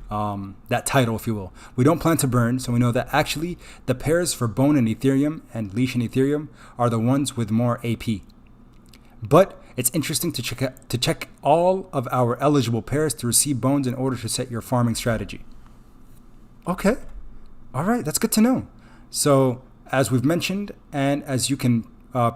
that title, if you will. We don't plan to burn, so we know that actually the pairs for Bone and Ethereum and Leash and Ethereum are the ones with more AP. But it's interesting to check all of our eligible pairs to receive bones in order to set your farming strategy. Okay. All right. That's good to know. So as we've mentioned, and as you can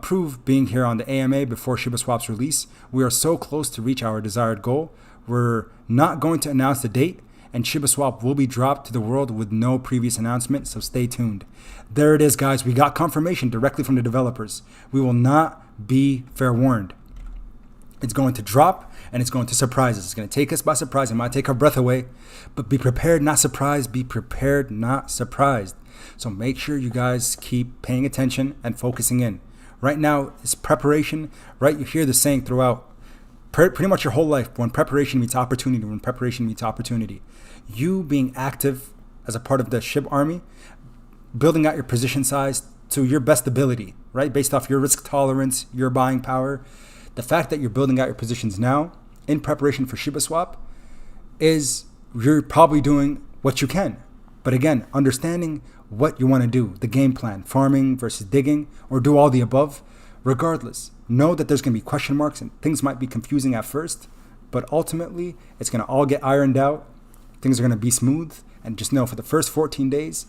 prove being here on the AMA before ShibaSwap's release, we are so close to reach our desired goal. We're not going to announce the date, and ShibaSwap will be dropped to the world with no previous announcement, so stay tuned. There it is, guys. We got confirmation directly from the developers. We will not be fair warned. It's going to drop and it's going to surprise us. It's going to take us by surprise. It might take our breath away, but be prepared, not surprised. Be prepared, not surprised. So make sure you guys keep paying attention and focusing in. Right now, it's preparation, right? You hear the saying throughout pretty much your whole life, when preparation meets opportunity, when preparation meets opportunity. You being active as a part of the SHIB army, building out your position size to your best ability, right? Based off your risk tolerance, your buying power. The fact that you're building out your positions now in preparation for Shiba swap is you're probably doing what you can. But again, understanding what you want to do, the game plan, farming versus digging, or do all the above. Regardless, know that there's going to be question marks and things might be confusing at first, but ultimately it's going to all get ironed out. Things are going to be smooth. And just know for the first 14 days,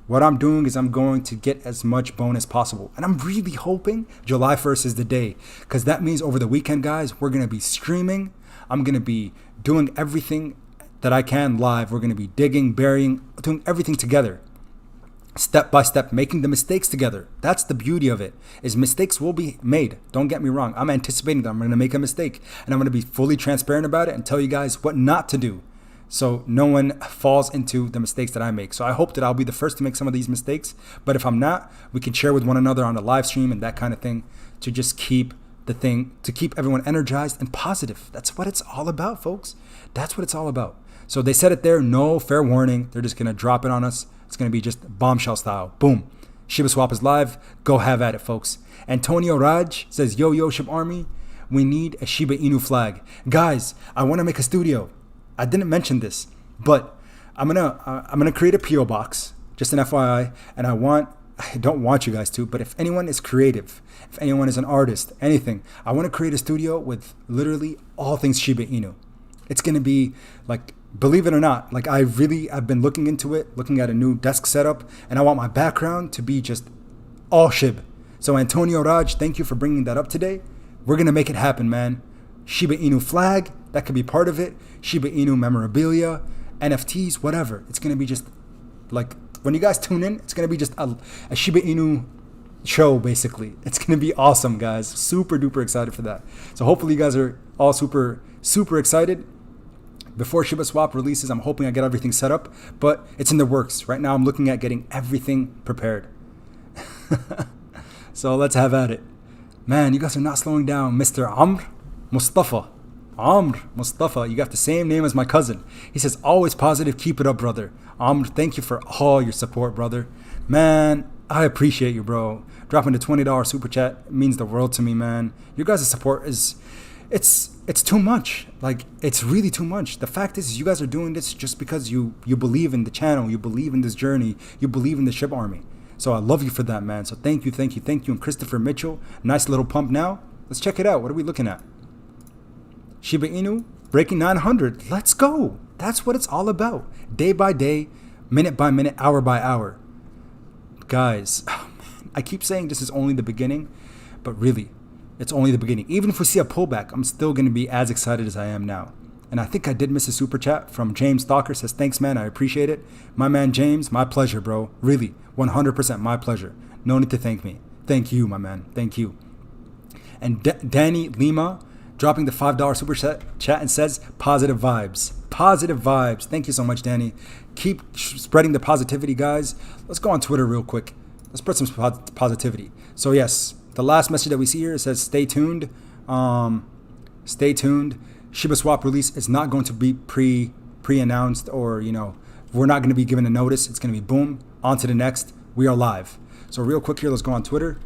what I'm doing is I'm going to get as much bone as possible. And I'm really hoping July 1st is the day, because that means over the weekend, guys, we're going to be streaming. I'm going to be doing everything that I can live. We're going to be digging, burying, doing everything together. Step by step, making the mistakes together. That's the beauty of it, is mistakes will be made. Don't get me wrong. I'm anticipating that I'm going to make a mistake, and I'm going to be fully transparent about it and tell you guys what not to do, so no one falls into the mistakes that I make. So I hope that I'll be the first to make some of these mistakes, but if I'm not, we can share with one another on the live stream and that kind of thing, to just keep to keep everyone energized and positive. That's what it's all about, folks. That's what it's all about. So they said it there, no fair warning. They're just going to drop it on us. It's going to be just bombshell style. Boom. Shiba Swap is live. Go have at it, folks. Antonio Raj says, yo, SHIB Army, we need a Shiba Inu flag. Guys, I want to make a studio. I didn't mention this, but I'm gonna create a PO box, just an FYI, and I don't want you guys to, but if anyone is creative, if anyone is an artist, anything, I want to create a studio with literally all things Shiba Inu. It's gonna be like, believe it or not, like I've been looking into it, looking at a new desk setup, and I want my background to be just all Shib. So Antonio Raj, thank you for bringing that up today. We're gonna make it happen, man. Shiba Inu flag, that could be part of it. Shiba Inu memorabilia, NFTs, whatever. It's going to be just like, when you guys tune in, it's going to be just a Shiba Inu show, basically. It's going to be awesome, guys. Super duper excited for that. So hopefully you guys are all super, super excited. Before Shiba Swap releases, I'm hoping I get everything set up, but it's in the works. Right now I'm looking at getting everything prepared. So let's have at it. Man, you guys are not slowing down. Mr. Amr Mustafa, you got the same name as my cousin. He says, always positive, keep it up, brother. Amr, thank you for all your support, brother. Man, I appreciate you, bro. Dropping the $20 super chat means the world to me, man. Your guys' support is, it's too much. Like, it's really too much. The fact is, you guys are doing this just because you believe in the channel, you believe in this journey, you believe in the SHIB Army. So I love you for that, man. So thank you. And Christopher Mitchell, nice little pump now. Let's check it out. What are we looking at? Shiba Inu breaking 900. Let's go. That's what it's all about. Day by day, minute by minute, hour by hour. Guys, I keep saying this is only the beginning, but really, it's only the beginning. Even if we see a pullback, I'm still going to be as excited as I am now. And I think I did miss a super chat from James Stalker. Says, thanks, man. I appreciate it. My man, James, my pleasure, bro. Really, 100% my pleasure. No need to thank me. Thank you, my man. Thank you. And Danny Lima, dropping the $5 super chat and says, positive vibes. Positive vibes. Thank you so much, Danny. Keep spreading the positivity, guys. Let's go on Twitter real quick. Let's spread some positivity. So yes, the last message that we see here says, stay tuned. Stay tuned. Shiba Swap release is not going to be pre-announced, or, we're not going to be given a notice. It's going to be boom, on to the next. We are live. So real quick here, let's go on Twitter.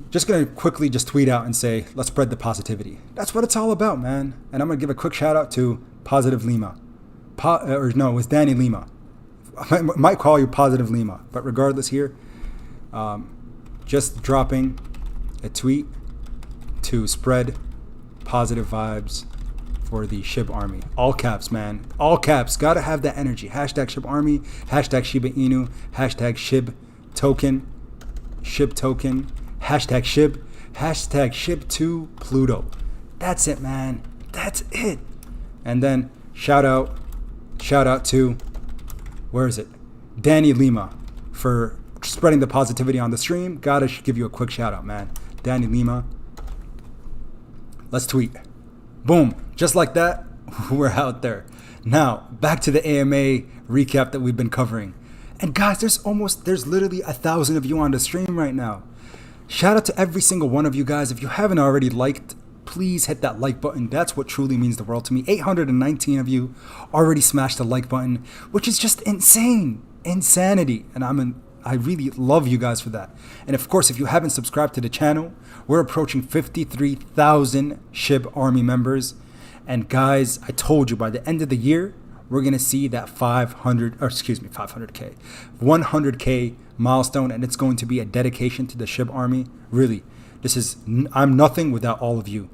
Just going to quickly just tweet out and say, let's spread the positivity. That's what it's all about, man. And I'm going to give a quick shout out to Positive Lima. It was Danny Lima. I might call you Positive Lima. But regardless here, just dropping a tweet to spread positive vibes for the SHIB Army. All caps, man. All caps. Gotta have that energy. Hashtag SHIB Army. Hashtag Shiba Inu. Hashtag SHIB token. SHIB token. Hashtag SHIB. Hashtag SHIB to Pluto. That's it, man. That's it. And then shout out to, where is it? Danny Lima for spreading the positivity on the stream. Gotta give you a quick shout out, man. Danny Lima. let's tweet. Boom, just like that, we're out there. Now, back to the AMA recap that we've been covering. And guys, there's literally 1,000 of you on the stream right now. Shout out to every single one of you guys. If you haven't already liked, please hit that like button. That's what truly means the world to me. 819 of you already smashed the like button, which is just insane. Insanity. And I really love you guys for that. And of course, if you haven't subscribed to the channel, we're approaching 53,000 SHIB Army members. And guys, I told you by the end of the year, we're going to see that 100K milestone, and it's going to be a dedication to the SHIB Army. Really, I'm nothing without all of you.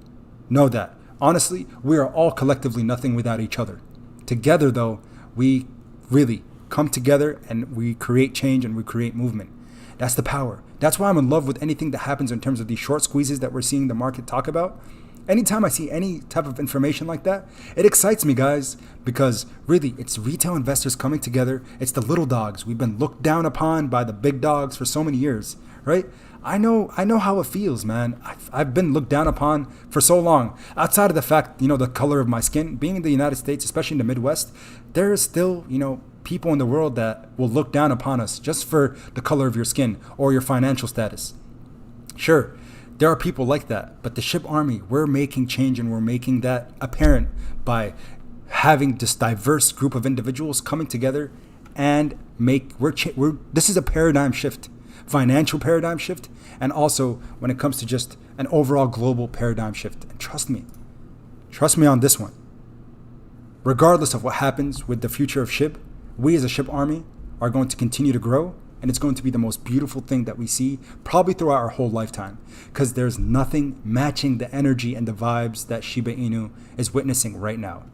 Know that. Honestly, we are all collectively nothing without each other. Together, though, we really come together and we create change and we create movement. That's the power. That's why I'm in love with anything that happens in terms of these short squeezes that we're seeing the market talk about. Anytime I see any type of information like that, it excites me, guys, because really it's retail investors coming together. It's the little dogs. We've been looked down upon by the big dogs for so many years, right? I know how it feels, man. I've been looked down upon for so long. Outside of the fact, the color of my skin, being in the United States, especially in the Midwest, there is still, people in the world that will look down upon us just for the color of your skin or your financial status. Sure. There are people like that, but the SHIB Army, we're making change, and we're making that apparent by having this diverse group of individuals coming together and this is a paradigm shift, financial paradigm shift, and also when it comes to just an overall global paradigm shift. And trust me on this one. Regardless of what happens with the future of SHIB, we as a SHIB Army are going to continue to grow. And it's going to be the most beautiful thing that we see probably throughout our whole lifetime, because there's nothing matching the energy and the vibes that Shiba Inu is witnessing right now.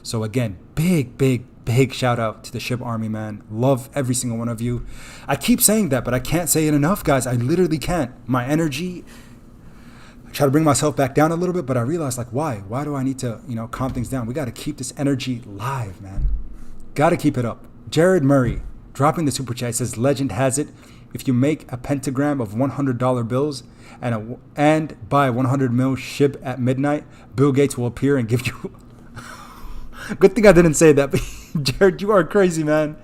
So again, big shout out to the SHIB Army, man. Love every single one of you. I keep saying that, but I can't say it enough, guys. I literally can't. My energy, I try to bring myself back down a little bit, but I realize, why? Why do I need to, calm things down? We got to keep this energy live, man. Got to keep it up. Jared Murray dropping the super chat, says, legend has it, if you make a pentagram of $100 bills and buy 100 mil SHIB at midnight, Bill Gates will appear and give you... Good thing I didn't say that. Jared, you are crazy, man.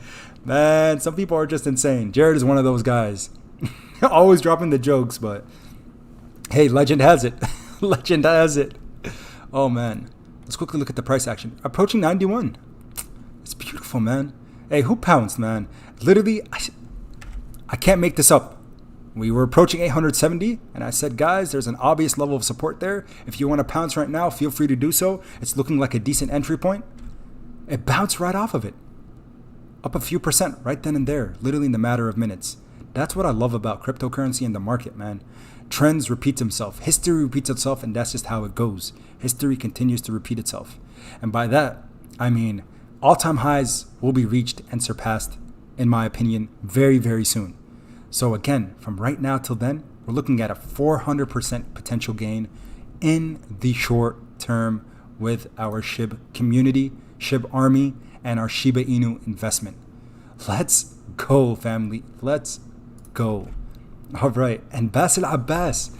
Man, some people are just insane. Jared is one of those guys. Always dropping the jokes, but hey, legend has it. Legend has it. Oh, man. Let's quickly look at the price action. Approaching 91. It's beautiful, man. Hey, who pounced, man? Literally, I can't make this up. We were approaching 870, and I said, guys, there's an obvious level of support there. If you want to pounce right now, feel free to do so. It's looking like a decent entry point. It bounced right off of it. Up a few percent right then and there, literally in the matter of minutes. That's what I love about cryptocurrency and the market, man. Trends repeat themselves. History repeats itself, and that's just how it goes. History continues to repeat itself. And by that, I mean all-time highs will be reached and surpassed, in my opinion, very, very soon. So again, from right now till then, we're looking at a 400% potential gain in the short term with our SHIB community, SHIB Army, and our Shiba Inu investment. Let's go, family. Let's go. All right. And Basil Abbas.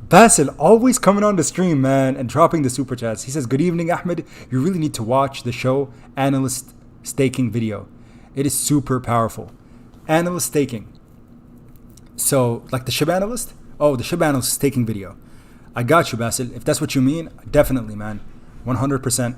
Basil, always coming on the stream, man, and dropping the super chats. He says, good evening, Ahmed. You really need to watch the show Analyst Staking video. It is super powerful. Analyst Staking. So, like the SHIB Analyst? Oh, the SHIB Analyst Staking video. I got you, Basil. If that's what you mean, definitely, man. 100%.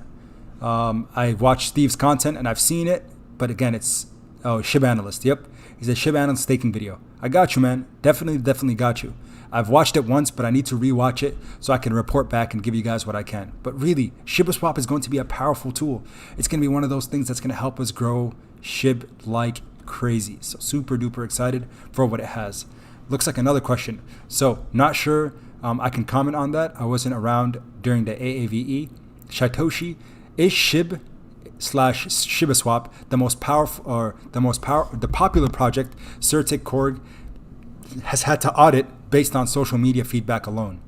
I watched Steve's content and I've seen it. But again, it's SHIB Analyst. Yep. He's a SHIB Analyst Staking video. I got you, man. Definitely got you. I've watched it once, but I need to rewatch it so I can report back and give you guys what I can. But really, ShibaSwap is going to be a powerful tool. It's going to be one of those things that's going to help us grow SHIB like crazy. So super duper excited for what it has. Looks like another question. So not sure I can comment on that. I wasn't around during the AAVE. Satoshi, is SHIB / ShibaSwap the popular project Certic Korg has had to audit based on social media feedback alone?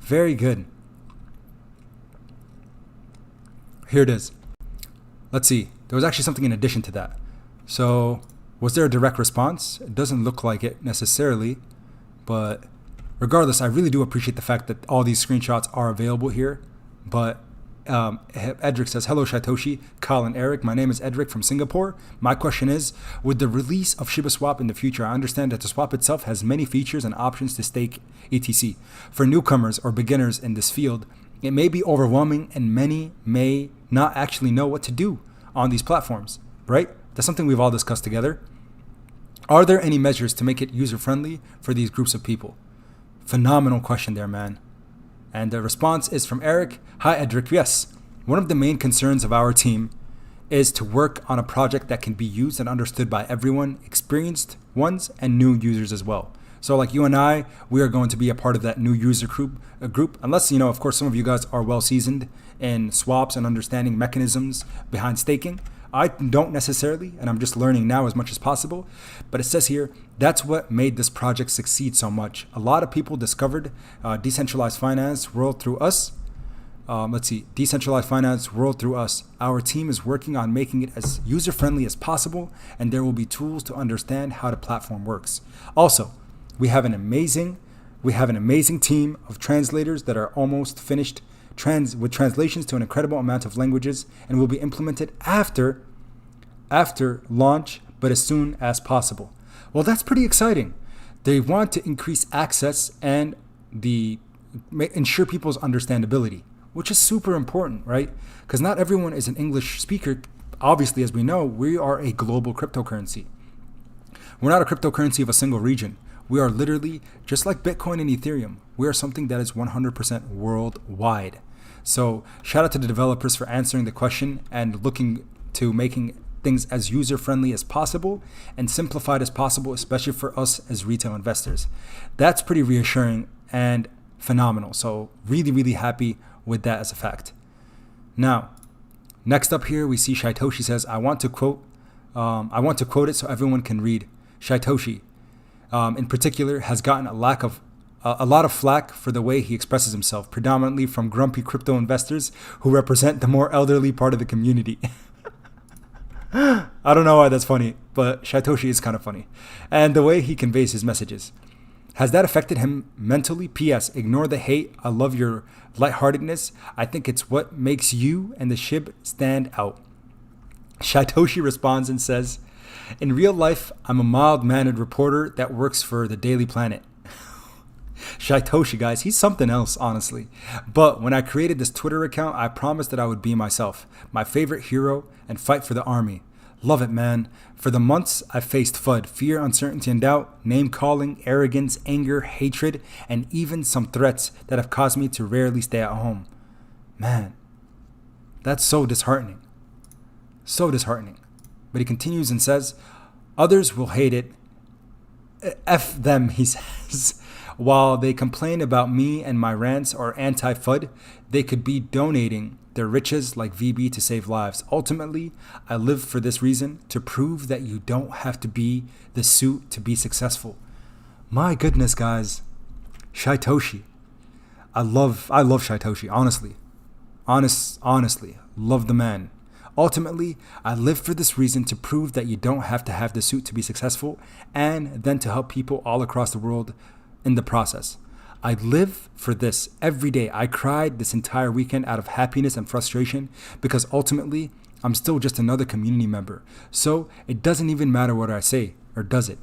Very good. Here it is. Let's see. There was actually something in addition to that. So was there a direct response? It doesn't look like it necessarily, but Regardless, I really do appreciate the fact that all these screenshots are available here. But Edric says, hello Satoshi, Kyle and Eric. My name is Edric from Singapore. My question is, with the release of Shiba Swap in the future, I understand that the swap itself has many features and options to stake etc. For newcomers or beginners in this field, it may be overwhelming and many may not actually know what to do on these platforms, right? That's something we've all discussed together. Are there any measures to make it user-friendly for these groups of people? Phenomenal question there, man. And the response is from Eric. Hi, Edric. Yes, one of the main concerns of our team is to work on a project that can be used and understood by everyone, experienced ones and new users as well. So like you and I, we are going to be a part of that new user group, unless, of course, some of you guys are well seasoned in swaps and understanding mechanisms behind staking. I don't necessarily, and I'm just learning now as much as possible. But it says here, that's what made this project succeed so much. A lot of people discovered decentralized finance world through us. Decentralized finance world through us. Our team is working on making it as user-friendly as possible, and there will be tools to understand how the platform works. Also, we have an amazing team of translators that are almost finished with translations to an incredible amount of languages and will be implemented after launch, but as soon as possible. Well, that's pretty exciting. They want to increase access and ensure people's understandability, which is super important, right? Because not everyone is an English speaker. Obviously, as we know, we are a global cryptocurrency. We're not a cryptocurrency of a single region. We are literally, just like Bitcoin and Ethereum, we are something that is 100% worldwide. So shout out to the developers for answering the question and looking to making things as user-friendly as possible and simplified as possible, especially for us as retail investors. That's pretty reassuring and phenomenal. So really, really happy with that as a fact. Now, next up here, we see Shaitoshi says, I want to quote it so everyone can read. Shaitoshi, in particular, has gotten a lot of flack for the way he expresses himself, predominantly from grumpy crypto investors who represent the more elderly part of the community. I don't know why that's funny, but Shaitoshi is kind of funny. And the way he conveys his messages. Has that affected him mentally? P.S. Ignore the hate. I love your lightheartedness. I think it's what makes you and the Shib stand out. Shaitoshi responds and says, in real life, I'm a mild-mannered reporter that works for the Daily Planet. Shaitoshi, guys, he's something else, honestly. But when I created this Twitter account, I promised that I would be myself, my favorite hero, and fight for the army. Love it, man. For the months, I faced FUD, fear, uncertainty, and doubt, name-calling, arrogance, anger, hatred, and even some threats that have caused me to rarely stay at home. Man, that's so disheartening. So disheartening. But he continues and says, others will hate it. F them, he says. While they complain about me and my rants or anti-FUD, they could be donating their riches like VB to save lives. Ultimately, I live for this reason, to prove that you don't have to be the suit to be successful. My goodness, guys. Shaitoshi. I love Shaitoshi, honestly. Honestly, love the man. Ultimately, I live for this reason, to prove that you don't have to have the suit to be successful, and then to help people all across the world in the process. I live for this every day. I cried this entire weekend out of happiness and frustration because ultimately I'm still just another community member. So it doesn't even matter what I say, or does it?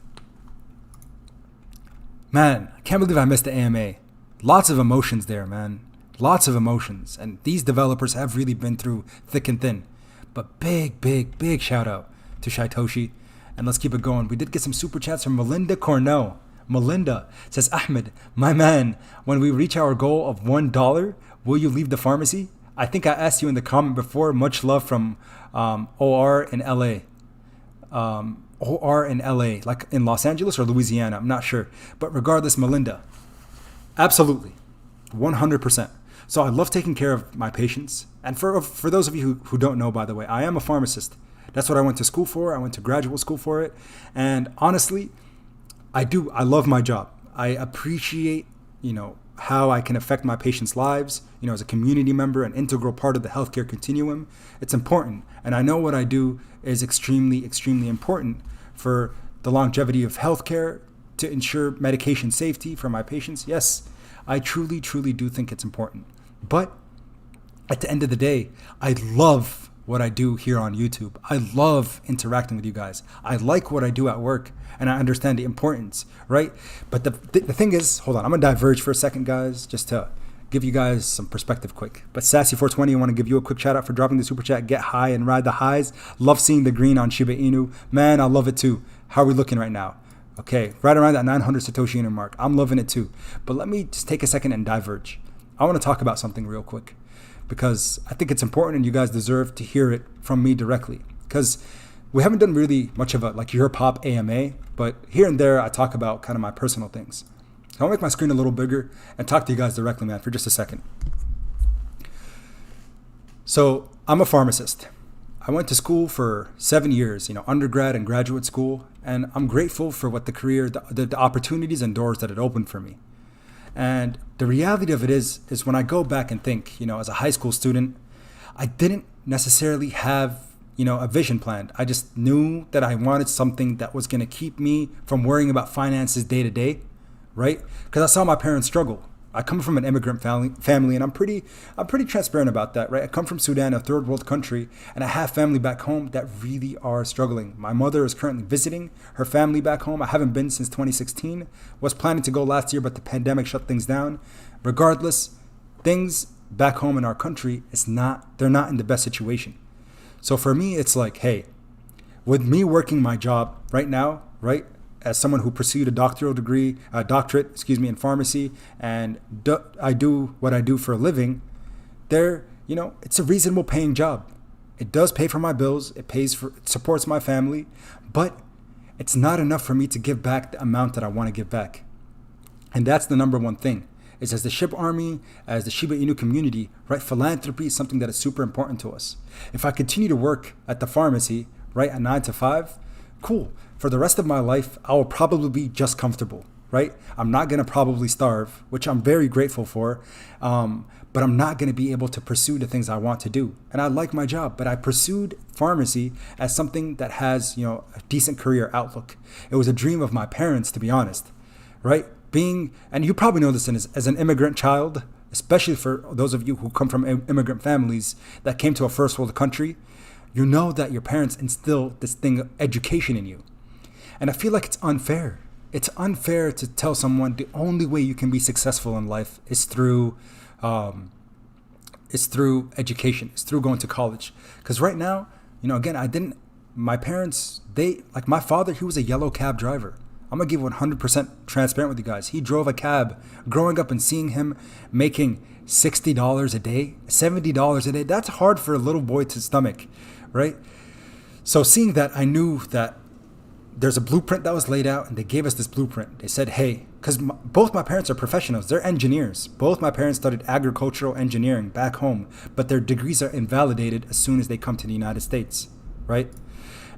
Man, I can't believe I missed the AMA. Lots of emotions there, man. Lots of emotions. And these developers have really been through thick and thin. But big shout out to Shaitoshi. And let's keep it going. We did get some super chats from Melinda Cornell. Melinda says, Ahmed, my man, when we reach our goal of $1, will you leave the pharmacy? I think I asked you in the comment before. Much love from OR in LA. OR in LA, like in Los Angeles or Louisiana, I'm not sure. But regardless, Melinda, absolutely, 100%. So I love taking care of my patients. And for those of you who don't know, by the way, I am a pharmacist. That's what I went to school for. I went to graduate school for it. And honestly, I love my job. I appreciate, how I can affect my patients' lives, as a community member, an integral part of the healthcare continuum. It's important. And I know what I do is extremely, extremely important for the longevity of healthcare, to ensure medication safety for my patients? Yes, I truly, truly do think it's important. But at the end of the day, I love what I do here on YouTube. I love interacting with you guys. I like what I do at work, and I understand the importance, right? But the thing is, hold on, I'm gonna diverge for a second, guys, just to give you guys some perspective quick. But Sassy420, I want to give you a quick shout out for dropping the super chat. Get high and ride the highs. Love seeing the green on Shiba Inu. Man, I love it too. How are we looking right now? Okay, right around that 900 Satoshi Inu mark. I'm loving it too. But let me just take a second and diverge. I want to talk about something real quick, because I think it's important and you guys deserve to hear it from me directly. Because we haven't done really much of a like your pop AMA, but here and there I talk about kind of my personal things. So I'll make my screen a little bigger and talk to you guys directly, man, for just a second. So I'm a pharmacist. I went to school for 7 years, undergrad and graduate school, and I'm grateful for what the career, the opportunities and doors that it opened for me. And the reality of it is when I go back and think, as a high school student, I didn't necessarily have, a vision planned. I just knew that I wanted something that was going to keep me from worrying about finances day to day, right? Because I saw my parents struggle. I come from an immigrant family, and I'm pretty transparent about that, right? I come from Sudan, a third world country, and I have family back home that really are struggling. My mother is currently visiting her family back home. I haven't been since 2016. Was planning to go last year, but the pandemic shut things down. Regardless, things back home in our country, they're not in the best situation. So for me, it's like, hey, with me working my job right now, right? As someone who pursued a doctorate in pharmacy, and I do what I do for a living, it's a reasonable paying job. It does pay for my bills. It supports my family, but it's not enough for me to give back the amount that I want to give back. And that's the number one thing, is as the Shib Army, as the Shiba Inu community, right? Philanthropy is something that is super important to us. If I continue to work at the pharmacy, right, at 9 to 5, cool. For the rest of my life, I will probably be just comfortable, right? I'm not going to probably starve, which I'm very grateful for, but I'm not going to be able to pursue the things I want to do. And I like my job, but I pursued pharmacy as something that has, a decent career outlook. It was a dream of my parents, to be honest, right? And you probably know this as an immigrant child, especially for those of you who come from immigrant families that came to a first world country, you know that your parents instill this thing, education, in you. And I feel like it's unfair. It's unfair to tell someone the only way you can be successful in life is through education. It's through going to college. Because right now, again, my parents, my father, he was a yellow cab driver. I'm going to give 100% transparent with you guys. He drove a cab. Growing up and seeing him making $60 a day, $70 a day, that's hard for a little boy to stomach, right? So seeing that, I knew that there's a blueprint that was laid out, and they gave us this blueprint. They said, hey, because both my parents are professionals. They're engineers. Both my parents studied agricultural engineering back home, but their degrees are invalidated as soon as they come to the United States, right?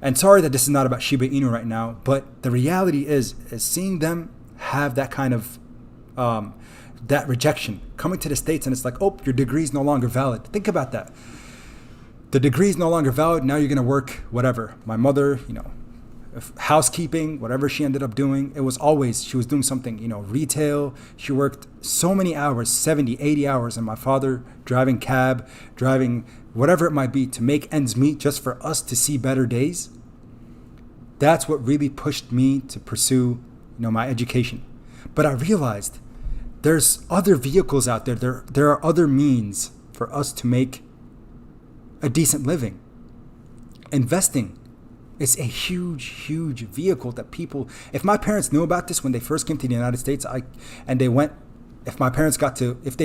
And sorry that this is not about Shiba Inu right now, but the reality is seeing them have that kind of, that rejection coming to the States, and it's like, oh, your degree is no longer valid. Think about that. The degree is no longer valid. Now you're going to work whatever. My mother, housekeeping, whatever she ended up doing, she was doing something, retail. She worked so many hours, 70, 80 hours, and my father driving cab, driving whatever it might be to make ends meet just for us to see better days. That's what really pushed me to pursue, my education. But I realized there's other vehicles out there. There are other means for us to make a decent living. Investing is a huge, huge vehicle that people, if my parents knew about this when they first came to the United States, if they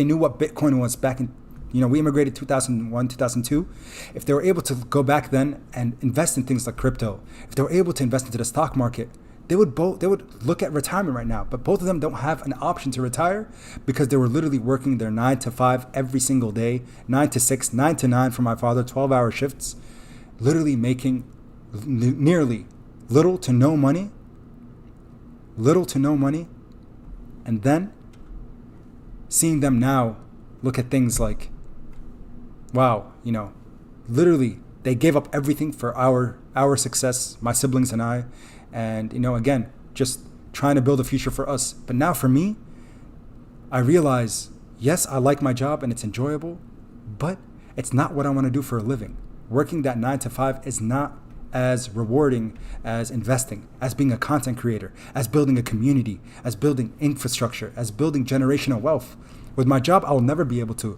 knew what Bitcoin was back in, we immigrated 2001, 2002, if they were able to go back then and invest in things like crypto, if they were able to invest into the stock market, they would look at retirement right now. But both of them don't have an option to retire because they were literally working their 9 to 5 every single day, 9 to 6, 9 to 9 for my father, 12-hour shifts, literally making nearly little to no money, and then seeing them now look at things like, wow, literally they gave up everything for our success, my siblings and I, and again, just trying to build a future for us. But now for me, I realize, yes, I like my job and it's enjoyable, but it's not what I want to do for a living. Working that 9 to 5 is not as rewarding as investing, as being a content creator, as building a community, as building infrastructure, as building generational wealth. With my job, I will never be able to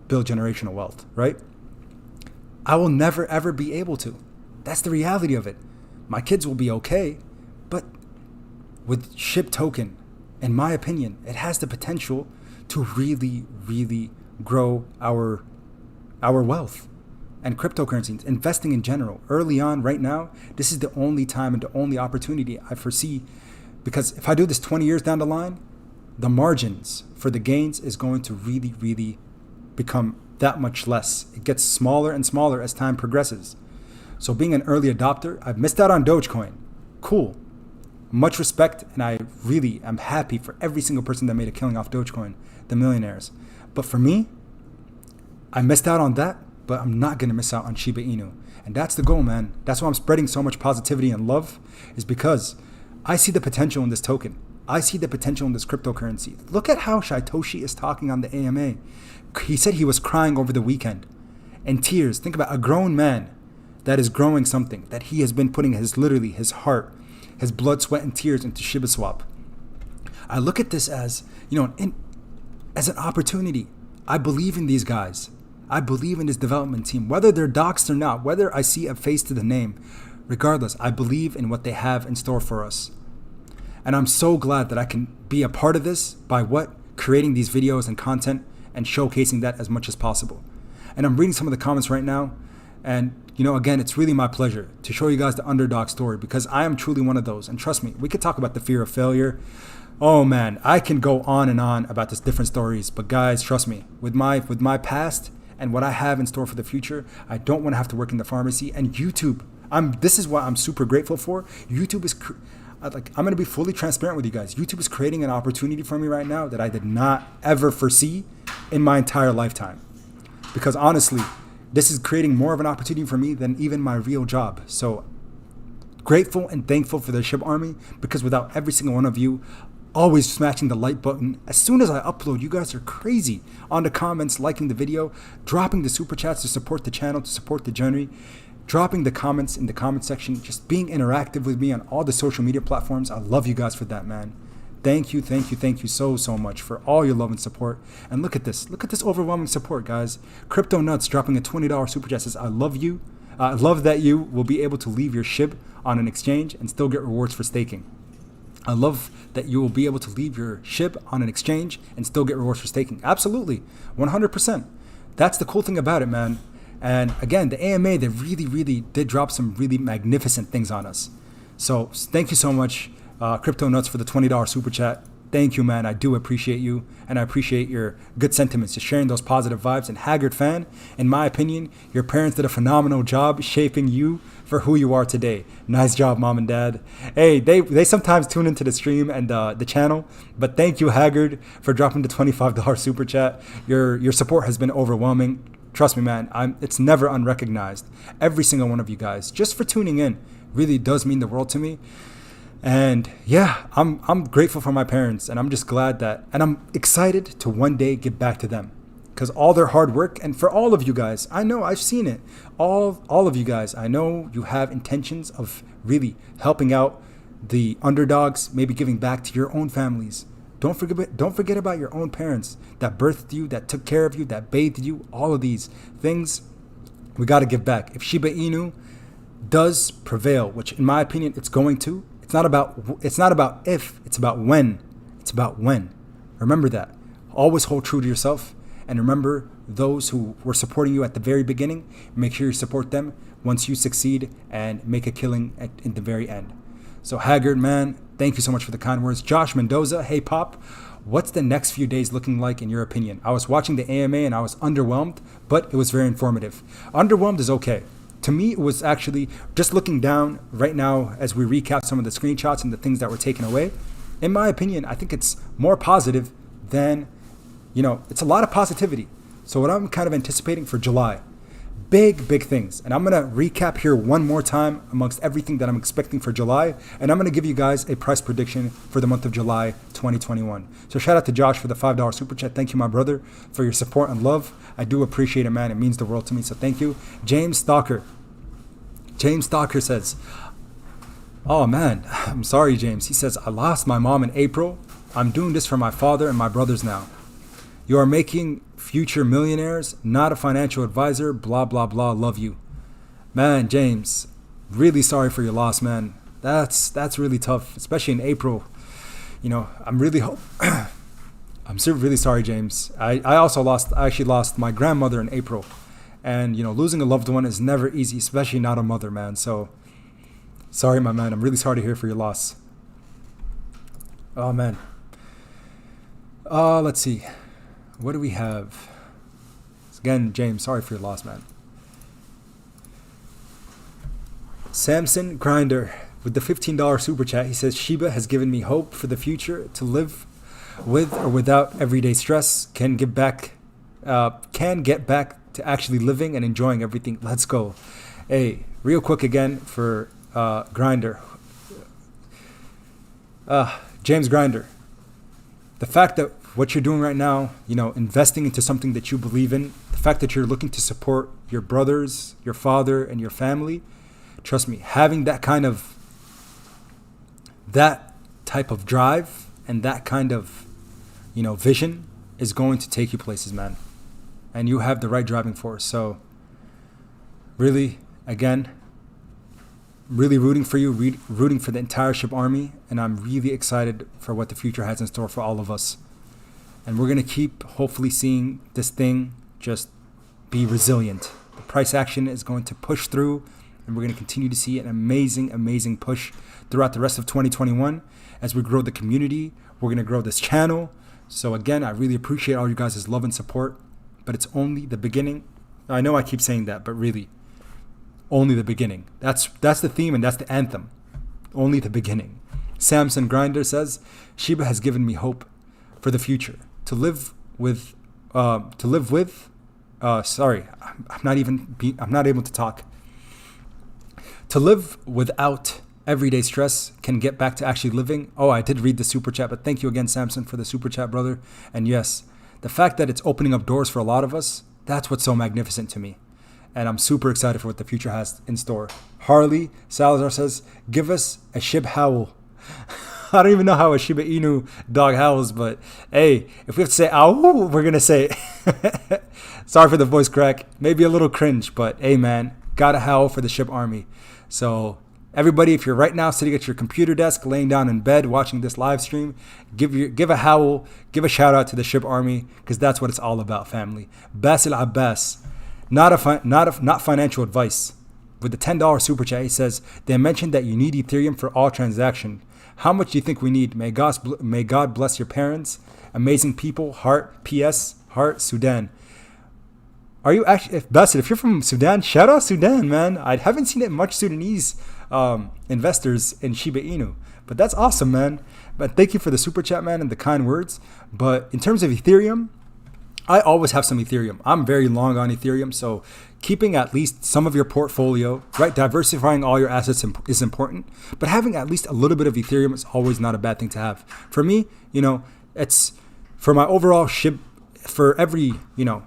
build generational wealth, right? I will never, ever be able to. That's the reality of it. My kids will be okay, but with SHIB token, in my opinion, it has the potential to really, really grow our wealth. And cryptocurrencies, investing in general, early on, right now, this is the only time and the only opportunity I foresee. Because if I do this 20 years down the line, the margins for the gains is going to really, really become that much less. It gets smaller and smaller as time progresses. So being an early adopter, I've missed out on Dogecoin. Cool. Much respect, and I really am happy for every single person that made a killing off Dogecoin, the millionaires. But for me, I missed out on that, but I'm not going to miss out on Shiba Inu. And that's the goal, man. That's why I'm spreading so much positivity and love, is because I see the potential in this token. I see the potential in this cryptocurrency. Look at how Shytoshi is talking on the AMA. He said he was crying over the weekend. In tears. Think about a grown man that is growing something, that he has been putting literally his heart, his blood, sweat, and tears into Shiba Swap. I look at this as, as an opportunity. I believe in these guys. I believe in this development team, whether they're doxed or not, whether I see a face to the name, regardless, I believe in what they have in store for us. And I'm so glad that I can be a part of this by creating these videos and content and showcasing that as much as possible. And I'm reading some of the comments right now. And, again, it's really my pleasure to show you guys the underdog story, because I am truly one of those. And trust me, we could talk about the fear of failure. Oh man, I can go on and on about this different stories. But guys, trust me, with my past and what I have in store for the future, I don't want to have to work in the pharmacy. And YouTube, this is what I'm super grateful for. YouTube is, I'm going to be fully transparent with you guys. YouTube is creating an opportunity for me right now that I did not ever foresee in my entire lifetime. Because honestly, this is creating more of an opportunity for me than even my real job. So grateful and thankful for the SHIB Army, because without every single one of you always smashing the like button as soon as I upload, you guys are crazy on the comments, liking the video, dropping the super chats to support the channel, to support the journey, dropping the comments in the comment section, just being interactive with me on all the social media platforms. I love you guys for that, man. Thank you so much for all your love and support. And look at this overwhelming support, guys. Crypto Nuts dropping a $20 super chat says, I love you. I love that you will be able to leave your SHIB on an exchange and still get rewards for staking. I love that you will be able to leave your SHIB on an exchange and still get rewards for staking. Absolutely, 100%. That's the cool thing about it, man. And again, the AMA, they really, really did drop some really magnificent things on us. So thank you so much, Crypto Nuts, for the $20 super chat. Thank you, man. I do appreciate you, and I appreciate your good sentiments, just sharing those positive vibes. And Haggard fan, in my opinion, your parents did a phenomenal job shaping you for who you are today. Nice job, mom and dad. Hey, they sometimes tune into the stream and the channel, but thank you, Haggard, for dropping the $25 super chat. Your support has been overwhelming. Trust me, man. It's never unrecognized. Every single one of you guys, just for tuning in, really does mean the world to me. And yeah, I'm grateful for my parents, and I'm just glad and I'm excited to one day give back to them, because all their hard work, and for all of you guys, I know I've seen it, all of you guys, I know you have intentions of really helping out the underdogs, maybe giving back to your own families. Don't forget about your own parents that birthed you, that took care of you, that bathed you. All of these things, we got to give back. If Shiba Inu does prevail, which in my opinion it's going to, it's not about if, it's about when. It's about when. Remember that. Always hold true to yourself, and remember those who were supporting you at the very beginning. Make sure you support them once you succeed and make a killing in the very end. So Haggard, man, thank you so much for the kind words. Josh Mendoza, hey Pop, what's the next few days looking like in your opinion? I was watching the AMA and I was underwhelmed, but it was very informative. Underwhelmed is okay. To me, it was actually just looking down right now as we recap some of the screenshots and the things that were taken away. In my opinion, I think it's more positive than, it's a lot of positivity. So what I'm kind of anticipating for July, big things. And I'm going to recap here one more time amongst everything that I'm expecting for July. And I'm going to give you guys a price prediction for the month of July 2021. So shout out to Josh for the $5 super chat. Thank you, my brother, for your support and love. I do appreciate it, man. It means the world to me. So thank you. James Stalker says, oh man, I'm sorry, James. He says, I lost my mom in April. I'm doing this for my father and my brothers now. You are making future millionaires, not a financial advisor, blah, blah, blah. Love you. Man, James, really sorry for your loss, man. That's really tough, especially in April. You know, I'm really really sorry, James. I actually lost my grandmother in April. And, you know, losing a loved one is never easy, especially not a mother, man. So, sorry, my man. I'm really sorry to hear for your loss. Oh, man. Let's see. What do we have? Again, James, sorry for your loss, man. Samson Grinder with the $15 super chat. He says, Shiba has given me hope for the future to live with or without everyday stress. Can get back to actually living and enjoying everything. Let's go. Hey, real quick again for Grinder. James Grinder. The fact that what you're doing right now, you know, investing into something that you believe in, the fact that you're looking to support your brothers, your father, and your family, trust me, having that type of drive and that kind of, you know, vision is going to take you places, man. And you have the right driving force. So really, again, really rooting for you, rooting for the entire SHIB army, and I'm really excited for what the future has in store for all of us. And we're going to keep hopefully seeing this thing just be resilient. The price action is going to push through, and we're going to continue to see an amazing push throughout the rest of 2021 as we grow the community. We're going to grow this channel. So again, I really appreciate all you guys' love and support, but it's only the beginning. I know I keep saying that, but really, only the beginning. That's the theme and that's the anthem. Only the beginning. Samson Grinder says, Shiba has given me hope for the future. I'm not able to talk. To live without everyday stress, can get back to actually living. Oh, I did read the super chat, but thank you again, Samson, for the super chat, brother. And yes, the fact that it's opening up doors for a lot of us, that's what's so magnificent to me. And I'm super excited for what the future has in store. Harley Salazar says, give us a Shib howl. I don't even know how a Shiba Inu dog howls, but hey, if we have to say ow, we're going to say it. Sorry for the voice crack. Maybe a little cringe, but hey, man, gotta howl for the SHIB army. So everybody, if you're right now sitting at your computer desk, laying down in bed, watching this live stream, give a howl, give a shout out to the SHIB army, because that's what it's all about, family. Basil Abbas, not financial advice. With the $10 super chat, he says, they mentioned that you need Ethereum for all transaction. How much do you think we need? May God bless your parents. Amazing people. Heart. P.S. Heart. Sudan. Are you actually, if you're from Sudan, shout out Sudan, man. I haven't seen it much Sudanese investors in Shiba Inu, but that's awesome, man. But thank you for the super chat, man, and the kind words. But in terms of Ethereum, I always have some Ethereum. I'm very long on Ethereum, so keeping at least some of your portfolio, right? Diversifying all your assets is important, but having at least a little bit of Ethereum is always not a bad thing to have. For me, you know, it's for my overall SHIB, for every, you know,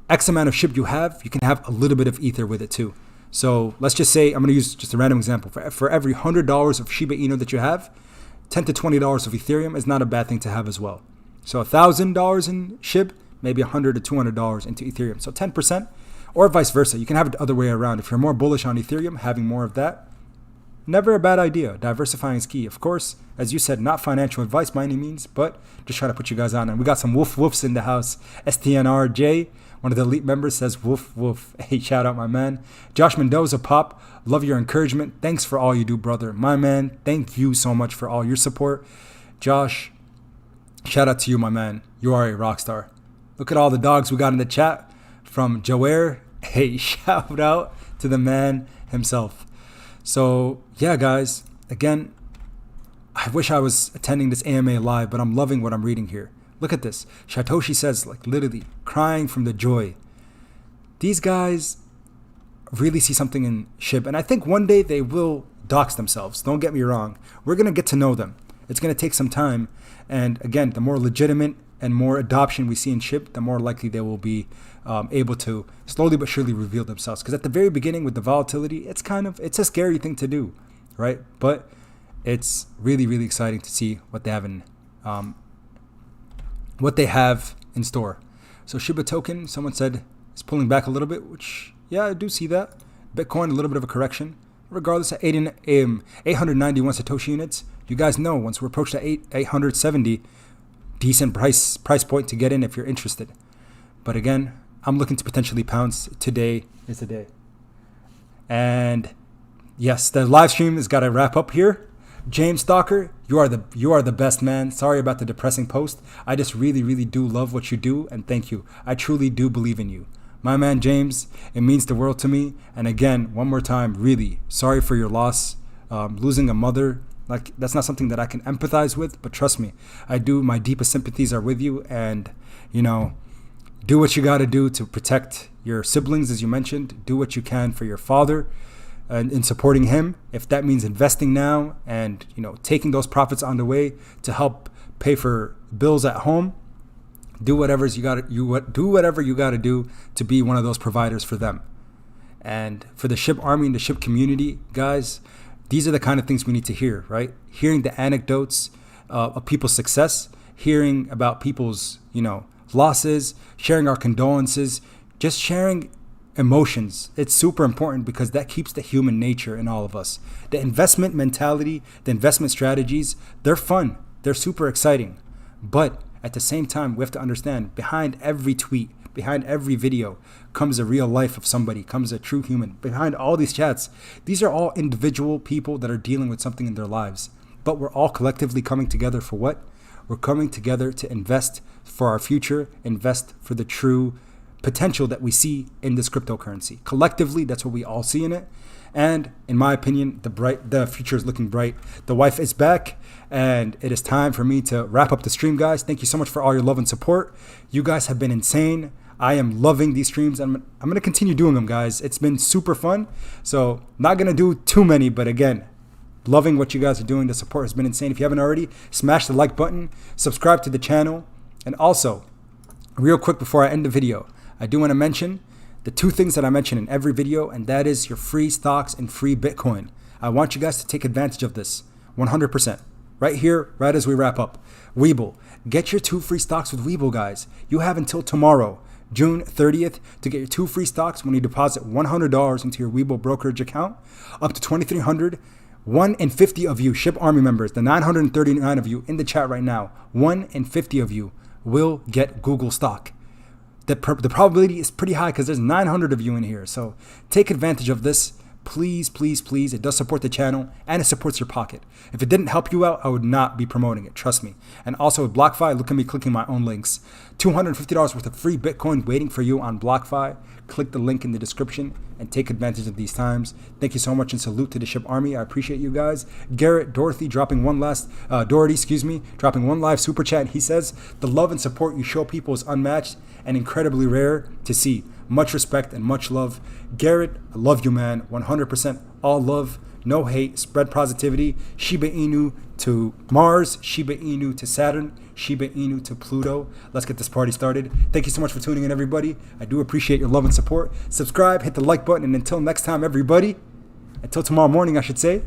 X amount of SHIB you can have a little bit of Ether with it too. So let's just say, I'm going to use just a random example. For every $100 of Shiba Inu that you have, $10 to $20 of Ethereum is not a bad thing to have as well. So $1,000 in SHIB, maybe $100 to $200 into Ethereum. So 10%, or vice versa. You can have it the other way around. If you're more bullish on Ethereum, having more of that, never a bad idea. Diversifying is key. Of course, as you said, not financial advice by any means, but just trying to put you guys on. And we got some woofs in the house. STNRJ, one of the elite members, says woof. Hey, shout out, my man. Josh Mendoza, Pop, love your encouragement. Thanks for all you do, brother. My man, thank you so much for all your support. Josh, shout out to you, my man. You are a rock star. Look at all the dogs we got in the chat from Joer. Hey, shout out to the man himself. So, yeah, guys, again, I wish I was attending this AMA live, but I'm loving what I'm reading here. Look at this. Satoshi says, like, literally crying from the joy. these guys really see something in SHIB, and I think one day they will dox themselves. Don't get me wrong. We're going to get to know them. It's going to take some time, and again, the more legitimate and more adoption we see in SHIB, the more likely they will be able to slowly but surely reveal themselves. Because at the very beginning with the volatility, it's a scary thing to do, right? But it's really, really exciting to see what they have in store. So Shiba token, someone said, is pulling back a little bit, which, yeah, I do see that. Bitcoin, a little bit of a correction. Regardless, at 891 Satoshi units, you guys know once we're approached at 870, decent price point to get in if you're interested. But again, I'm looking to potentially pounce. Today is the day. And yes, the live stream has got to wrap up here. James Stalker, you are the best, man. Sorry about the depressing post. I just really, really do love what you do, and thank you. I truly do believe in you. My man James, it means the world to me. And again, one more time, really sorry for your loss. Losing a mother, like, that's not something that I can empathize with, but trust me, I do. My deepest sympathies are with you, and do what you got to do to protect your siblings, as you mentioned. Do what you can for your father and in supporting him. If that means investing now and taking those profits on the way to help pay for bills at home, do whatever you got to do to be one of those providers for them. And for the SHIB army and the SHIB community, guys, these are the kind of things we need to hear, right? Hearing the anecdotes of people's success, hearing about people's losses, sharing our condolences, just sharing emotions. It's super important because that keeps the human nature in all of us. The investment mentality, the investment strategies, they're fun. They're super exciting. But at the same time, we have to understand behind every tweet, behind every video comes a real life of somebody, comes a true human. Behind all these chats, these are all individual people that are dealing with something in their lives. But we're all collectively coming together for what? We're coming together to invest for our future, invest for the true potential that we see in this cryptocurrency. Collectively, that's what we all see in it. And in my opinion, the future is looking bright. The wife is back, and it is time for me to wrap up the stream, guys. Thank you so much for all your love and support. You guys have been insane. I am loving these streams. I'm going to continue doing them, guys. It's been super fun. So not going to do too many, but again, loving what you guys are doing. The support has been insane. If you haven't already, smash the like button, subscribe to the channel. And also, real quick before I end the video, I do want to mention the two things that I mention in every video, and that is your free stocks and free Bitcoin. I want you guys to take advantage of this 100%. Right here, right as we wrap up. Webull. Get your 2 free stocks with Webull, guys. You have until tomorrow, June 30th, to get your 2 free stocks when you deposit $100 into your Webull brokerage account. Up to $2,300. 1 in 50 of you, SHIB Army members, the 939 of you in the chat right now, 1 in 50 of you will get Google stock. The probability is pretty high because there's 900 of you in here. So take advantage of this. Please, please, please. It does support the channel and it supports your pocket. If it didn't help you out, I would not be promoting it. Trust me. And also with Blockfi, look at me clicking my own links. $250 worth of free Bitcoin waiting for you on Blockfi. Click the link in the description and take advantage of these times. Thank you so much and salute to the SHIB Army. I appreciate you guys. Garrett Doherty dropping one live super chat. He says, the love and support you show people is unmatched and incredibly rare to see. Much respect and much love. Garrett, I love you, man. 100% all love, no hate, spread positivity. Shiba Inu to Mars, Shiba Inu to Saturn, Shiba Inu to Pluto. Let's get this party started. Thank you so much for tuning in, everybody. I do appreciate your love and support. Subscribe, hit the like button, and until next time, everybody, until tomorrow morning, I should say,